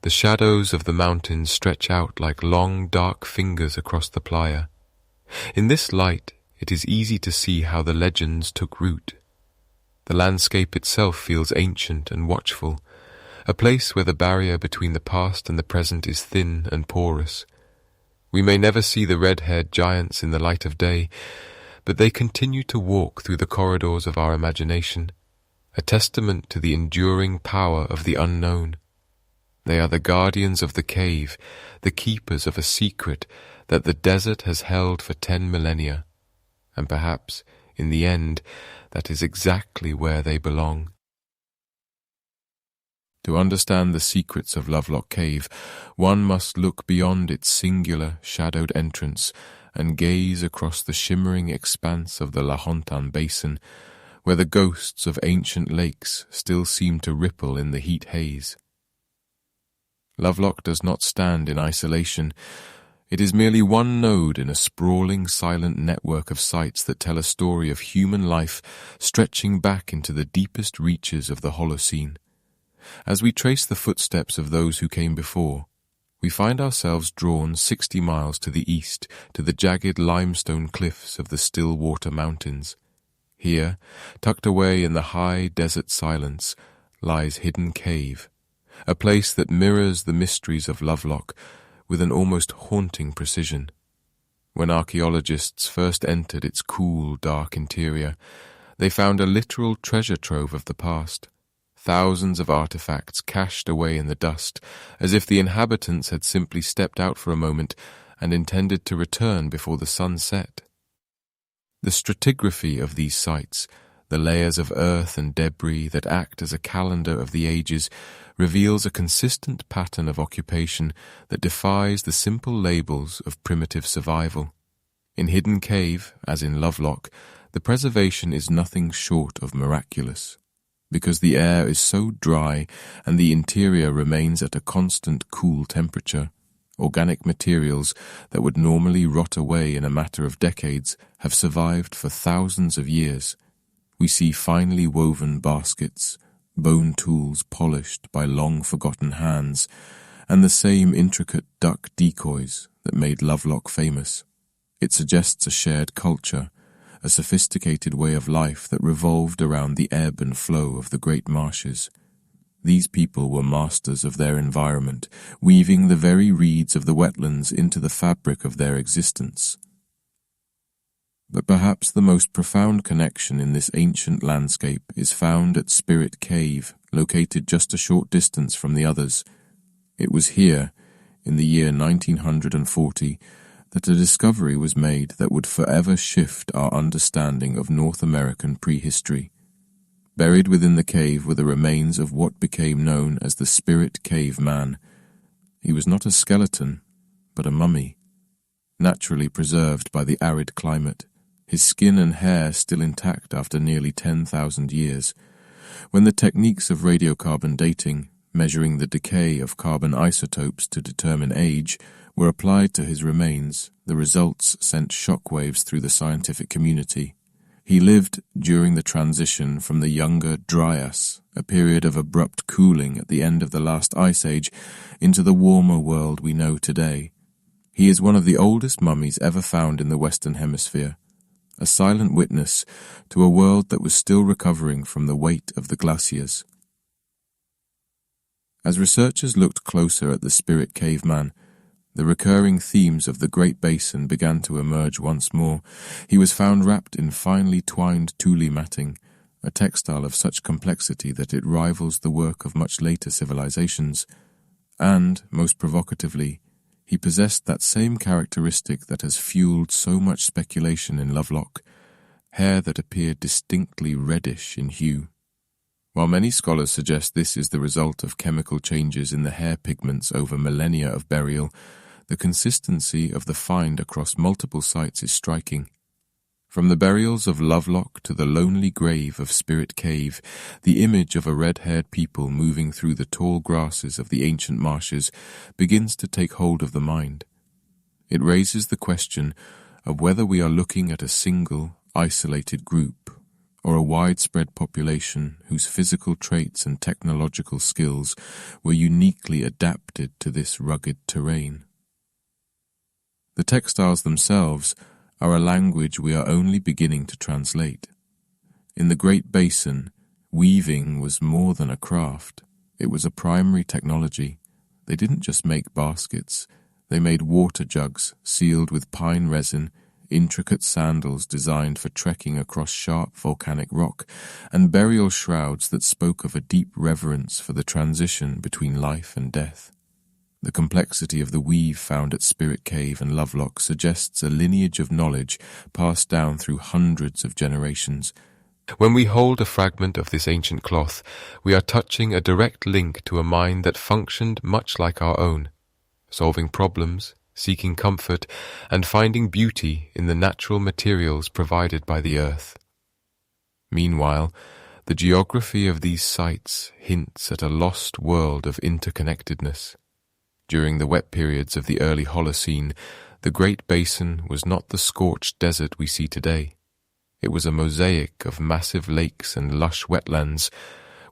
the shadows of the mountains stretch out like long, dark fingers across the playa. In this light, it is easy to see how the legends took root. The landscape itself feels ancient and watchful, a place where the barrier between the past and the present is thin and porous. We may never see the red-haired giants in the light of day, but they continue to walk through the corridors of our imagination, a testament to the enduring power of the unknown. They are the guardians of the cave, the keepers of a secret that the desert has held for 10 millennia, and perhaps, in the end, that is exactly where they belong. To understand the secrets of Lovelock Cave, one must look beyond its singular, shadowed entrance and gaze across the shimmering expanse of the Lahontan Basin, where the ghosts of ancient lakes still seem to ripple in the heat haze. Lovelock does not stand in isolation. It is merely one node in a sprawling, silent network of sites that tell a story of human life stretching back into the deepest reaches of the Holocene. As we trace the footsteps of those who came before, we find ourselves drawn 60 miles to the east to the jagged limestone cliffs of the Stillwater Mountains. Here, tucked away in the high desert silence, lies Hidden Cave, a place that mirrors the mysteries of Lovelock with an almost haunting precision. When archaeologists first entered its cool, dark interior, they found a literal treasure trove of the past. thousands of artifacts cached away in the dust, as if the inhabitants had simply stepped out for a moment and intended to return before the sun set. The stratigraphy of these sites, the layers of earth and debris that act as a calendar of the ages, reveals a consistent pattern of occupation that defies the simple labels of primitive survival. In Hidden Cave, as in Lovelock, the preservation is nothing short of miraculous, because the air is so dry and the interior remains at a constant cool temperature. Organic materials that would normally rot away in a matter of decades have survived for thousands of years. We see finely woven baskets, bone tools polished by long-forgotten hands, and the same intricate duck decoys that made Lovelock famous. It suggests a shared culture, a sophisticated way of life that revolved around the ebb and flow of the great marshes. These people were masters of their environment, weaving the very reeds of the wetlands into the fabric of their existence. But perhaps the most profound connection in this ancient landscape is found at Spirit Cave, located just a short distance from the others. It was here, in the year 1940, that a discovery was made that would forever shift our understanding of North American prehistory. Buried within the cave were the remains of what became known as the Spirit Cave Man. He was not a skeleton, but a mummy, naturally preserved by the arid climate, his skin and hair still intact after nearly 10,000 years. When the techniques of radiocarbon dating, measuring the decay of carbon isotopes to determine age, were applied to his remains, the results sent shockwaves through the scientific community. He lived during the transition from the Younger Dryas, a period of abrupt cooling at the end of the last ice age, into the warmer world we know today. He is one of the oldest mummies ever found in the Western Hemisphere, a silent witness to a world that was still recovering from the weight of the glaciers. As researchers looked closer at the Spirit Caveman, the recurring themes of the Great Basin began to emerge once more. He was found wrapped in finely twined tule matting, a textile of such complexity that it rivals the work of much later civilizations. And, most provocatively, he possessed that same characteristic that has fueled so much speculation in Lovelock, hair that appeared distinctly reddish in hue. While many scholars suggest this is the result of chemical changes in the hair pigments over millennia of burial, the consistency of the find across multiple sites is striking. From the burials of Lovelock to the lonely grave of Spirit Cave, the image of a red-haired people moving through the tall grasses of the ancient marshes begins to take hold of the mind. It raises the question of whether we are looking at a single, isolated group, or a widespread population whose physical traits and technological skills were uniquely adapted to this rugged terrain. The textiles themselves are a language we are only beginning to translate. In the Great Basin, weaving was more than a craft. It was a primary technology. They didn't just make baskets. They made water jugs sealed with pine resin, intricate sandals designed for trekking across sharp volcanic rock, and burial shrouds that spoke of a deep reverence for the transition between life and death. The complexity of the weave found at Spirit Cave and Lovelock suggests a lineage of knowledge passed down through hundreds of generations. When we hold a fragment of this ancient cloth, we are touching a direct link to a mind that functioned much like our own, solving problems, seeking comfort, and finding beauty in the natural materials provided by the earth. Meanwhile, the geography of these sites hints at a lost world of interconnectedness. During the wet periods of the early Holocene, the Great Basin was not the scorched desert we see today. It was a mosaic of massive lakes and lush wetlands,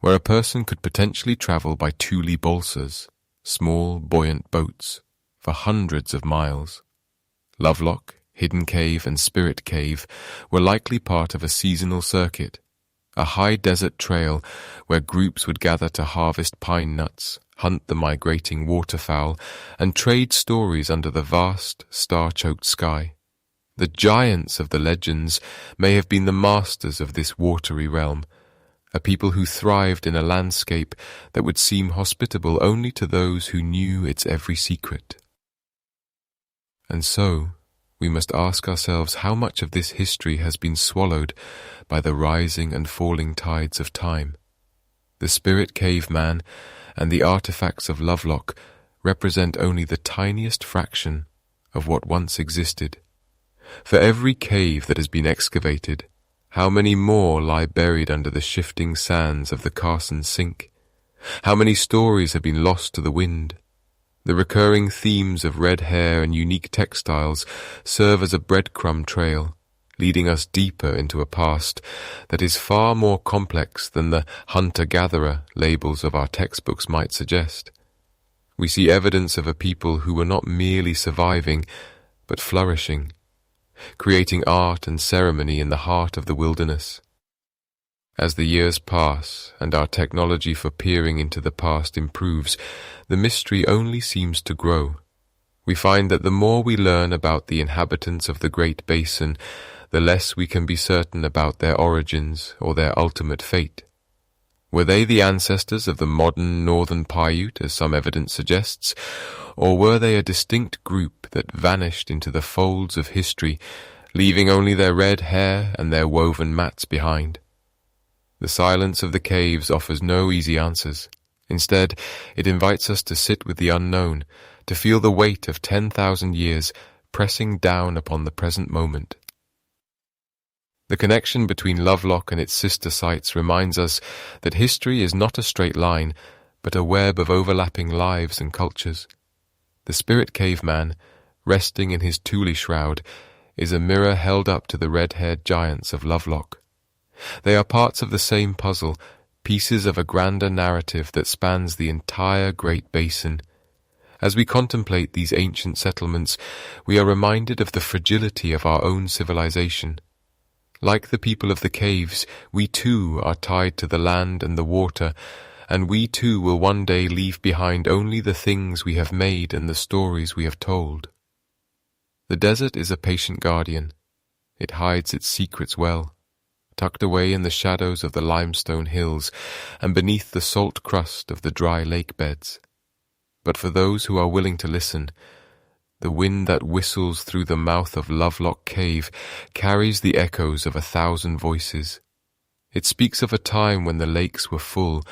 where a person could potentially travel by tule balsas, small, buoyant boats, for hundreds of miles. Lovelock, Hidden Cave, and Spirit Cave were likely part of a seasonal circuit, a high desert trail where groups would gather to harvest pine nuts, hunt the migrating waterfowl, and trade stories under the vast, star-choked sky. The giants of the legends may have been the masters of this watery realm, a people who thrived in a landscape that would seem hospitable only to those who knew its every secret. And so, we must ask ourselves how much of this history has been swallowed by the rising and falling tides of time. The spirit caveman and the artifacts of Lovelock represent only the tiniest fraction of what once existed. For every cave that has been excavated, how many more lie buried under the shifting sands of the Carson Sink? How many stories have been lost to the wind? The recurring themes of red hair and unique textiles serve as a breadcrumb trail, leading us deeper into a past that is far more complex than the hunter-gatherer labels of our textbooks might suggest. We see evidence of a people who were not merely surviving, but flourishing, creating art and ceremony in the heart of the wilderness. As the years pass and our technology for peering into the past improves, the mystery only seems to grow. We find that the more we learn about the inhabitants of the Great Basin, the less we can be certain about their origins or their ultimate fate. Were they the ancestors of the modern northern Paiute, as some evidence suggests, or were they a distinct group that vanished into the folds of history, leaving only their red hair and their woven mats behind? The silence of the caves offers no easy answers. Instead, it invites us to sit with the unknown, to feel the weight of 10,000 years pressing down upon the present moment. The connection between Lovelock and its sister sites reminds us that history is not a straight line, but a web of overlapping lives and cultures. The spirit caveman, resting in his tule shroud, is a mirror held up to the red-haired giants of Lovelock. They are parts of the same puzzle, pieces of a grander narrative that spans the entire Great Basin. As we contemplate these ancient settlements, we are reminded of the fragility of our own civilization. Like the people of the caves, we too are tied to the land and the water, and we too will one day leave behind only the things we have made and the stories we have told. The desert is a patient guardian. It hides its secrets well, tucked away in the shadows of the limestone hills and beneath the salt crust of the dry lake beds. But for those who are willing to listen, the wind that whistles through the mouth of Lovelock Cave carries the echoes of 1,000 voices. It speaks of a time when the lakes were full,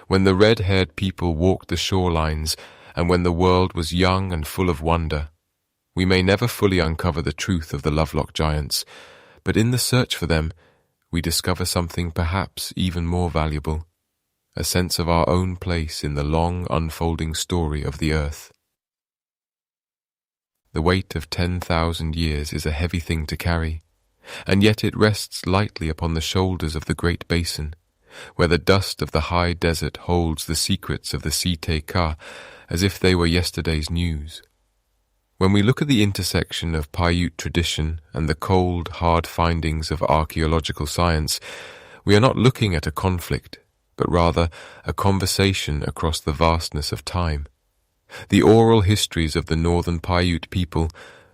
when the red-haired people walked the shorelines, and when the world was young and full of wonder. We may never fully uncover the truth of the Lovelock giants, but in the search for them, we discover something perhaps even more valuable, a sense of our own place in the long unfolding story of the earth. The weight of 10,000 years is a heavy thing to carry, and yet it rests lightly upon the shoulders of the Great Basin, where the dust of the high desert holds the secrets of the Si-Te-Cah as if they were yesterday's news. When we look at the intersection of Paiute tradition and the cold, hard findings of archaeological science, we are not looking at a conflict, but rather a conversation across the vastness of time. The oral histories of the northern Paiute people,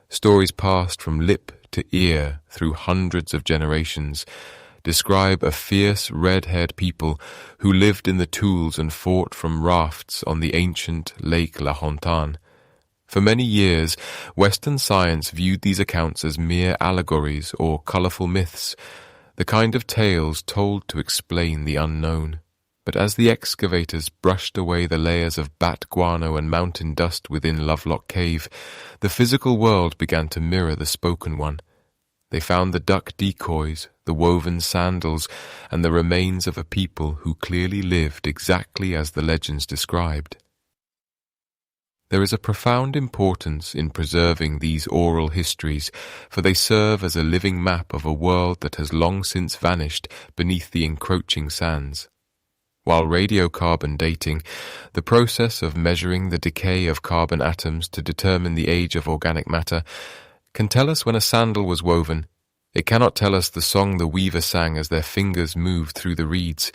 stories passed from lip to ear through hundreds of generations, describe a fierce red-haired people who lived in the tules and fought from rafts on the ancient Lake Lahontan. For many years, Western science viewed these accounts as mere allegories or colourful myths, the kind of tales told to explain the unknown. But as the excavators brushed away the layers of bat guano and mountain dust within Lovelock Cave, the physical world began to mirror the spoken one. They found the duck decoys, the woven sandals, and the remains of a people who clearly lived exactly as the legends described. There is a profound importance in preserving these oral histories, for they serve as a living map of a world that has long since vanished beneath the encroaching sands. While radiocarbon dating, the process of measuring the decay of carbon atoms to determine the age of organic matter, can tell us when a sandal was woven, it cannot tell us the song the weaver sang as their fingers moved through the reeds.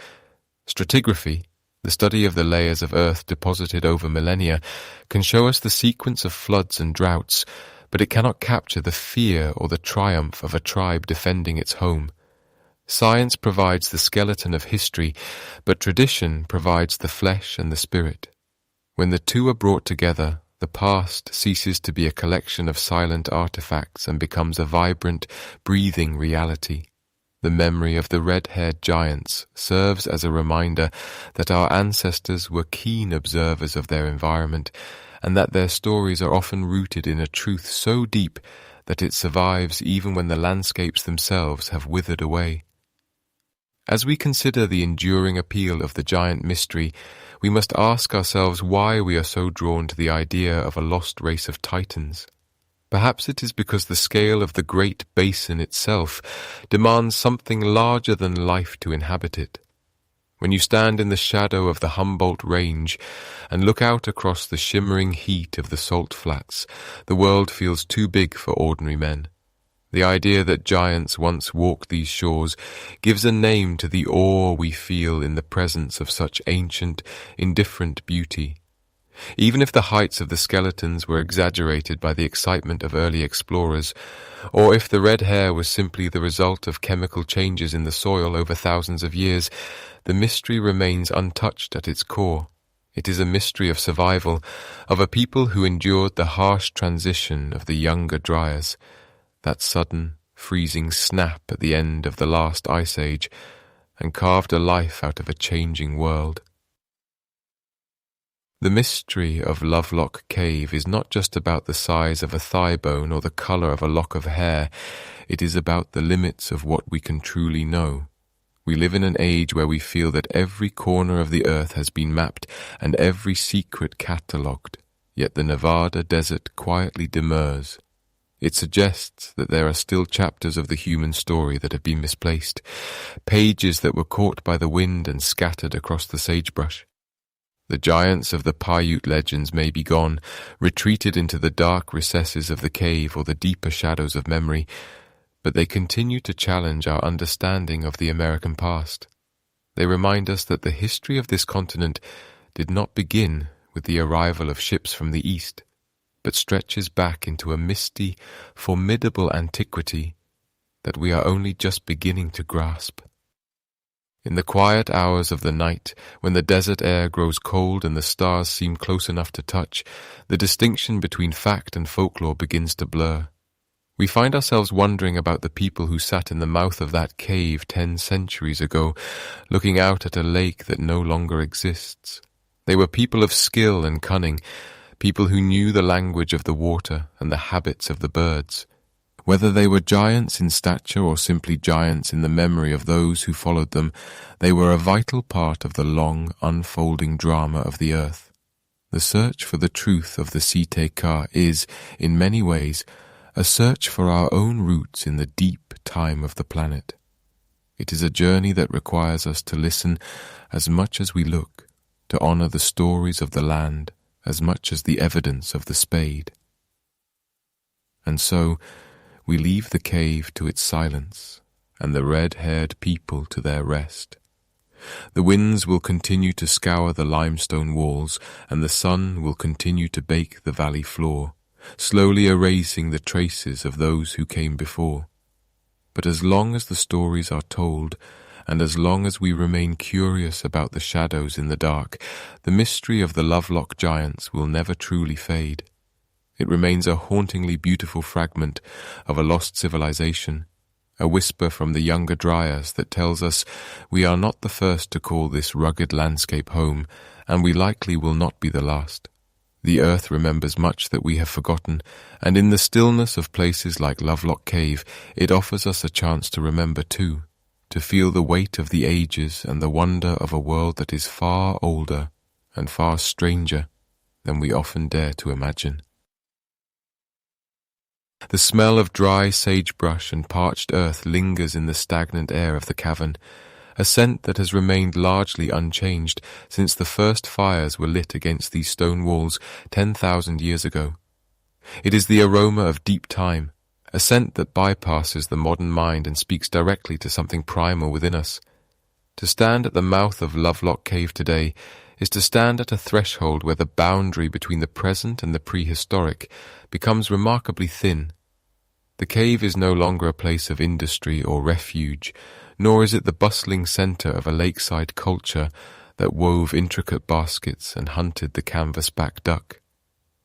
Stratigraphy, the study of the layers of earth deposited over millennia, can show us the sequence of floods and droughts, but it cannot capture the fear or the triumph of a tribe defending its home. Science provides the skeleton of history, but tradition provides the flesh and the spirit. When the two are brought together, the past ceases to be a collection of silent artifacts and becomes a vibrant, breathing reality. The memory of the red-haired giants serves as a reminder that our ancestors were keen observers of their environment, and that their stories are often rooted in a truth so deep that it survives even when the landscapes themselves have withered away. As we consider the enduring appeal of the giant mystery, we must ask ourselves why we are so drawn to the idea of a lost race of titans. Perhaps it is because the scale of the Great Basin itself demands something larger than life to inhabit it. When you stand in the shadow of the Humboldt Range and look out across the shimmering heat of the salt flats, the world feels too big for ordinary men. The idea that giants once walked these shores gives a name to the awe we feel in the presence of such ancient, indifferent beauty. Even if the heights of the skeletons were exaggerated by the excitement of early explorers, or if the red hair was simply the result of chemical changes in the soil over thousands of years, the mystery remains untouched at its core. It is a mystery of survival, of a people who endured the harsh transition of the Younger Dryas, that sudden, freezing snap at the end of the last ice age, and carved a life out of a changing world. The mystery of Lovelock Cave is not just about the size of a thigh bone or the color of a lock of hair. It is about the limits of what we can truly know. We live in an age where we feel that every corner of the earth has been mapped and every secret catalogued, yet the Nevada desert quietly demurs. It suggests that there are still chapters of the human story that have been misplaced, pages that were caught by the wind and scattered across the sagebrush. The giants of the Paiute legends may be gone, retreated into the dark recesses of the cave or the deeper shadows of memory, but they continue to challenge our understanding of the American past. They remind us that the history of this continent did not begin with the arrival of ships from the east, but stretches back into a misty, formidable antiquity that we are only just beginning to grasp. In the quiet hours of the night, when the desert air grows cold and the stars seem close enough to touch, the distinction between fact and folklore begins to blur. We find ourselves wondering about the people who sat in the mouth of that cave 10 centuries ago, looking out at a lake that no longer exists. They were people of skill and cunning, people who knew the language of the water and the habits of the birds. Whether they were giants in stature or simply giants in the memory of those who followed them, they were a vital part of the long, unfolding drama of the earth. The search for the truth of the Si-Te-Cah is, in many ways, a search for our own roots in the deep time of the planet. It is a journey that requires us to listen as much as we look, to honor the stories of the land as much as the evidence of the spade. And so, we leave the cave to its silence, and the red-haired people to their rest. The winds will continue to scour the limestone walls, and the sun will continue to bake the valley floor, slowly erasing the traces of those who came before. But as long as the stories are told, and as long as we remain curious about the shadows in the dark, the mystery of the Lovelock giants will never truly fade. It remains a hauntingly beautiful fragment of a lost civilization, a whisper from the Younger Dryas that tells us we are not the first to call this rugged landscape home, and we likely will not be the last. The earth remembers much that we have forgotten, and in the stillness of places like Lovelock Cave, it offers us a chance to remember too, to feel the weight of the ages and the wonder of a world that is far older and far stranger than we often dare to imagine. The smell of dry sagebrush and parched earth lingers in the stagnant air of the cavern, a scent that has remained largely unchanged since the first fires were lit against these stone walls 10,000 years ago. It is the aroma of deep time, a scent that bypasses the modern mind and speaks directly to something primal within us. To stand at the mouth of Lovelock Cave today is to stand at a threshold where the boundary between the present and the prehistoric becomes remarkably thin. The cave is no longer a place of industry or refuge, nor is it the bustling centre of a lakeside culture that wove intricate baskets and hunted the canvas-back duck.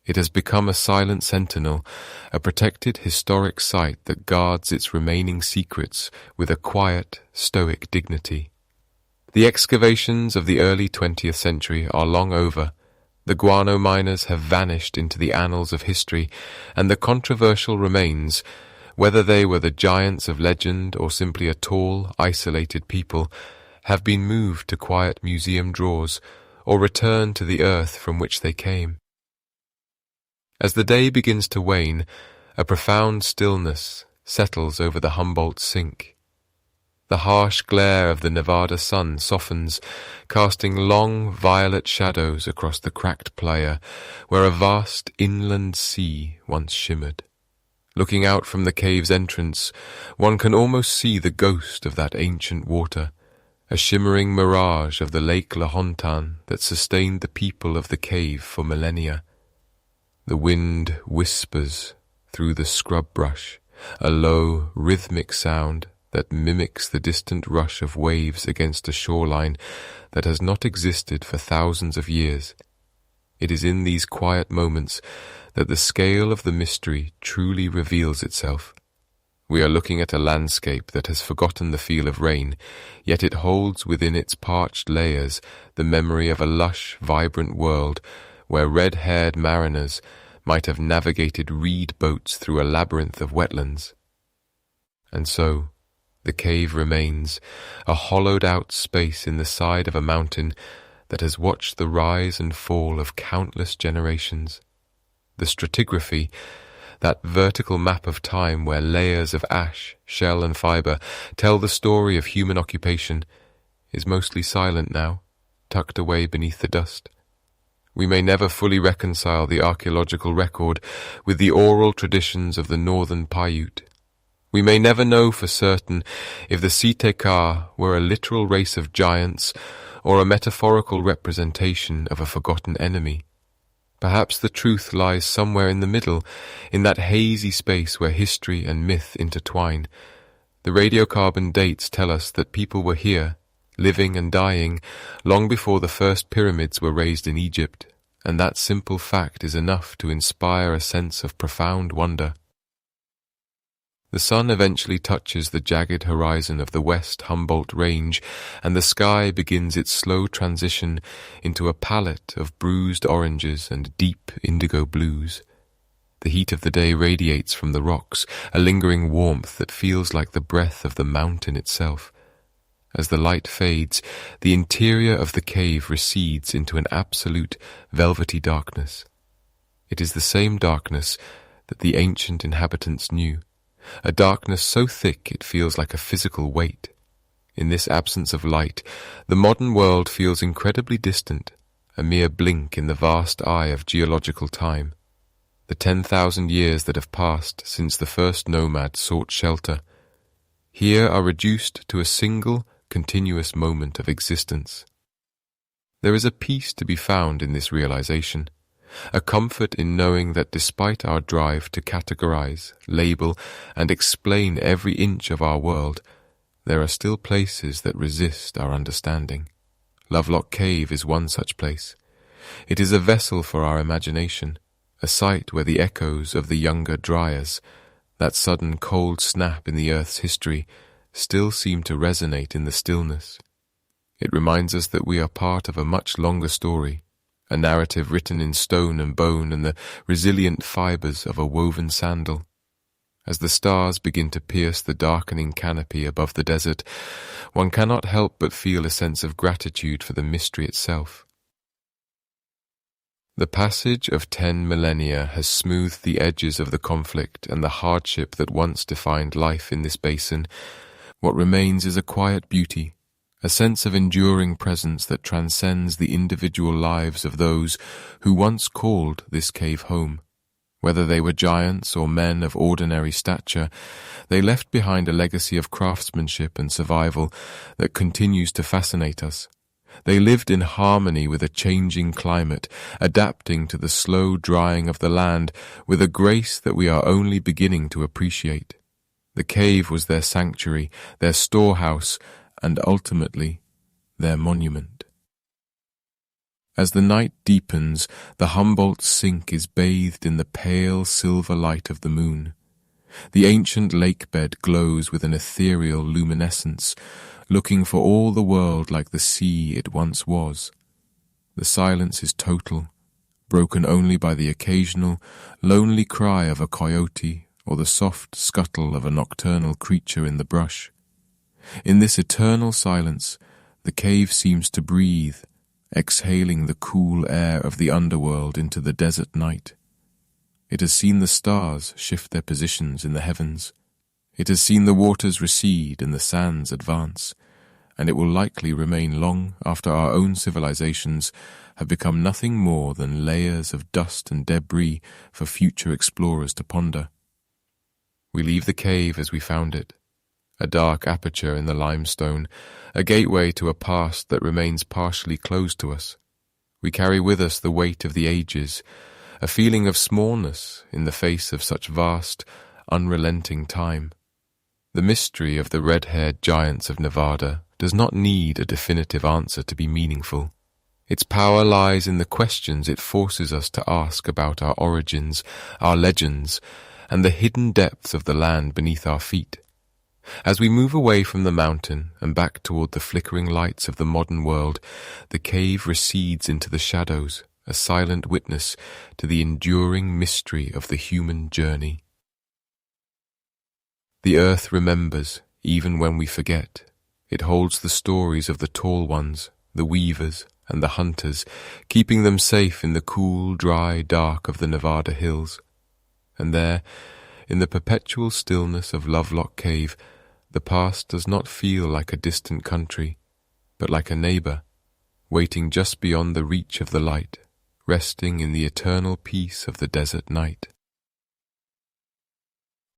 It has become a silent sentinel, a protected historic site that guards its remaining secrets with a quiet, stoic dignity. The excavations of the early 20th century are long over. The Guano Miners have vanished into the annals of history, and the controversial remains, whether they were the giants of legend or simply a tall, isolated people, have been moved to quiet museum drawers or returned to the earth from which they came. As the day begins to wane, a profound stillness settles over the Humboldt Sink. The harsh glare of the Nevada sun softens, casting long violet shadows across the cracked playa where a vast inland sea once shimmered. Looking out from the cave's entrance, one can almost see the ghost of that ancient water, a shimmering mirage of the Lake Lahontan that sustained the people of the cave for millennia. The wind whispers through the scrub brush, a low, rhythmic sound that mimics the distant rush of waves against a shoreline that has not existed for thousands of years. It is in these quiet moments that the scale of the mystery truly reveals itself. We are looking at a landscape that has forgotten the feel of rain, yet it holds within its parched layers the memory of a lush, vibrant world where red-haired mariners might have navigated reed boats through a labyrinth of wetlands. And so, the cave remains, a hollowed-out space in the side of a mountain that has watched the rise and fall of countless generations. The stratigraphy, that vertical map of time where layers of ash, shell and fibre tell the story of human occupation, is mostly silent now, tucked away beneath the dust. We may never fully reconcile the archaeological record with the oral traditions of the northern Paiute. We may never know for certain if the Si-Te-Cah were a literal race of giants or a metaphorical representation of a forgotten enemy. Perhaps the truth lies somewhere in the middle, in that hazy space where history and myth intertwine. The radiocarbon dates tell us that people were here, living and dying, long before the first pyramids were raised in Egypt, and that simple fact is enough to inspire a sense of profound wonder. The sun eventually touches the jagged horizon of the West Humboldt Range, and the sky begins its slow transition into a palette of bruised oranges and deep indigo blues. The heat of the day radiates from the rocks, a lingering warmth that feels like the breath of the mountain itself. As the light fades, the interior of the cave recedes into an absolute velvety darkness. It is the same darkness that the ancient inhabitants knew. A darkness so thick it feels like a physical weight. In this absence of light, the modern world feels incredibly distant, a mere blink in the vast eye of geological time. The 10,000 years that have passed since the first nomad sought shelter, here are reduced to a single, continuous moment of existence. There is a peace to be found in this realization, a comfort in knowing that despite our drive to categorize, label, and explain every inch of our world, there are still places that resist our understanding. Lovelock Cave is one such place. It is a vessel for our imagination, a site where the echoes of the younger Dryas, that sudden cold snap in the Earth's history, still seem to resonate in the stillness. It reminds us that we are part of a much longer story, a narrative written in stone and bone and the resilient fibres of a woven sandal. As the stars begin to pierce the darkening canopy above the desert, one cannot help but feel a sense of gratitude for the mystery itself. The passage of 10 millennia has smoothed the edges of the conflict and the hardship that once defined life in this basin. What remains is a quiet beauty, a sense of enduring presence that transcends the individual lives of those who once called this cave home. Whether they were giants or men of ordinary stature, they left behind a legacy of craftsmanship and survival that continues to fascinate us. They lived in harmony with a changing climate, adapting to the slow drying of the land with a grace that we are only beginning to appreciate. The cave was their sanctuary, their storehouse, and ultimately, their monument. As the night deepens, the Humboldt Sink is bathed in the pale silver light of the moon. The ancient lake bed glows with an ethereal luminescence, looking for all the world like the sea it once was. The silence is total, broken only by the occasional, lonely cry of a coyote or the soft scuttle of a nocturnal creature in the brush. In this eternal silence, the cave seems to breathe, exhaling the cool air of the underworld into the desert night. It has seen the stars shift their positions in the heavens. It has seen the waters recede and the sands advance, and it will likely remain long after our own civilizations have become nothing more than layers of dust and debris for future explorers to ponder. We leave the cave as we found it, a dark aperture in the limestone, a gateway to a past that remains partially closed to us. We carry with us the weight of the ages, a feeling of smallness in the face of such vast, unrelenting time. The mystery of the red-haired giants of Nevada does not need a definitive answer to be meaningful. Its power lies in the questions it forces us to ask about our origins, our legends, and the hidden depths of the land beneath our feet. As we move away from the mountain and back toward the flickering lights of the modern world, the cave recedes into the shadows, a silent witness to the enduring mystery of the human journey. The earth remembers, even when we forget. It holds the stories of the tall ones, the weavers, and the hunters, keeping them safe in the cool, dry dark of the Nevada hills. And there, in the perpetual stillness of Lovelock Cave, the past does not feel like a distant country, but like a neighbor, waiting just beyond the reach of the light, resting in the eternal peace of the desert night.